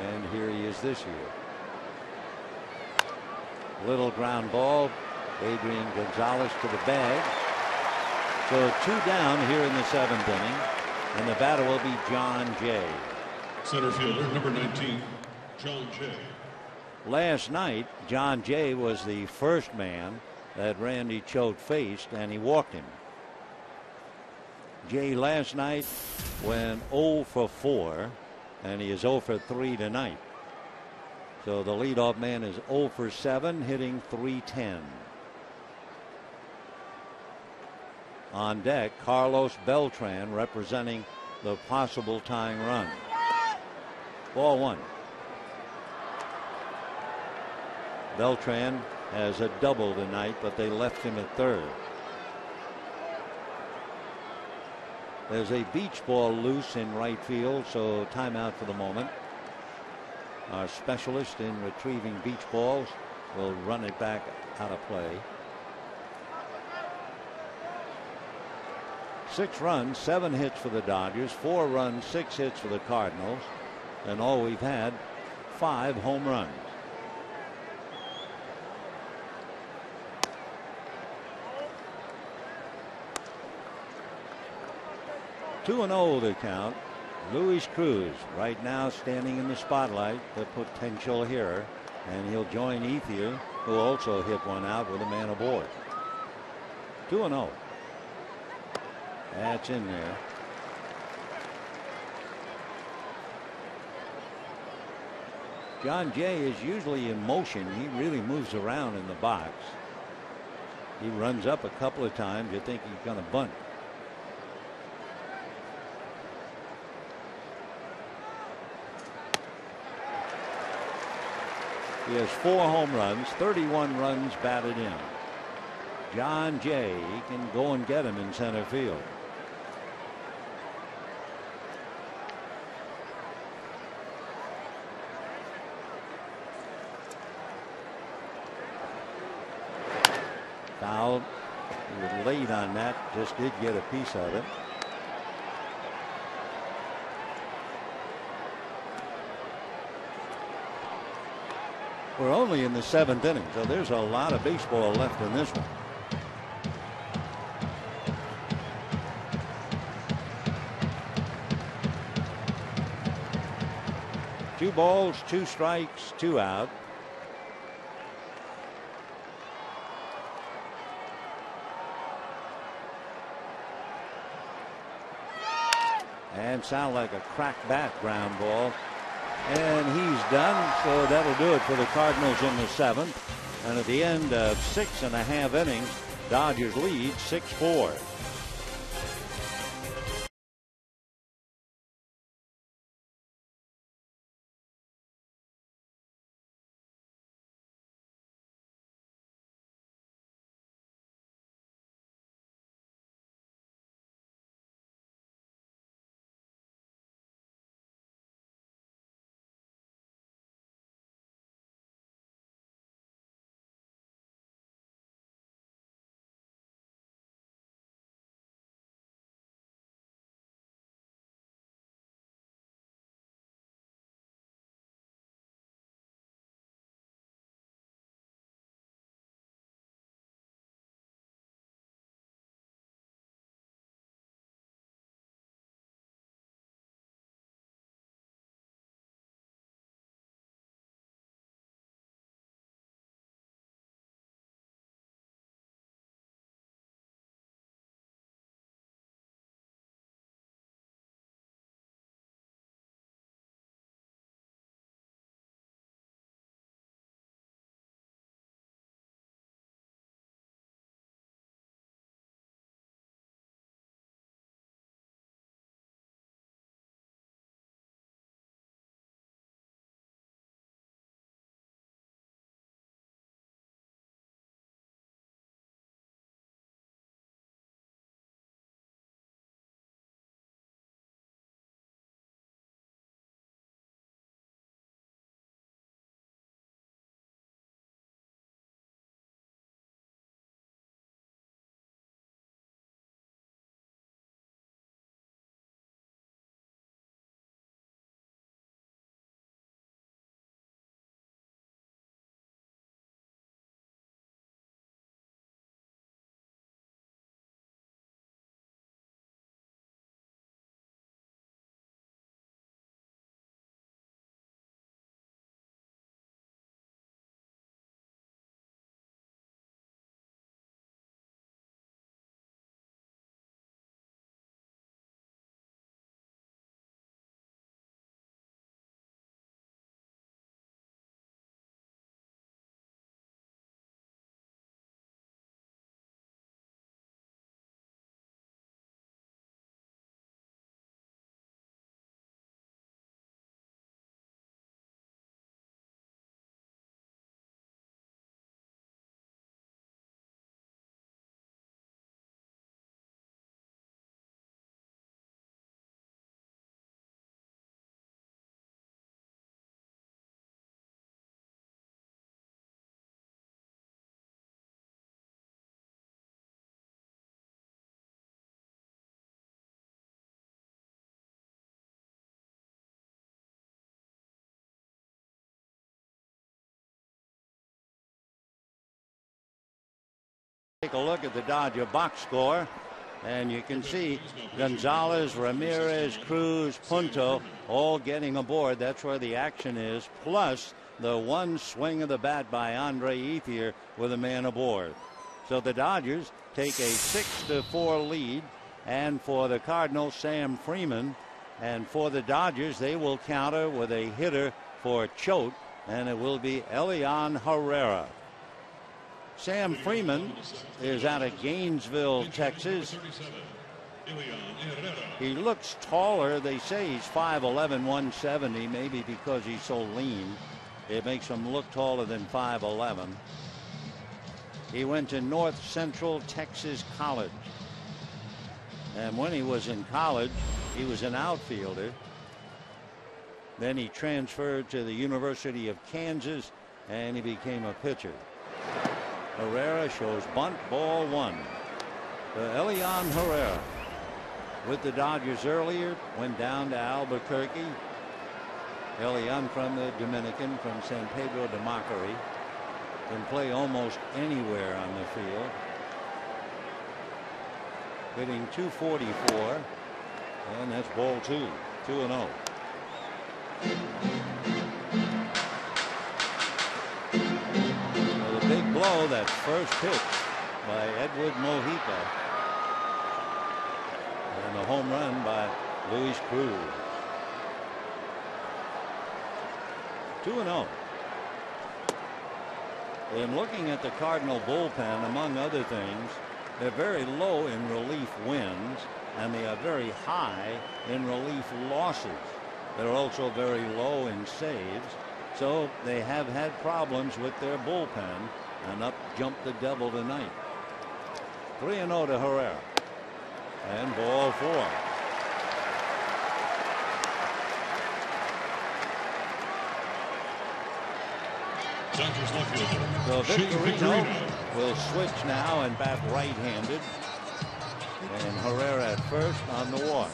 and here he is this year. Little ground ball. Adrian Gonzalez to the bag. So 2 down here in the 7th inning, and the batter will be John Jay. Center fielder, number 19, John Jay. Last night, John Jay was the first man that Randy Choate faced, and he walked him. Jay last night went 0 for 4, and he is 0 for 3 tonight. So the leadoff man is 0 for 7, hitting .310. On deck, Carlos Beltran representing the possible tying run. Ball 1. Beltran has a double tonight, but they left him at third. There's a beach ball loose in right field, so timeout for the moment. Our specialist in retrieving beach balls will run it back out of play. 6 runs, 7 hits for the Dodgers, 4 runs, 6 hits for the Cardinals, and all we've had 5 home runs. Two and 0 the count. Luis Cruz right now standing in the spotlight, the potential hitter, and he'll join Ethier, who also hit one out with a man aboard. 2 and 0. That's in there. John Jay is usually in motion. He really moves around in the box. He runs up a couple of times. You think he's going to bunt. He has 4 home runs, 31 runs batted in. John Jay, he can go and get him in center field. Foul. He was late on that, just did get a piece of it. We're only in the 7th inning, so there's a lot of baseball left in this one. Two balls, 2 strikes, 2 out. And sound like a cracked bat ground ball. And he's done, so that'll do it for the Cardinals in the 7th. And at the end of 6.5 innings, Dodgers lead 6-4. Take a look at the Dodger box score, and you can see Gonzalez, Ramirez, Cruz, Punto all getting aboard. That's where the action is, plus the one swing of the bat by Andre Ethier with a man aboard. So the Dodgers take a 6-4 lead, and for the Cardinals, Sam Freeman, and for the Dodgers, they will counter with a hitter for Choate, and it will be Elian Herrera. Sam Freeman is out of Gainesville, Texas. He looks taller. They say he's 5'11", 170, maybe because he's so lean. It makes him look taller than 5'11". He went to North Central Texas College. And when he was in college, he was an outfielder. Then he transferred to the University of Kansas, and he became a pitcher. Herrera shows bunt, ball one. Elian Herrera with the Dodgers earlier, went down to Albuquerque. Elian from the Dominican, from San Pedro de Macorís, can play almost anywhere on the field. Hitting .244, and that's ball two, 2-0. With a big blow, that first pitch by Edward Mojica, and a home run by Luis Cruz. 2-0. In looking at the Cardinal bullpen, among other things, they're very low in relief wins, and they are very high in relief losses. They're also very low in saves, so they have had problems with their bullpen, and up jumped the Devil tonight. 3-0 to Herrera, and ball four. So Victorino will switch now and bat right-handed, and Herrera at first on the walk.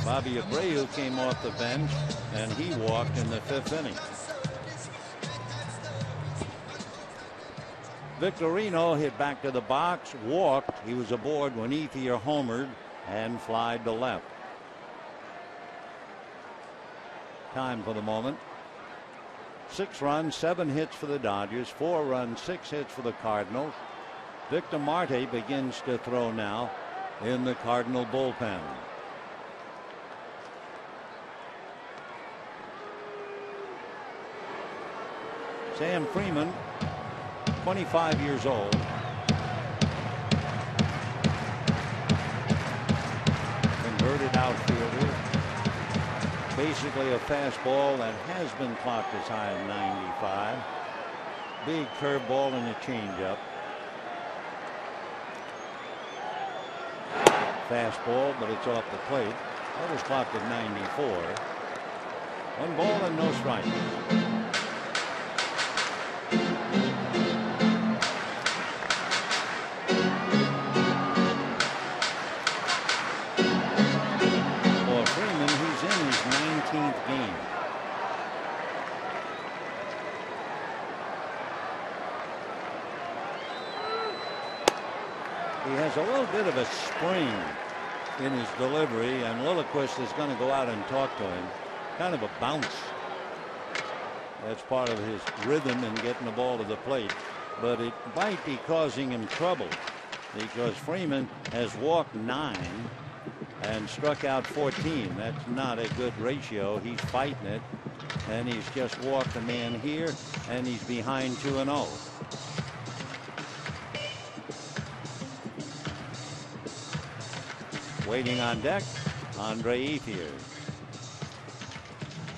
Bobby Abreu came off the bench, and he walked in the fifth inning. Victorino hit back to the box, walked. He was aboard when Ethier homered and flied to left. Time for the moment. 6 runs, 7 hits for the Dodgers, 4 runs, 6 hits for the Cardinals. Victor Marte begins to throw now in the Cardinal bullpen. Sam Freeman, 25 years old. Converted outfielder. Basically a fastball that has been clocked as high as 95. Big curveball and a changeup. Fastball, but it's off the plate. That was clocked at 94. 1 ball and no strikes. Game. He has a little bit of a spring in his delivery, and Lilliquist is going to go out and talk to him. Kind of a bounce. That's part of his rhythm in getting the ball to the plate, but it might be causing him trouble because Freeman has walked 9 and struck out 14. That's not a good ratio. He's fighting it, and he's just walked a man here, and he's behind 2-0. Waiting on deck, Andre Ethier.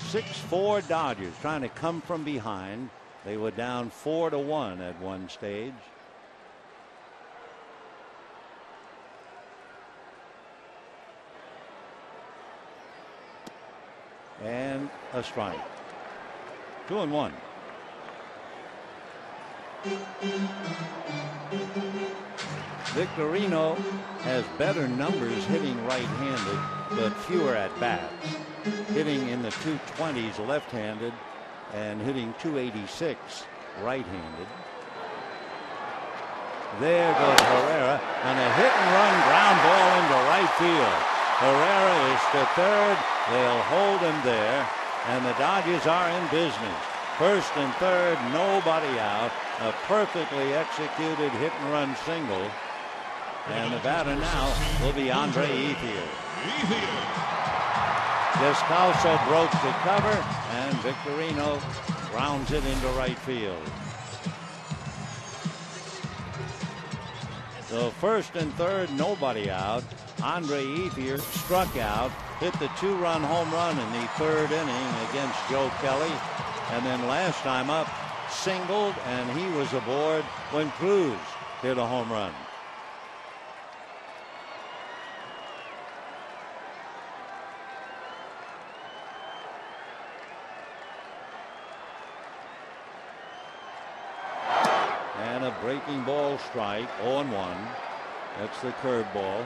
6-4 Dodgers trying to come from behind. They were down 4-1 at one stage. And a strike. 2-1. Victorino has better numbers hitting right-handed, but fewer at bats. Hitting in the 220s left-handed, and hitting .286 right-handed. There goes Herrera, and a hit-and-run ground ball into right field. Herrera is to third. They'll hold him there, and the Dodgers are in business. First and third, nobody out. A perfectly executed hit-and-run single. And the batter now will be Andre Ethier. Descalso broke the cover, and Victorino grounds it into right field. So first and third, nobody out. Andre Ethier struck out, hit the 2-run home run in the third inning against Joe Kelly. And then last time up, singled, and he was aboard when Cruz hit a home run. And a breaking ball strike, 0-1. That's the curveball.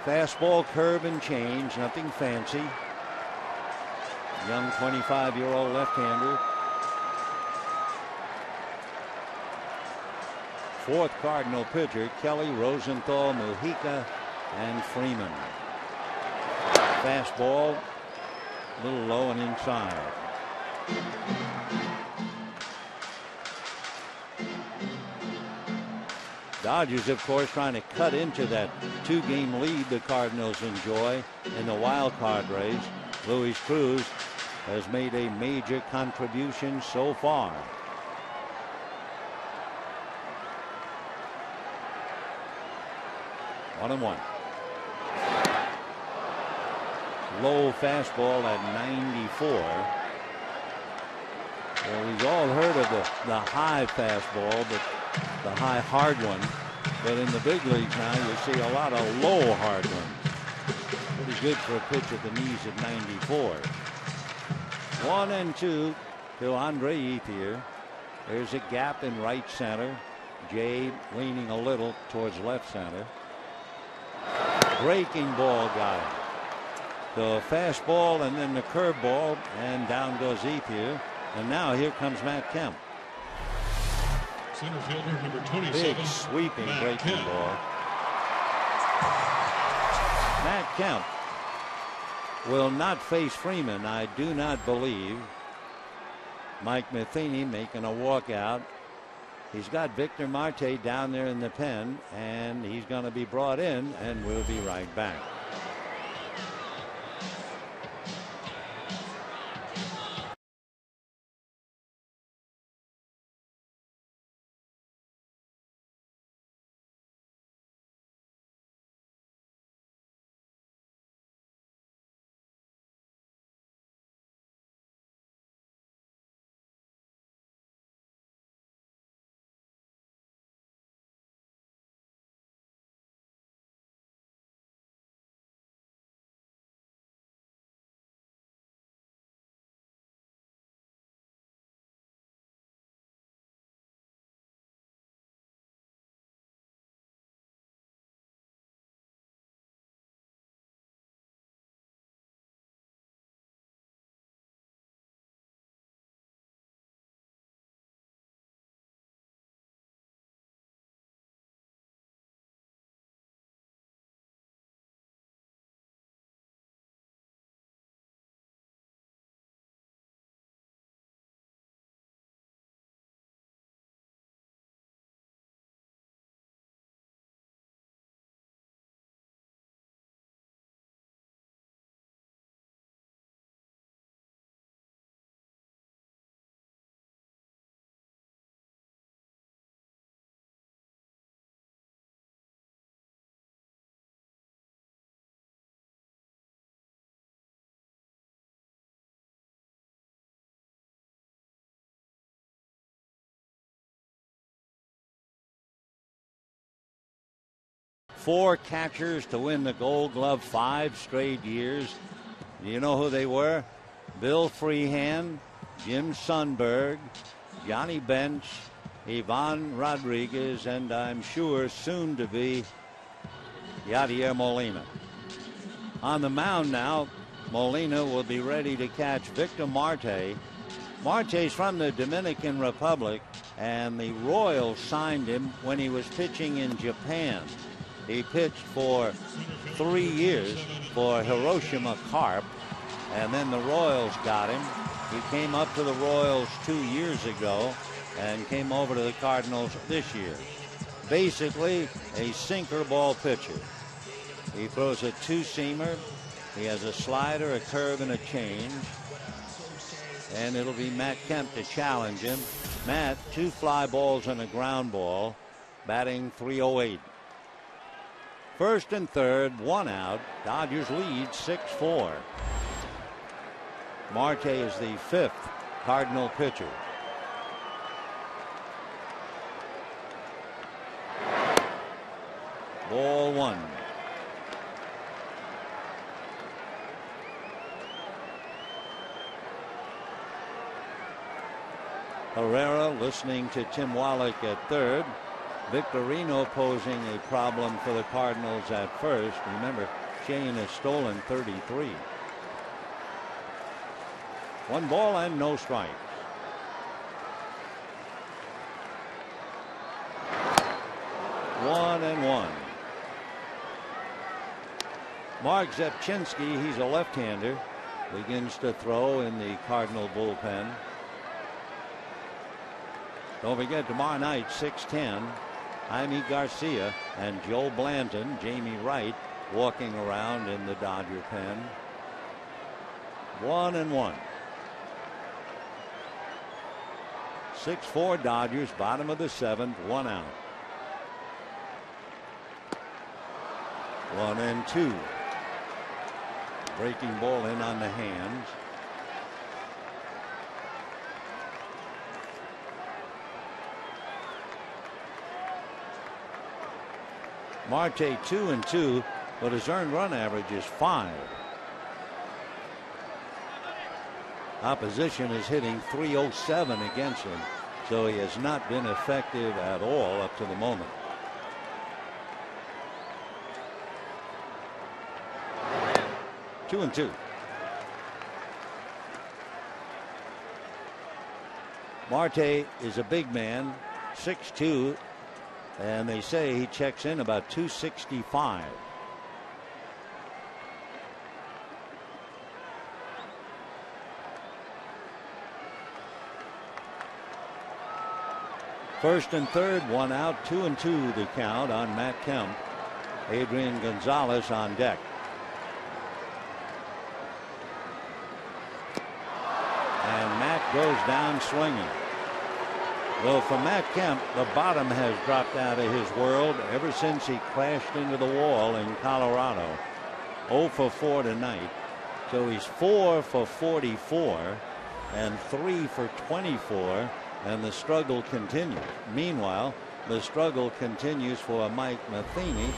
Fastball, curve, and change, nothing fancy. Young 25-year-old left-hander. Fourth Cardinal pitcher, Kelly, Rosenthal, Mujica, and Freeman. Fastball, a little low and inside. Dodgers, of course, trying to cut into that 2-game lead the Cardinals enjoy in the wild card race. Luis Cruz has made a major contribution so far. One and one. Low fastball at 94. Well, we've all heard of the high fastball, but the high hard one. But in the big leagues now, you see a lot of low hard ones. Pretty good for a pitch at the knees at 94. 1-2 to Andre Ethier. There's a gap in right center. Jay leaning a little towards left center. Breaking ball got him. The fastball and then the curveball, and down goes Ethier. And now here comes Matt Kemp. Center fielder number 27. Big sweeping Matt breaking Kemp. ball. Matt Kemp will not face Freeman, I do not believe. Mike Matheny making a walkout. He's got Victor Marte down there in the pen, and he's going to be brought in, and we'll be right back. Four catchers to win the Gold Glove 5 straight years. You know who they were? Bill Freehan, Jim Sundberg, Johnny Bench, Ivan Rodriguez, and I'm sure soon to be Yadier Molina. On the mound now, Molina will be ready to catch Victor Marte. Marte's from the Dominican Republic, and the Royals signed him when he was pitching in Japan. He pitched for 3 years for Hiroshima Carp, and then the Royals got him. He came up to the Royals 2 years ago and came over to the Cardinals this year. Basically a sinker ball pitcher. He throws a two-seamer. He has a slider, a curve, and a change. And it'll be Matt Kemp to challenge him. Matt, 2 fly balls and a ground ball, batting .308. First and third, 1 out. Dodgers lead 6-4. Marte is the 5th Cardinal pitcher. Ball 1. Herrera listening to Tim Wallach at third. Victorino posing a problem for the Cardinals at first. Remember, Shane has stolen 33. 1 ball and no strikes. One and one. Mark Zepchinski, he's a left-hander, begins to throw in the Cardinal bullpen. Don't forget, tomorrow night, 6:10, Jaime Garcia and Joe Blanton, Jamie Wright, walking around in the Dodger pen. 1 and 1. 6-4 Dodgers, bottom of the 7th, 1 out. 1 and 2. Breaking ball in on the hands. Marte 2 and 2, but his earned run average is 5. Opposition is hitting .307 against him, so he has not been effective at all up to the moment. Two and 2. Marte is a big man, 6'2", and they say he checks in about 265. First and third, 1 out, 2 and 2 the count on Matt Kemp. Adrian Gonzalez on deck. And Matt goes down swinging. Well, for Matt Kemp, the bottom has dropped out of his world ever since he crashed into the wall in Colorado. 0 for 4 tonight. So he's 4 for 44 and 3 for 24, and the struggle continues. Meanwhile, the struggle continues for Mike Matheny.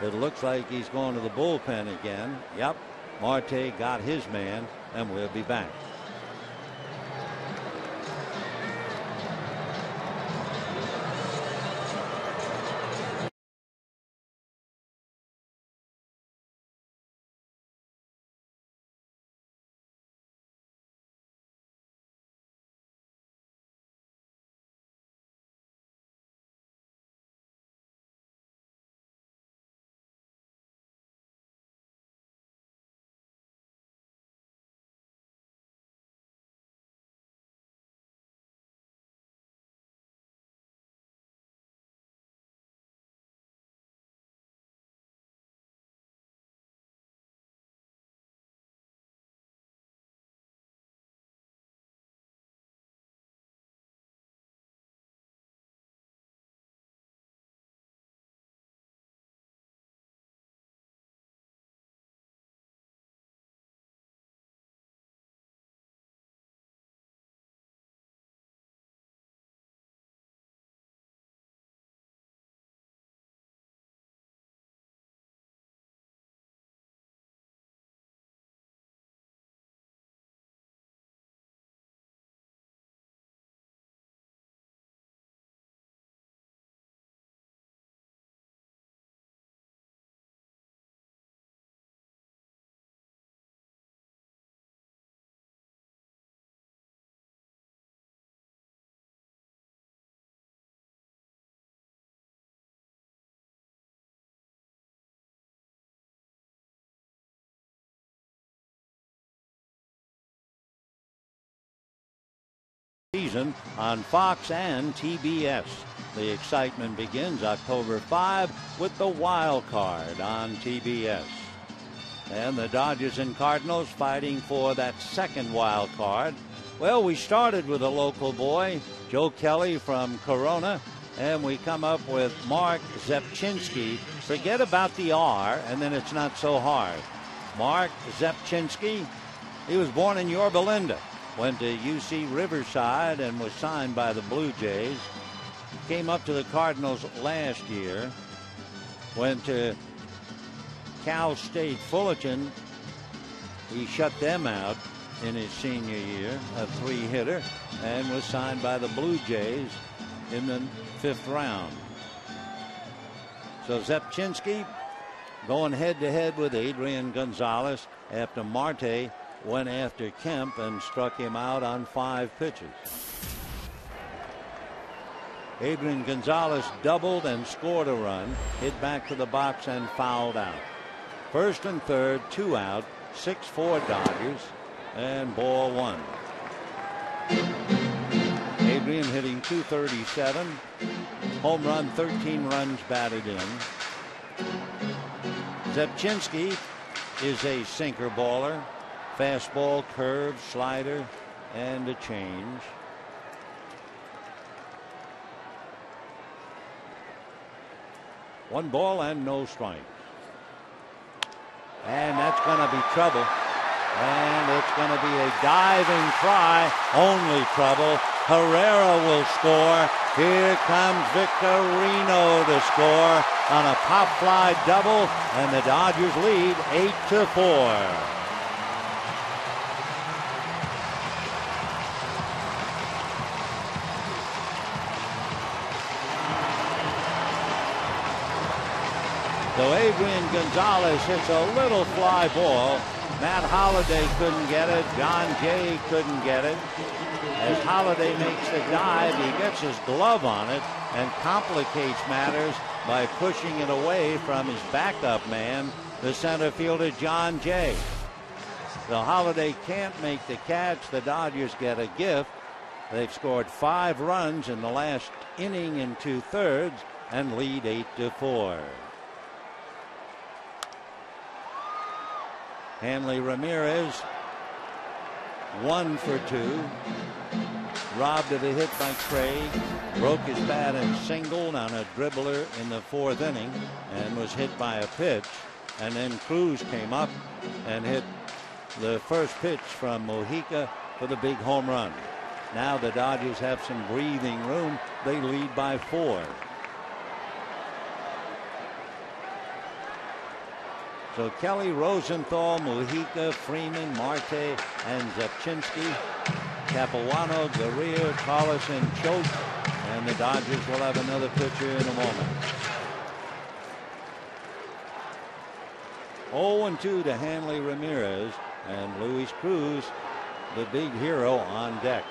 It looks like he's going to the bullpen again. Yep, Marte got his man, and we'll be back. season on Fox and TBS. The excitement begins October 5 with the wild card on TBS. And the Dodgers and Cardinals fighting for that second wild card. Well, we started with a local boy, Joe Kelly from Corona, and we come up with Mark Zepchinski. Forget about the R, and then it's not so hard. Mark Zepchinski, he was born in Yorba Linda, went to UC Riverside and was signed by the Blue Jays. Came up to the Cardinals last year, went to Cal State Fullerton. He shut them out in his senior year, a 3-hitter, and was signed by the Blue Jays in the 5th round. So Zepchinski going head-to-head with Adrian Gonzalez after Marte went after Kemp and struck him out on 5 pitches. Adrian Gonzalez doubled and scored a run, hit back to the box and fouled out. First and third, 2 out, 6-4 Dodgers, and ball 1. Adrian hitting .237, home run, 13 runs batted in. Zepchinski is a sinker baller, fastball, curve, slider, and a change. One ball and no strikes. And that's going to be trouble. And it's going to be a diving try. Only trouble. Herrera will score. Here comes Victorino to score on a pop fly double. And the Dodgers lead 8-4. So Adrian Gonzalez hits a little fly ball. Matt Holliday couldn't get it. John Jay couldn't get it. As Holliday makes the dive, he gets his glove on it and complicates matters by pushing it away from his backup man, the center fielder John Jay. So Holliday can't make the catch. The Dodgers get a gift. They've scored 5 runs in the last inning and 2/3 and lead 8-4. Hanley Ramirez 1 for 2. Robbed of a hit by Craig. Broke his bat and singled on a dribbler in the 4th inning and was hit by a pitch. And then Cruz came up and hit the first pitch from Mojica for the big home run. Now the Dodgers have some breathing room. They lead by 4. So Kelly, Rosenthal, Mojica, Freeman, Marte, and Zepchinski, Capuano, Guerrero, Carlson, Choate, and the Dodgers will have another pitcher in a moment. 0-2 to Hanley Ramirez, and Luis Cruz, the big hero, on deck.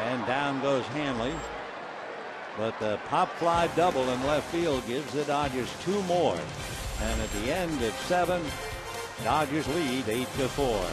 And down goes Hanley. But the pop fly double in left field gives the Dodgers 2 more. And at the end, it's 7. Dodgers lead 8-4.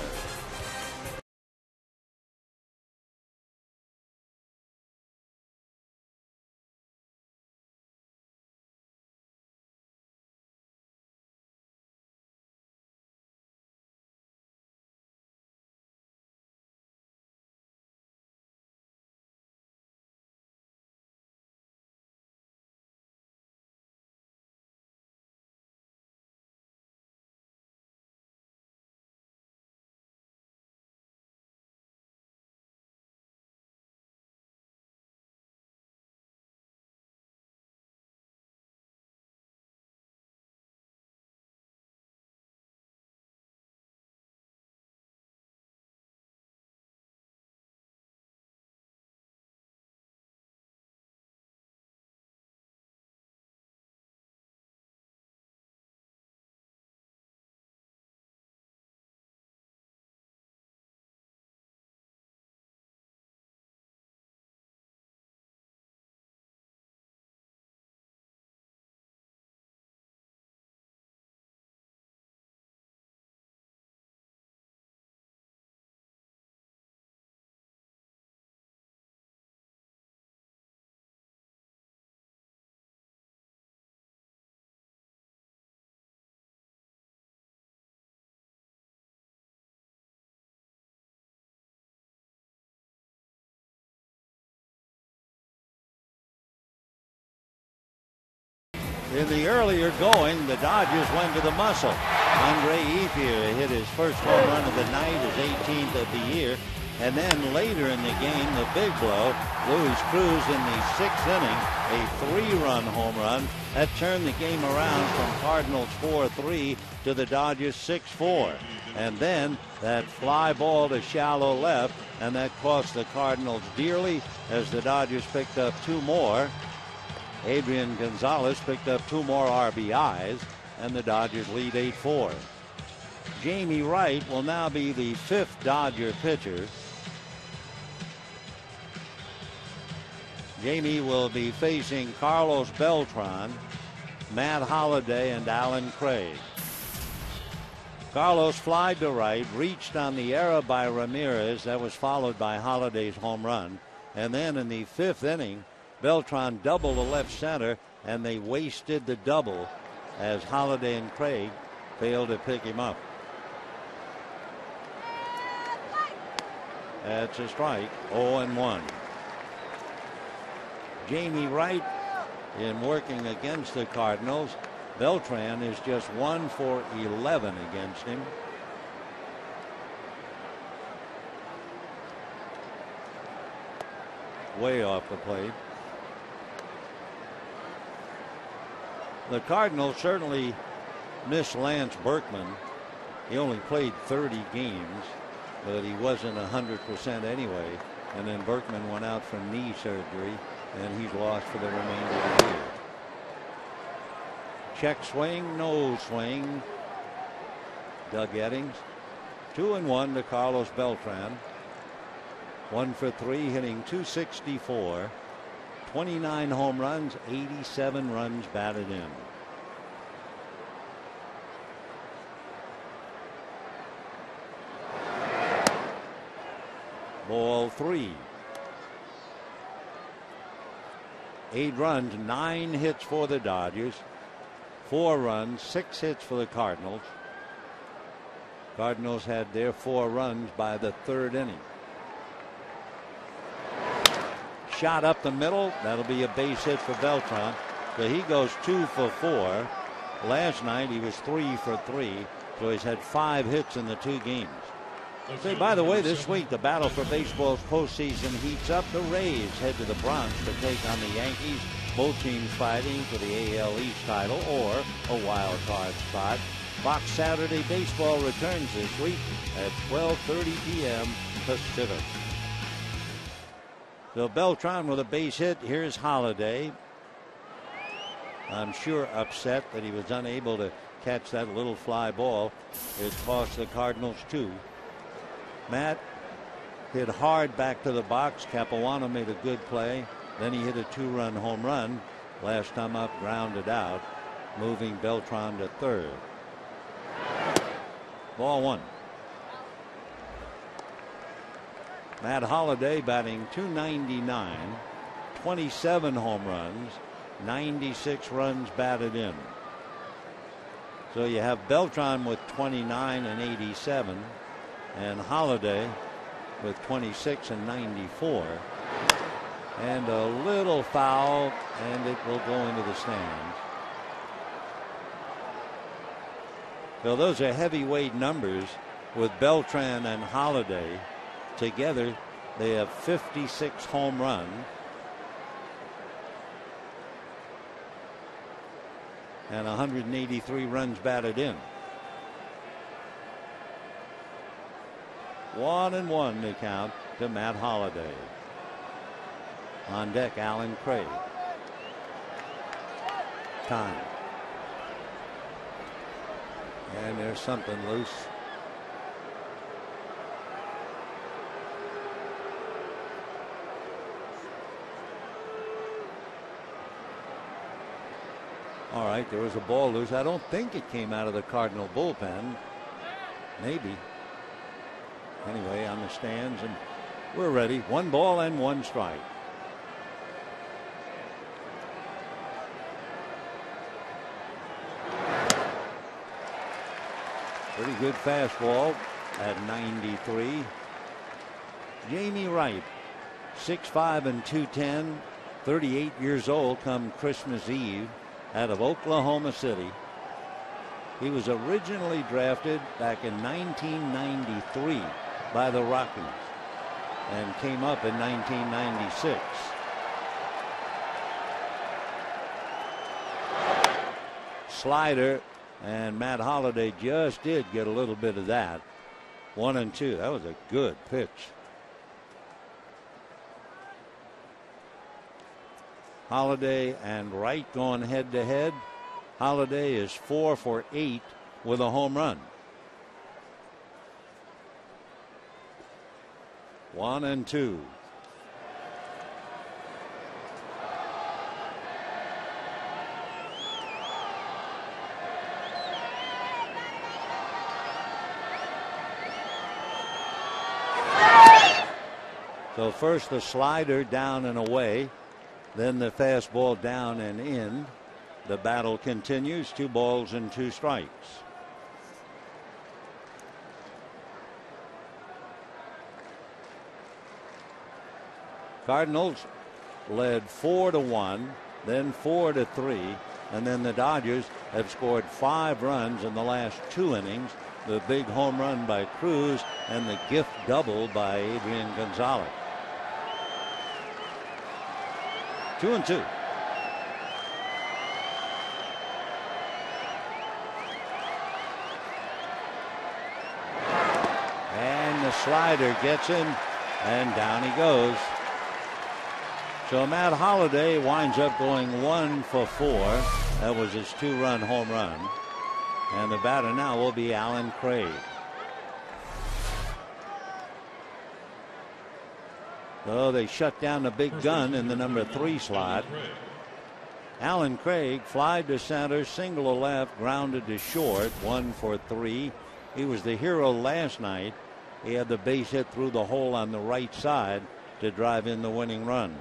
In the earlier going, the Dodgers went to the muscle. Andre Ethier hit his first home run of the night, his 18th of the year. And then later in the game, the big blow, Luis Cruz in the 6th inning, a 3-run home run that turned the game around from Cardinals 4-3 to the Dodgers 6-4. And then that fly ball to shallow left, and that cost the Cardinals dearly as the Dodgers picked up 2 more. Adrian Gonzalez picked up 2 more RBIs, and the Dodgers lead 8-4. Jamie Wright will now be the 5th Dodger pitcher. Jamie will be facing Carlos Beltran, Matt Holliday, and Alan Craig. Carlos flied to right, reached on the error by Ramirez. That was followed by Holliday's home run. And then in the 5th inning, Beltran doubled to left center, and they wasted the double as Holliday and Craig failed to pick him up. That's a strike, 0-1. Jamie Wright in working against the Cardinals. Beltran is just 1 for 11 against him. Way off the plate. The Cardinals certainly miss Lance Berkman. He only played 30 games, but he wasn't 100% anyway. And then Berkman went out for knee surgery, and he's lost for the remainder of the year. Check swing, no swing. Doug Eddings. 2-1 to Carlos Beltran. 1 for 3, hitting .264. 29 home runs, 87 runs batted in. Ball 3. 8 runs, 9 hits for the Dodgers. 4 runs, 6 hits for the Cardinals. Cardinals had their 4 runs by the 3rd inning. Shot up the middle. That'll be a base hit for Beltran. So he goes 2 for 4. Last night he was 3 for 3. So he's had 5 hits in the 2 games. Say, by the way, this week the battle for baseball's postseason heats up. The Rays head to the Bronx to take on the Yankees. Both teams fighting for the AL East title or a wild card spot. Fox Saturday Baseball returns this week at 12:30 p.m. Pacific. So Beltran with a base hit. Here's Holliday. I'm sure upset that he was unable to catch that little fly ball. It cost the Cardinals 2. Matt hit hard back to the box. Capuano made a good play. Then he hit a 2-run home run. Last time up, grounded out, moving Beltran to 3rd. Ball 1. Matt Holliday batting .299, 27 home runs, 96 runs batted in. So you have Beltran with 29 and 87, and Holliday with 26 and 94. And a little foul, and it will go into the stands. So those are heavyweight numbers with Beltran and Holliday. Together, they have 56 home runs and 183 runs batted in. 1-1 to count to Matt Holliday. On deck, Alan Craig. Time. And there's something loose. All right, there was a ball loose. I don't think it came out of the Cardinal bullpen. Maybe. Anyway, on the stands, and we're ready. 1 ball and 1 strike. Pretty good fastball at 93. Jamie Wright, 6'5" and 210, 38 years old come Christmas Eve. out of Oklahoma City. He was originally drafted back in 1993 by the Rockies and came up in 1996. Slider, and Matt Holliday just did get a little bit of that. 1-2. That was a good pitch. Holliday and Wright going head to head. Holliday is 4 for 8 with a home run. 1-2. So first the slider down and away, then the fastball down and in. The battle continues. 2 balls and 2 strikes. Cardinals led 4-1, then 4-3, and then the Dodgers have scored 5 runs in the last 2 innings. The big home run by Cruz and the gift double by Adrian Gonzalez. 2-2. And the slider gets him, and down he goes. So Matt Holliday winds up going 1 for 4. That was his 2-run home run. And the batter now will be Alan Craig. So they shut down the big gun in the number 3 slot. Alan Craig flied to center, single to left, grounded to short, 1 for 3. He was the hero last night. He had the base hit through the hole on the right side to drive in the winning run.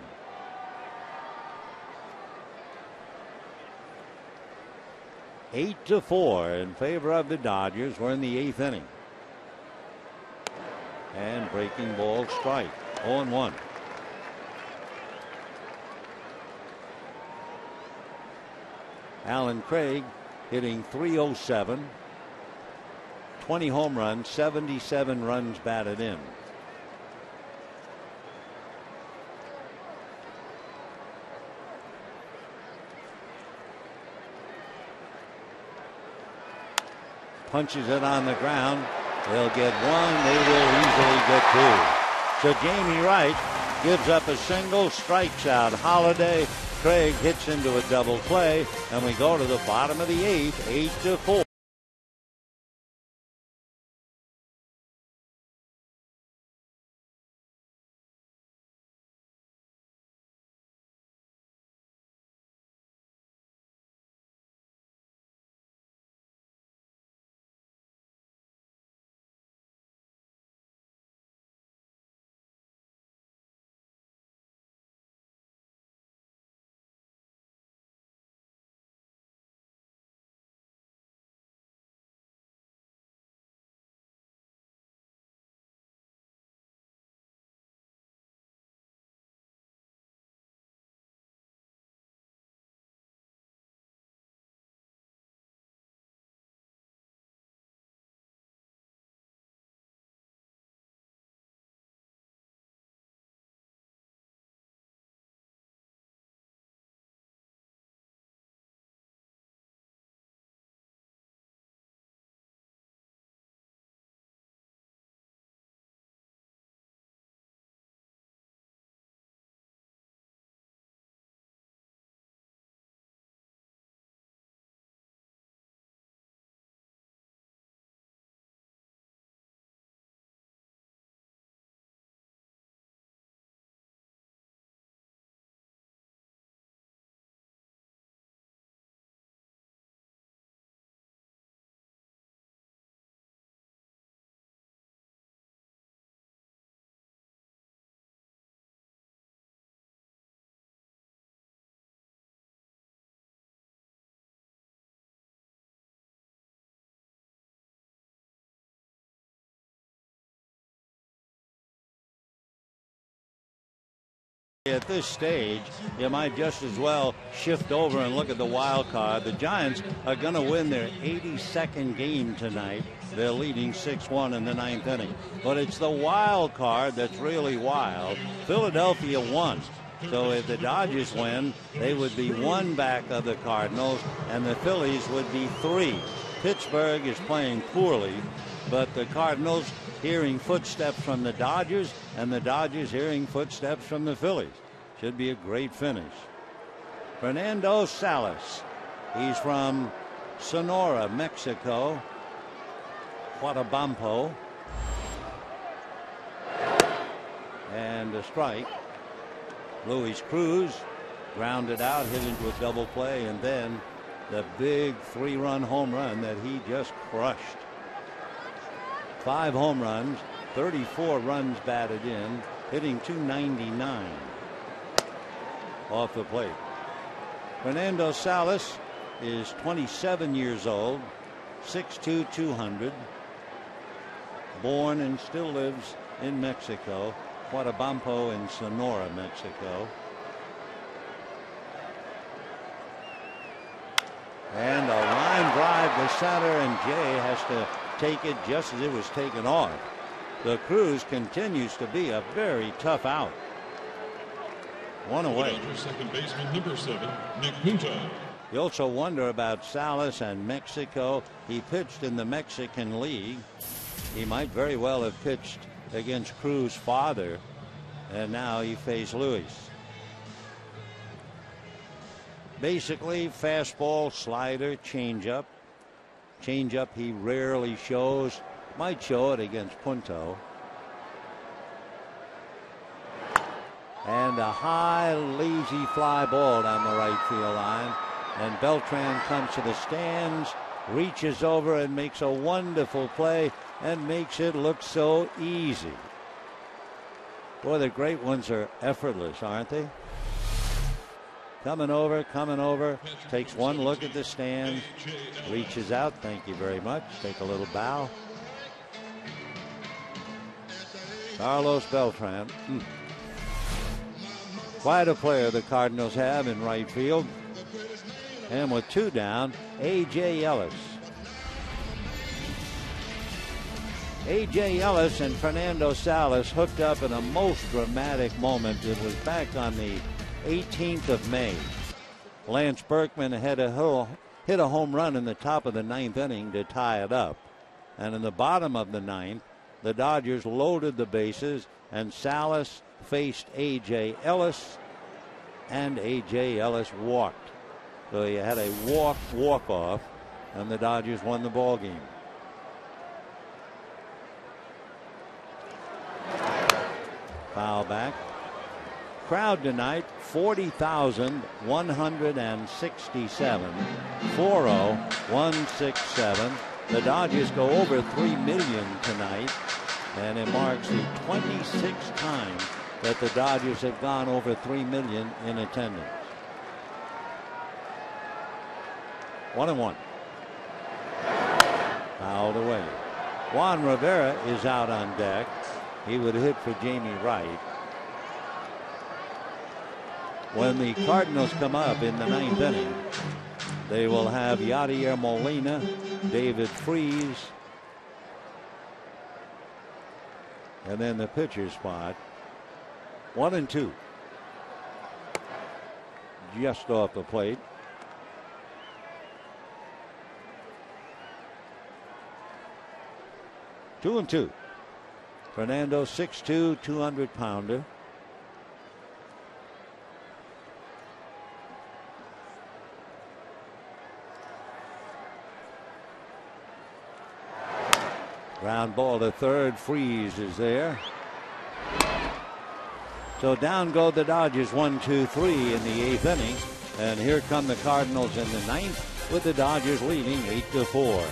Eight to 4 in favor of the Dodgers. We're in the 8th inning. And breaking ball strike. 0-1. Alan Craig hitting .307. 20 home runs, 77 runs batted in. Punches it on the ground. They'll get 1. They will easily get 2. So Jamie Wright gives up a single, strikes out Holliday. Craig hits into a double play, and we go to the bottom of the 8th, 8 to 4. At this stage, you might just as well shift over and look at the wild card. The Giants are going to win their 82nd game tonight. They're leading 6-1 in the 9th inning. But it's the wild card that's really wild. Philadelphia won. So if the Dodgers win, they would be 1 back of the Cardinals, and the Phillies would be 3. Pittsburgh is playing poorly, but the Cardinals hearing footsteps from the Dodgers, and the Dodgers hearing footsteps from the Phillies. Should be a great finish. Fernando Salas. He's from Sonora, Mexico. Guatabampo. And a strike. Luis Cruz grounded out, hit into a double play, and then the big 3-run home run that he just crushed. 5 home runs, 34 runs batted in, hitting .299 off the plate. Fernando Salas is 27 years old, 6'2", 200, born and still lives in Mexico, Guatabampo in Sonora, Mexico. And a line drive to center, and Jay has to take it just as it was taken off. The Cruz continues to be a very tough out. 1 away. Second baseman number 7, Nick Punta. You also wonder about Salas and Mexico. He pitched in the Mexican League. He might very well have pitched against Cruz's father, and now he faced Luis. Basically, fastball, slider, changeup. Changeup he rarely shows. Might show it against Punto. And a high, lazy fly ball down the right field line. And Beltran comes to the stands, reaches over and makes a wonderful play and makes it look so easy. Boy, the great ones are effortless, aren't they? Coming over, takes one look at the stands, reaches out, thank you very much, take a little bow. Carlos Beltran. Quite a player the Cardinals have in right field. And with 2 down, A.J. Ellis. A.J. Ellis and Fernando Salas hooked up in a most dramatic moment. It was back on the 18th of May. Lance Berkman hit a home run in the top of the 9th inning to tie it up. And in the bottom of the 9th, the Dodgers loaded the bases, and Salas faced A.J. Ellis, and A.J. Ellis walked. So he had a walk-off, and the Dodgers won the ball game. Foul back. Crowd tonight, 40,167. 40,167. The Dodgers go over 3 million tonight, and it marks the 26th time that the Dodgers have gone over 3 million in attendance. 1-1. Fouled away. Juan Rivera is out on deck. He would hit for Jamie Wright. When the Cardinals come up in the 9th inning, they will have Yadier Molina, David Freese, and then the pitcher spot. 1-2. Just off the plate. Two and two. Fernando, 6'2", 200-pounder. Ground ball to third. Freeze is there. So down go the Dodgers, 1-2-3 in the 8th inning. And here come the Cardinals in the 9th with the Dodgers leading 8-4.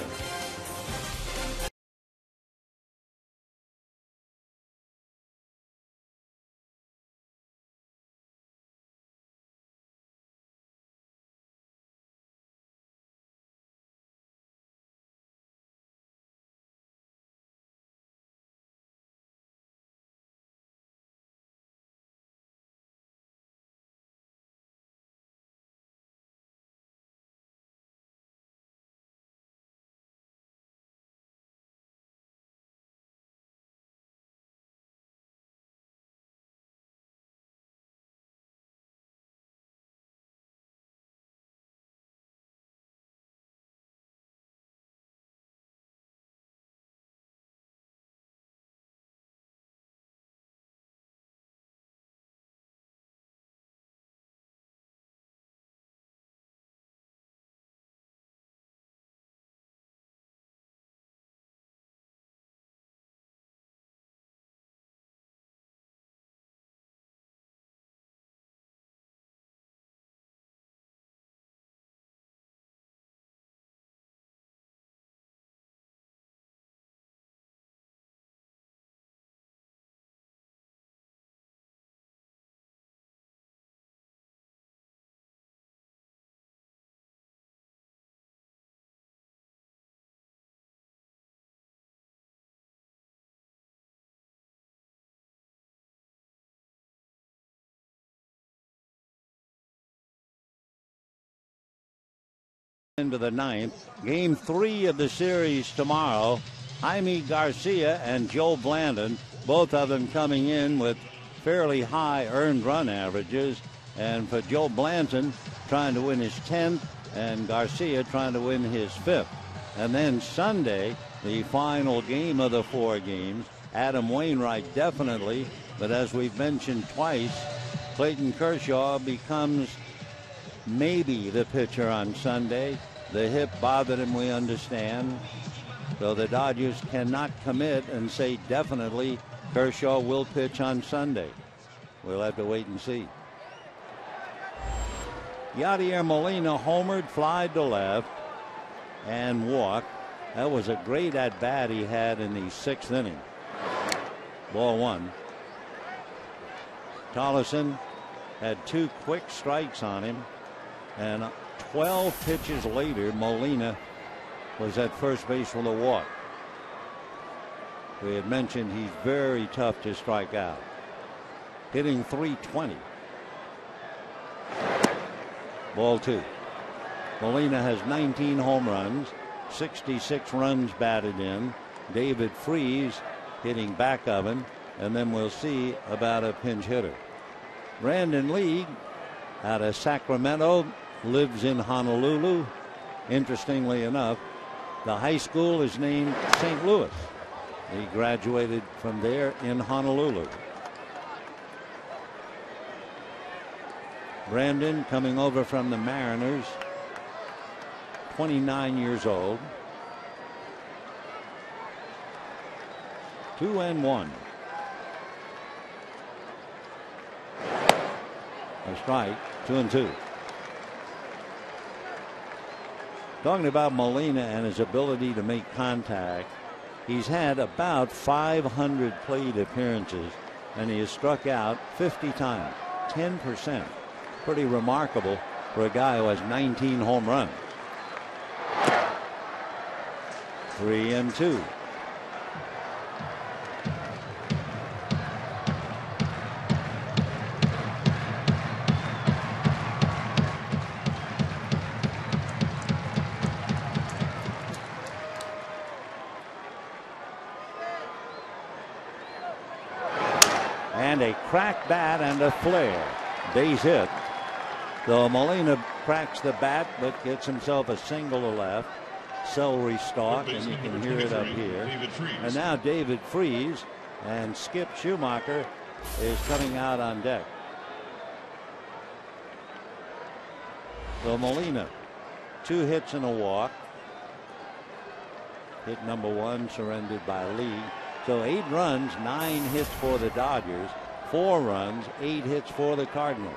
into the ninth. Game 3 of the series tomorrow. Jaime Garcia and Joe Blandon, both of them coming in with fairly high earned run averages. And for Joe Blandon, trying to win his 10th, and Garcia trying to win his 5th. And then Sunday, the final game of the 4 games. Adam Wainwright definitely, but as we've mentioned twice, Clayton Kershaw becomes maybe the pitcher on Sunday. The hip bothered him, we understand. So the Dodgers cannot commit and say definitely Kershaw will pitch on Sunday. We'll have to wait and see. Yadier Molina homered, flied to left, and walked. That was a great at-bat he had in the 6th inning. Ball 1. Tollefson had 2 quick strikes on him, and 12 pitches later, Molina was at first base with a walk. We had mentioned he's very tough to strike out. Hitting .320. Ball 2. Molina has 19 home runs, 66 runs batted in. David Freese hitting back of him, and then we'll see about a pinch hitter. Brandon Lee out of Sacramento, lives in Honolulu. Interestingly enough, the high school is named St. Louis. He graduated from there in Honolulu. Brandon coming over from the Mariners, 29 years old. 2-1. A strike, 2-2. Talking about Molina and his ability to make contact, he's had about 500 plate appearances, and he has struck out 50 times, 10%. Pretty remarkable for a guy who has 19 home runs. 3-2. And a cracked bat and a flare. Base hit. So Molina cracks the bat but gets himself a single to left. Celery stalk, and you can hear it up here. And now David Freese and Skip Schumacher is coming out on deck. So Molina, 2 hits and a walk. Hit number 1 surrendered by Lee. So 8 runs, 9 hits for the Dodgers. 4 runs, 8 hits for the Cardinals.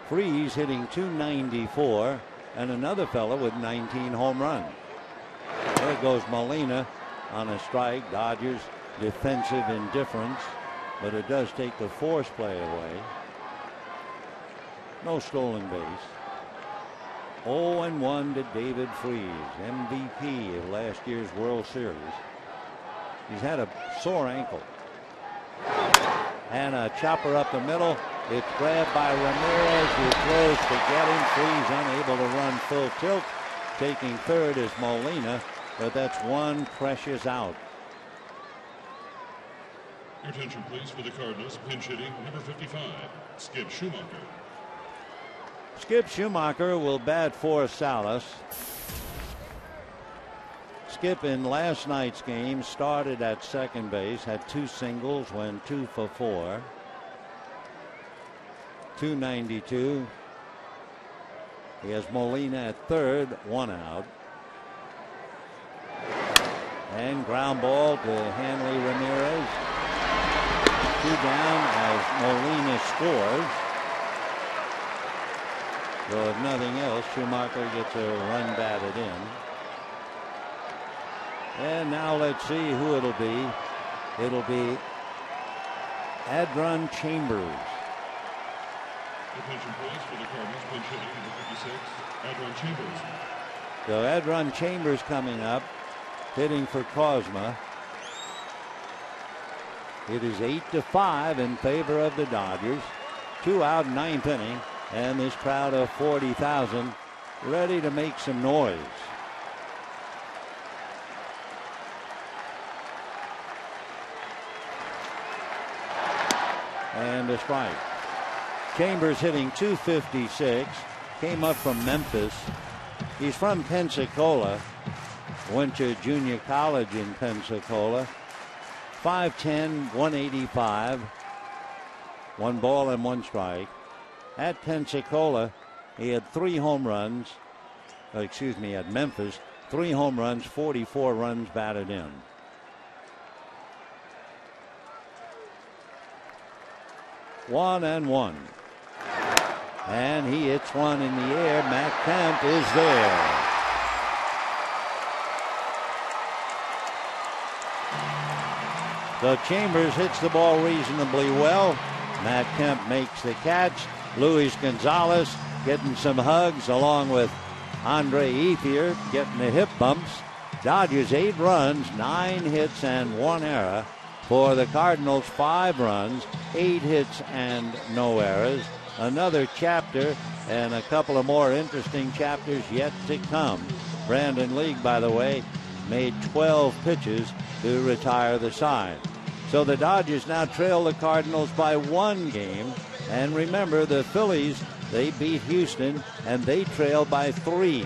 Freese hitting .294, and another fellow with 19 home runs. There goes Molina on a strike. Dodgers defensive indifference, but it does take the force play away. No stolen base. 0-1 to David Freese, MVP of last year's World Series. He's had a sore ankle. And a chopper up the middle. It's grabbed by Ramirez, who throws to get him. Freese unable to run full tilt. Taking third is Molina, but that's 1 precious out. Your attention, please, for the Cardinals. Pinch hitting, number 55, Skip Schumacher. Skip Schumacher will bat for Salas. Skip in last night's game started at second base, had 2 singles, went 2 for 4. .292. He has Molina at third, 1 out. And ground ball to Hanley Ramirez. 2 down as Molina scores. So if nothing else, Schumacher gets a run batted in. And now let's see who it'll be. It'll be Adron Chambers. Attention, please, for the Cardinals. Pinch hitting, number 56, Adron Chambers. So Adron Chambers coming up, hitting for Cosma. It is 8-5 in favor of the Dodgers. 2 out, 9th inning. and this crowd of 40,000 ready to make some noise. And a strike. Chambers hitting .256, came up from Memphis. He's from Pensacola, went to junior college in Pensacola. 5'10", 185, 1 ball and 1 strike. At Pensacola, he had 3 home runs. At Memphis, 3 home runs, 44 runs batted in. One and one. And he hits one in the air. Matt Kemp is there. So Chambers hits the ball reasonably well. Matt Kemp makes the catch. Luis Gonzalez getting some hugs along with Andre Ethier getting the hip bumps. Dodgers 8 runs, 9 hits and 1 error. For the Cardinals, 5 runs, 8 hits and no errors. Another chapter and a couple of more interesting chapters yet to come. Brandon League, by the way, made 12 pitches to retire the side. So the Dodgers now trail the Cardinals by 1 game. And remember, the Phillies, they beat Houston and they trail by 3.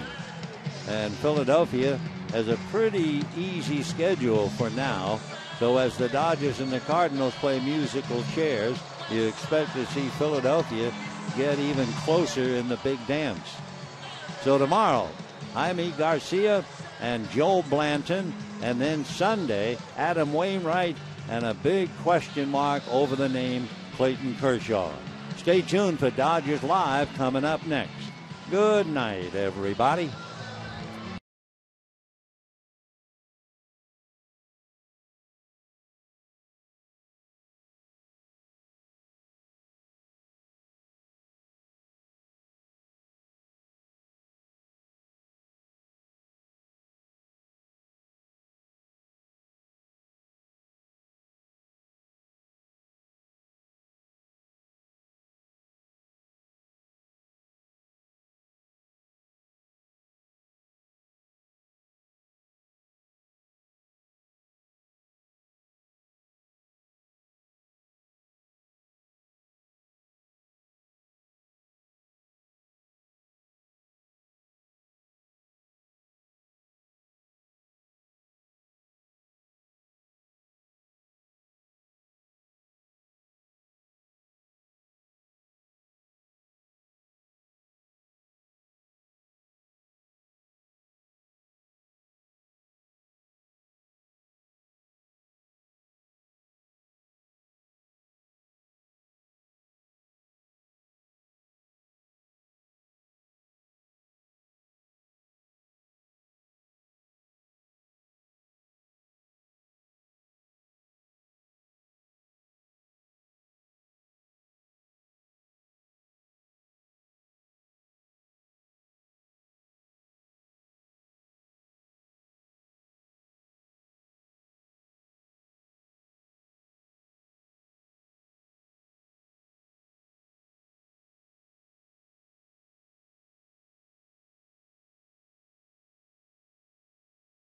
And Philadelphia has a pretty easy schedule for now. So as the Dodgers and the Cardinals play musical chairs, you expect to see Philadelphia get even closer in the big dance. So tomorrow, Jaime Garcia and Joe Blanton, and then Sunday, Adam Wainwright, and a big question mark over the name Clayton Kershaw. Stay tuned for Dodgers Live coming up next. Good night, everybody.